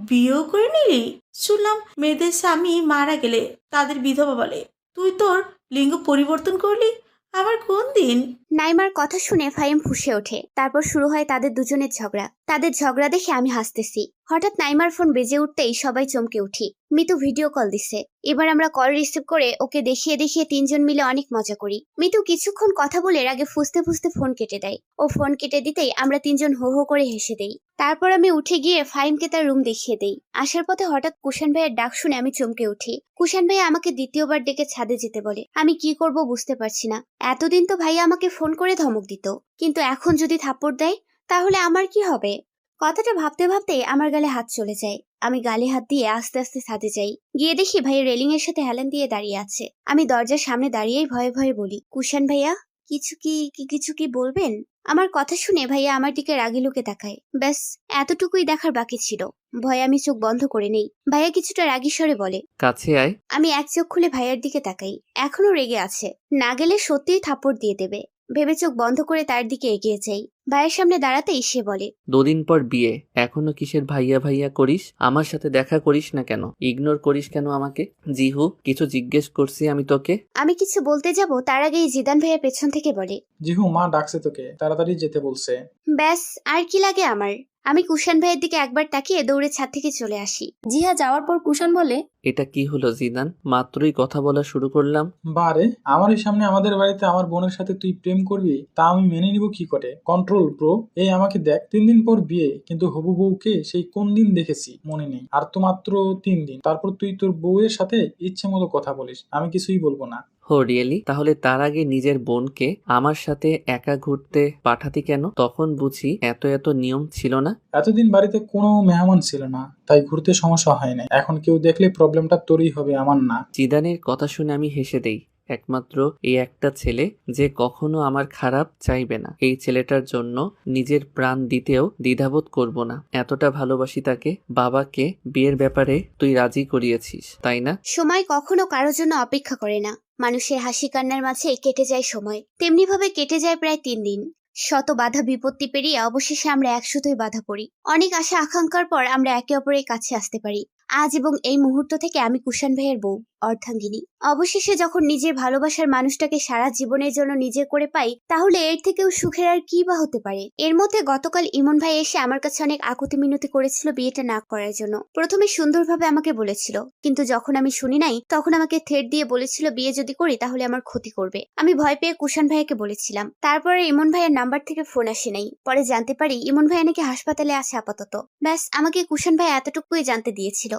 বিয়েও করে নিলি? শুনলাম মেয়েদের স্বামী মারা গেলে তাদের বিধবা বলে। তুই তোর লিঙ্গ পরিবর্তন করলি আবার কোন দিন?
নাইমার কথা শুনে ফাহিম ফুঁসে ওঠে। তারপর শুরু হয় তাদের দুজনের ঝগড়া। তাদের ঝগড়া দেখে আমি হাসতেছি। হঠাৎ নাইমার ফোন বেজে উঠতেই সবাই চমকে উঠি। মিতু ভিডিও কল দিছে। এবার আমরা কল রিসিভ করে ওকে দেখিয়ে দেখিয়ে 3 জন মিলে অনেক মজা করি। মিতু কিছুক্ষণ কথা বলে আগে ফুসতে ফুসতে ফোন কেটে দেয়। ও ফোন কেটে দিতেই আমরা 3 জন হো হো করে হেসে দেই। তারপর আমি উঠে গিয়ে ফাহিমকে তার রুম দেখিয়ে দেই। আসার পথে হঠাৎ কুষাণ ভাইয়ের ডাক শুনে আমি চমকে উঠি। কুষাণ ভাইয়া আমাকে দ্বিতীয়বার ডেকে ছাদে যেতে বলে। আমি কি করব বুঝতে পারছি না। এতদিন তো ভাইয়া আমাকে ফোন করে ধমক দিত, কিন্তু এখন যদি থাপ্পড় দেয় তাহলে আমার কি হবে? কথাটা ভাবতে ভাবতে আমার গালে হাত চলে যায়। আমি গালে হাত দিয়ে আস্তে আস্তে ছাদে যাই। গিয়ে দেখি ভাইয়া রেলিং এর সাথে হেলান দিয়ে দাঁড়িয়ে আছে। আমি দরজার সামনে দাঁড়িয়েই ভয়ে ভয়ে বলি, কুষাণ ভাইয়া? কিছু কি বলবেন? আমার কথা শুনে ভাইয়া আমার দিকে রাগি লুকে তাকায়। ব্যাস এতটুকুই দেখার বাকি ছিল। ভয়ে আমি চোখ বন্ধ করে নেই। ভাইয়া কিছুটা রাগী স্বরে বলে,
কাছে আয়।
আমি এক চোখ খুলে ভাইয়ার দিকে তাকাই। এখনো রেগে আছে, না গেলে সত্যিই থাপ্পড় দিয়ে দেবে ভেবে চোখ বন্ধ করে তার দিকে এগিয়ে যাই। ভাইয়ের সামনে দাঁড়াতেই সে বলে,
2 দিন পর বিয়ে, এখনো কিসের ভাইয়া ভাইয়া করিস? আমার সাথে দেখা করিস না কেন? ইগনোর করিস কেন আমাকে? জিহু, কিছু জিজ্ঞেস করছি আমি তোকে।
আমি কিছু বলতে যাব তার আগেই জিদান ভাইয়া পেছন থেকে বলে,
জিহু, মা ডাকছে তোকে, তাড়াতাড়ি যেতে বলছে।
ব্যাস আর কি লাগে আমার? আমি কুশান ভাইয়ের দিকে একবার তাকিয়ে দৌড়ে ছাদ থেকে চলে আসি।
জিহা যাওয়ার পর কুষাণ বলে,
এটা কি হলো জিদান? মাত্রই কথা বলা শুরু করলাম।
বারে, আমারই সামনে আমাদের বাড়িতে আমার বোনের সাথে তুই প্রেম করবি, তা আমি মেনে নিব কি করে? Control bro. এই আমাকে দেখ, 3 দিন পর বিয়ে, কিন্তু হবু বউকে সেই কোন দিন দেখেছি মনে নেই। আর তো মাত্র 3 দিন, তারপর তুই তোর বউয়ের সাথে ইচ্ছে মতো কথা বলিস, আমি কিছুই বলবো না।
হো রিয়েলি? তাহলে তার আগে নিজের বোনকে আমার সাথে একা ঘুরতে পাঠাতি কেন? তখন বুঝি এত নিয়ম ছিল না।
এতদিন বাড়িতে কোনো মেহমান ছিল না, তাই ঘুরতে সমস্যা হয় না। এখন কেউ দেখলে প্রবলেমটা তোরই হবে, আমার না।
জিদানের কথা শুনে আমি হেসে দেই। একমাত্র এই একটা ছেলে যে কখনো আমার খারাপ চাইবে না। এই ছেলেটার জন্য নিজের প্রাণ দিতেও দ্বিধাবোধ করব না। এতটা ভালোবাসি তাকে। বাবাকে বিয়ের ব্যাপারে তুই রাজি করিয়েছিস, তাই না?
সময় কখনো কারোর জন্য অপেক্ষা করে না। মানুষের হাসি কান্নার মাঝে কেটে যায় সময়, তেমনি ভাবে কেটে যায় প্রায় 3 দিন। শত বাধা বিপত্তি পেরিয়ে অবশেষে আমরা একসাথেই বাধা পড়ি। অনেক আশা আকাঙ্ক্ষার পর আমরা একে অপরের কাছে আসতে পারি। আজ এবং এই মুহূর্ত থেকে আমি কুষাণ ভাইয়ের বউ, অর্ধাঙ্গিনী। অবশেষে যখন নিজের ভালোবাসার মানুষটাকে সারা জীবনের জন্য নিজে করে পাই, তাহলে এর থেকেও সুখের আর কি বা হতে পারে? এর মধ্যে গতকাল ইমন ভাই এসে আমার কাছে অনেক আকুতি মিনতি করেছিল বিয়েটা না করার জন্য। প্রথমে সুন্দরভাবে আমাকে বলেছিল, কিন্তু যখন আমি শুনি নাই তখন আমাকে থ্রেট দিয়ে বলেছিল বিয়ে যদি করি তাহলে আমার ক্ষতি করবে। আমি ভয় পেয়ে কুষাণ ভাইয়াকে বলেছিলাম। তারপরে ইমন ভাইয়ের নাম্বার থেকে ফোন আসে নাই। পরে জানতে পারি ইমন ভাইয়া নাকি হাসপাতালে আছে আপাতত। ব্যাস আমাকে কুষাণ ভাই এতটুকুই জানতে দিয়েছিল।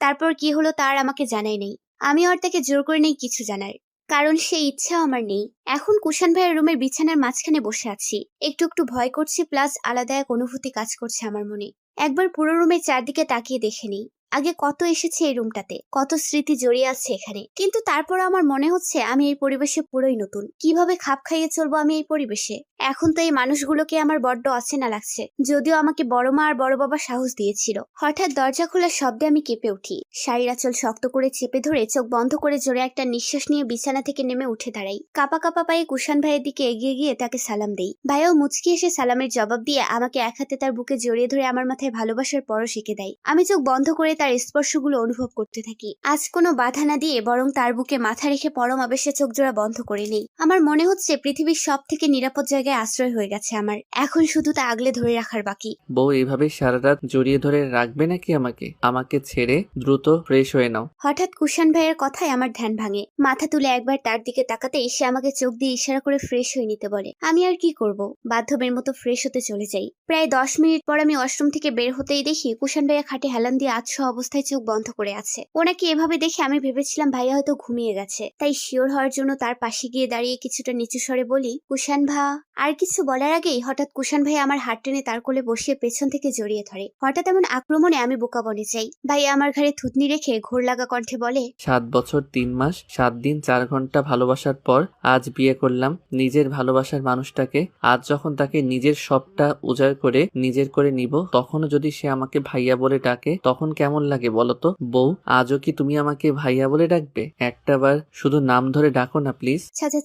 তারপর কি হলো তার আমাকে জানাই নেই। আমি আর তাকে জোর করে নেই কিছু জানার, কারণ সেই ইচ্ছাও আমার নেই। এখন কুষাণ ভাইয়ের রুমের বিছানার মাঝখানে বসে আছি। একটু একটু ভয় করছি, প্লাস আলাদা এক অনুভূতি কাজ করছে আমার মনে। একবার পুরো রুমের চারদিকে তাকিয়ে দেখে নিই। আগে কত এসেছে এই রুমটাতে, কত স্মৃতি জড়িয়ে আছে এখানে। কিন্তু তারপর আমার মনে হচ্ছে আমি এই পরিবেশে পুরোই নতুন। কিভাবে খাপ খাইয়ে চলবো আমি এই পরিবেশে? এখন তো এই মানুষগুলোকে আমার বড্ড অচেনা লাগছে, যদিও আমাকে বড় মা আর বড় বাবা সাহস দিয়েছিল। হঠাৎ দরজা খোলার শব্দে আমি কেঁপে উঠি। শাড়ির আঁচল শক্ত করে চেপে ধরে চোখ বন্ধ করে জোরে একটা নিঃশ্বাস নিয়ে বিছানা থেকে নেমে উঠে দাঁড়াই। কাপা কাপা পায়ে কুষাণ ভাইয়ের দিকে এগিয়ে গিয়ে তাকে সালাম দেই। ভাইয়াও মুচকি এসে সালামের জবাব দিয়ে আমাকে এক হাতে তার বুকে জড়িয়ে ধরে আমার মাথায় ভালোবাসার পরশ এঁকে দেয়। আমি চোখ বন্ধ করে তার স্পর্শগুলো অনুভব করতে থাকি। আজ কোনো বাধা না দিয়ে বরং তার বুকে মাথা রেখে পরম আবেশে চোখ জোড়া বন্ধ করে নেই। আমার মনে হচ্ছে পৃথিবীর সব থেকে নিরাপদ জায়গায় আশ্রয় হয়ে গেছে আমার। এখন শুধু তা আগলে ধরে রাখার বাকি।
বউ এভাবে সারা রাত জড়িয়ে ধরে রাখবে নাকি আমাকে? আমাকে ছেড়ে দ্রুত ফ্রেশ হয়ে নাও।
হঠাৎ কুষাণ ভাইয়ের কথায় আমার ধ্যান ভাঙে। মাথা তুলে একবার তার দিকে তাকাতেই সে আমাকে চোখ দিয়ে ইশারা করে ফ্রেশ হয়ে নিতে বলে। আমি আর কি করব, বাধ্যবের মতো ফ্রেশ হতে চলে যাই। প্রায় 10 মিনিট পর আমি ওয়াশরুম থেকে বের হতেই দেখি কুষাণ ভাইয়া খাটে হেলান দিয়ে আধশোয়া অবস্থায় চোখ বন্ধ করে আছে। ওনাকে এভাবে দেখে আমি ভেবেছিলাম ভাইয়া হয়তো ঘুমিয়ে গেছে, তাই শিওর হওয়ার জন্য তার পাশে গিয়ে দাঁড়িয়ে কিছুটা নিচু স্বরে বলি, কুষাণ ভা। আর কিছু বলার আগেই হঠাৎ কুষাণ ভাইয়া আমার হাত টেনে তার কোলে বসিয়ে পেছন থেকে জড়িয়ে ধরে। হঠাৎ এমন আক্রমণে আমি বোকা বনে যাই। ভাইয়া আমার ঘাড়ে থুতনি রেখে ঘোর লাগা কণ্ঠে বলে,
7 বছর 3 মাস 7 দিন 4 ঘন্টা ভালোবাসার পর আজ বিয়ে করলাম নিজের ভালোবাসার মানুষটাকে। আজ যখন তাকে নিজের সবটা উজাড় করে নিজের করে নিব, তখনও যদি সে আমাকে ভাইয়া বলে ডাকে তখন কেমন লাগে বলো তো? বউ, আজও কি তুমি আমাকে ভাইয়া বলে ডাকবে? একটাবার শুধু নাম ধরে ডাকো না প্লিজ।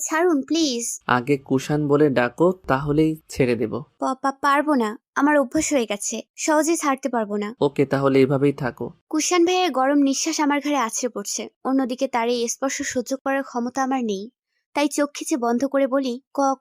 ছাড়ুন প্লিজ।
আগে কুষাণ বলে ডাকো, তাহলেই ছেড়ে দেব।
পারবো না, আমার অভ্যাস হয়ে গেছে, সহজে ছাড়তে পারবো না।
ওকে, তাহলে এভাবেই থাকো।
কুষাণ ভাইয়ের গরম নিঃশ্বাস আমার ঘাড়ে আছড়ে পড়ছে। অন্যদিকে তার এই স্পর্শ সহ্য করার ক্ষমতা আমার নেই, তাই চোখ খিচে বন্ধ করে বলি,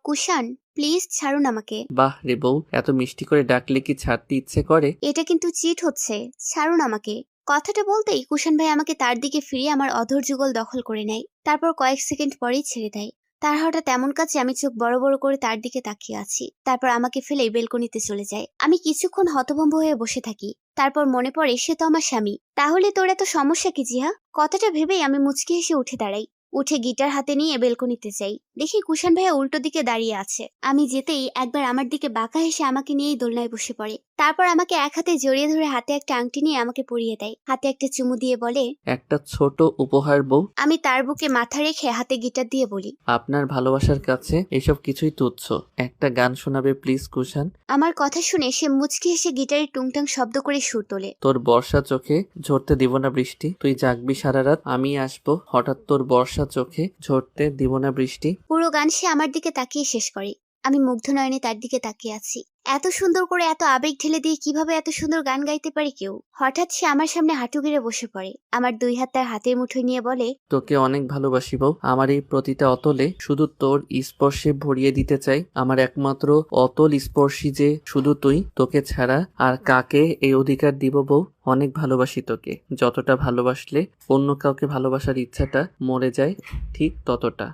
কুষাণ প্লিজ ছাড়ুন আমাকে।
বাহ রে বউ, এত মিষ্টি করে ডাকলে কি ছাড়তে ইচ্ছে করে?
এটা কিন্তু চিট হচ্ছে, ছাড়ুন আমাকে। কথাটা বলতেই কুষাণ ভাই আমাকে তার দিকে ফিরিয়ে আমার অধর যুগল দখল করে নেয়। তারপর কয়েক সেকেন্ড পরেই ছেড়ে দেয়। তার হঠাৎ এমন কাছে আমি চোখ বড় বড় করে তার দিকে তাকিয়ে আছি। তারপর আমাকে ফেলে বেলকনিতে চলে যায়। আমি কিছুক্ষণ হতভম্ব হয়ে বসে থাকি। তারপর মনে পড়ে সে তো আমার স্বামী। তাহলে তোর এত সমস্যা কি জিহা? কথাটা ভেবেই আমি মুচকি হেসে উঠে দাঁড়াই। উঠে গিটার হাতে নিয়ে বেলকনিতে যাই। দেখি কুশান ভাইয়া উল্টো দিকে দাঁড়িয়ে আছে। আমি যেতেই একবার আমার দিকে বাঁকা হেসে আমাকে নিয়েই দোলনায় বসে পড়ে। তারপর আমাকে এক হাতে জড়িয়ে ধরে হাতে একটা আংটি নিয়ে আমাকে পরিয়ে দেয়। হাতে একটা চুমু দিয়ে বলে,
একটা ছোট উপহার বউ।
আমি তার বুকে মাথা রেখে হাতে গিটার দিয়ে বলি,
আপনার ভালোবাসার কাছে এসব কিছুই তুচ্ছ। একটা গান শোনাবে প্লিজ কুশান?
আমার কথা শুনে সে মুচকি হেসে গিটারের টুংটাং শব্দ করে সুর তোলে।
তোর বর্ষা চোখে ঝরতে দিব না বৃষ্টি, তুই জাগবি সারা রাত, আমি আসবো হঠাৎ তোর বর্ষা চোখে ঝরতে দিব না বৃষ্টি।
পুরো গান সে আমার দিকে তাকিয়ে শেষ করে। আমি মুগ্ধ নয়নে তার দিকে তাকিয়ে আছি। এত সুন্দর করে এত আবেগ ঢেলে দিয়ে কিভাবে এত সুন্দর গান গাইতে পারে কেউ? হঠাৎ সে আমার সামনে হাঁটু গেড়ে বসে পড়ে। আমার 2 হাত তার হাতের মুঠোয় নিয়ে বলে,
তোকে অনেক ভালোবাসি বউ। আমার এই প্রতিটা অতলে শুধু তোর স্পর্শে ভরিয়ে দিতে চাই। আমার একমাত্র অতল স্পর্শী যে শুধু তুই। তোকে ছাড়া আর কাকে এই অধিকার দিব বউ? অনেক ভালোবাসি তোকে। যতটা ভালোবাসলে অন্য কাউকে ভালোবাসার ইচ্ছাটা মরে যায়, ঠিক ততটা।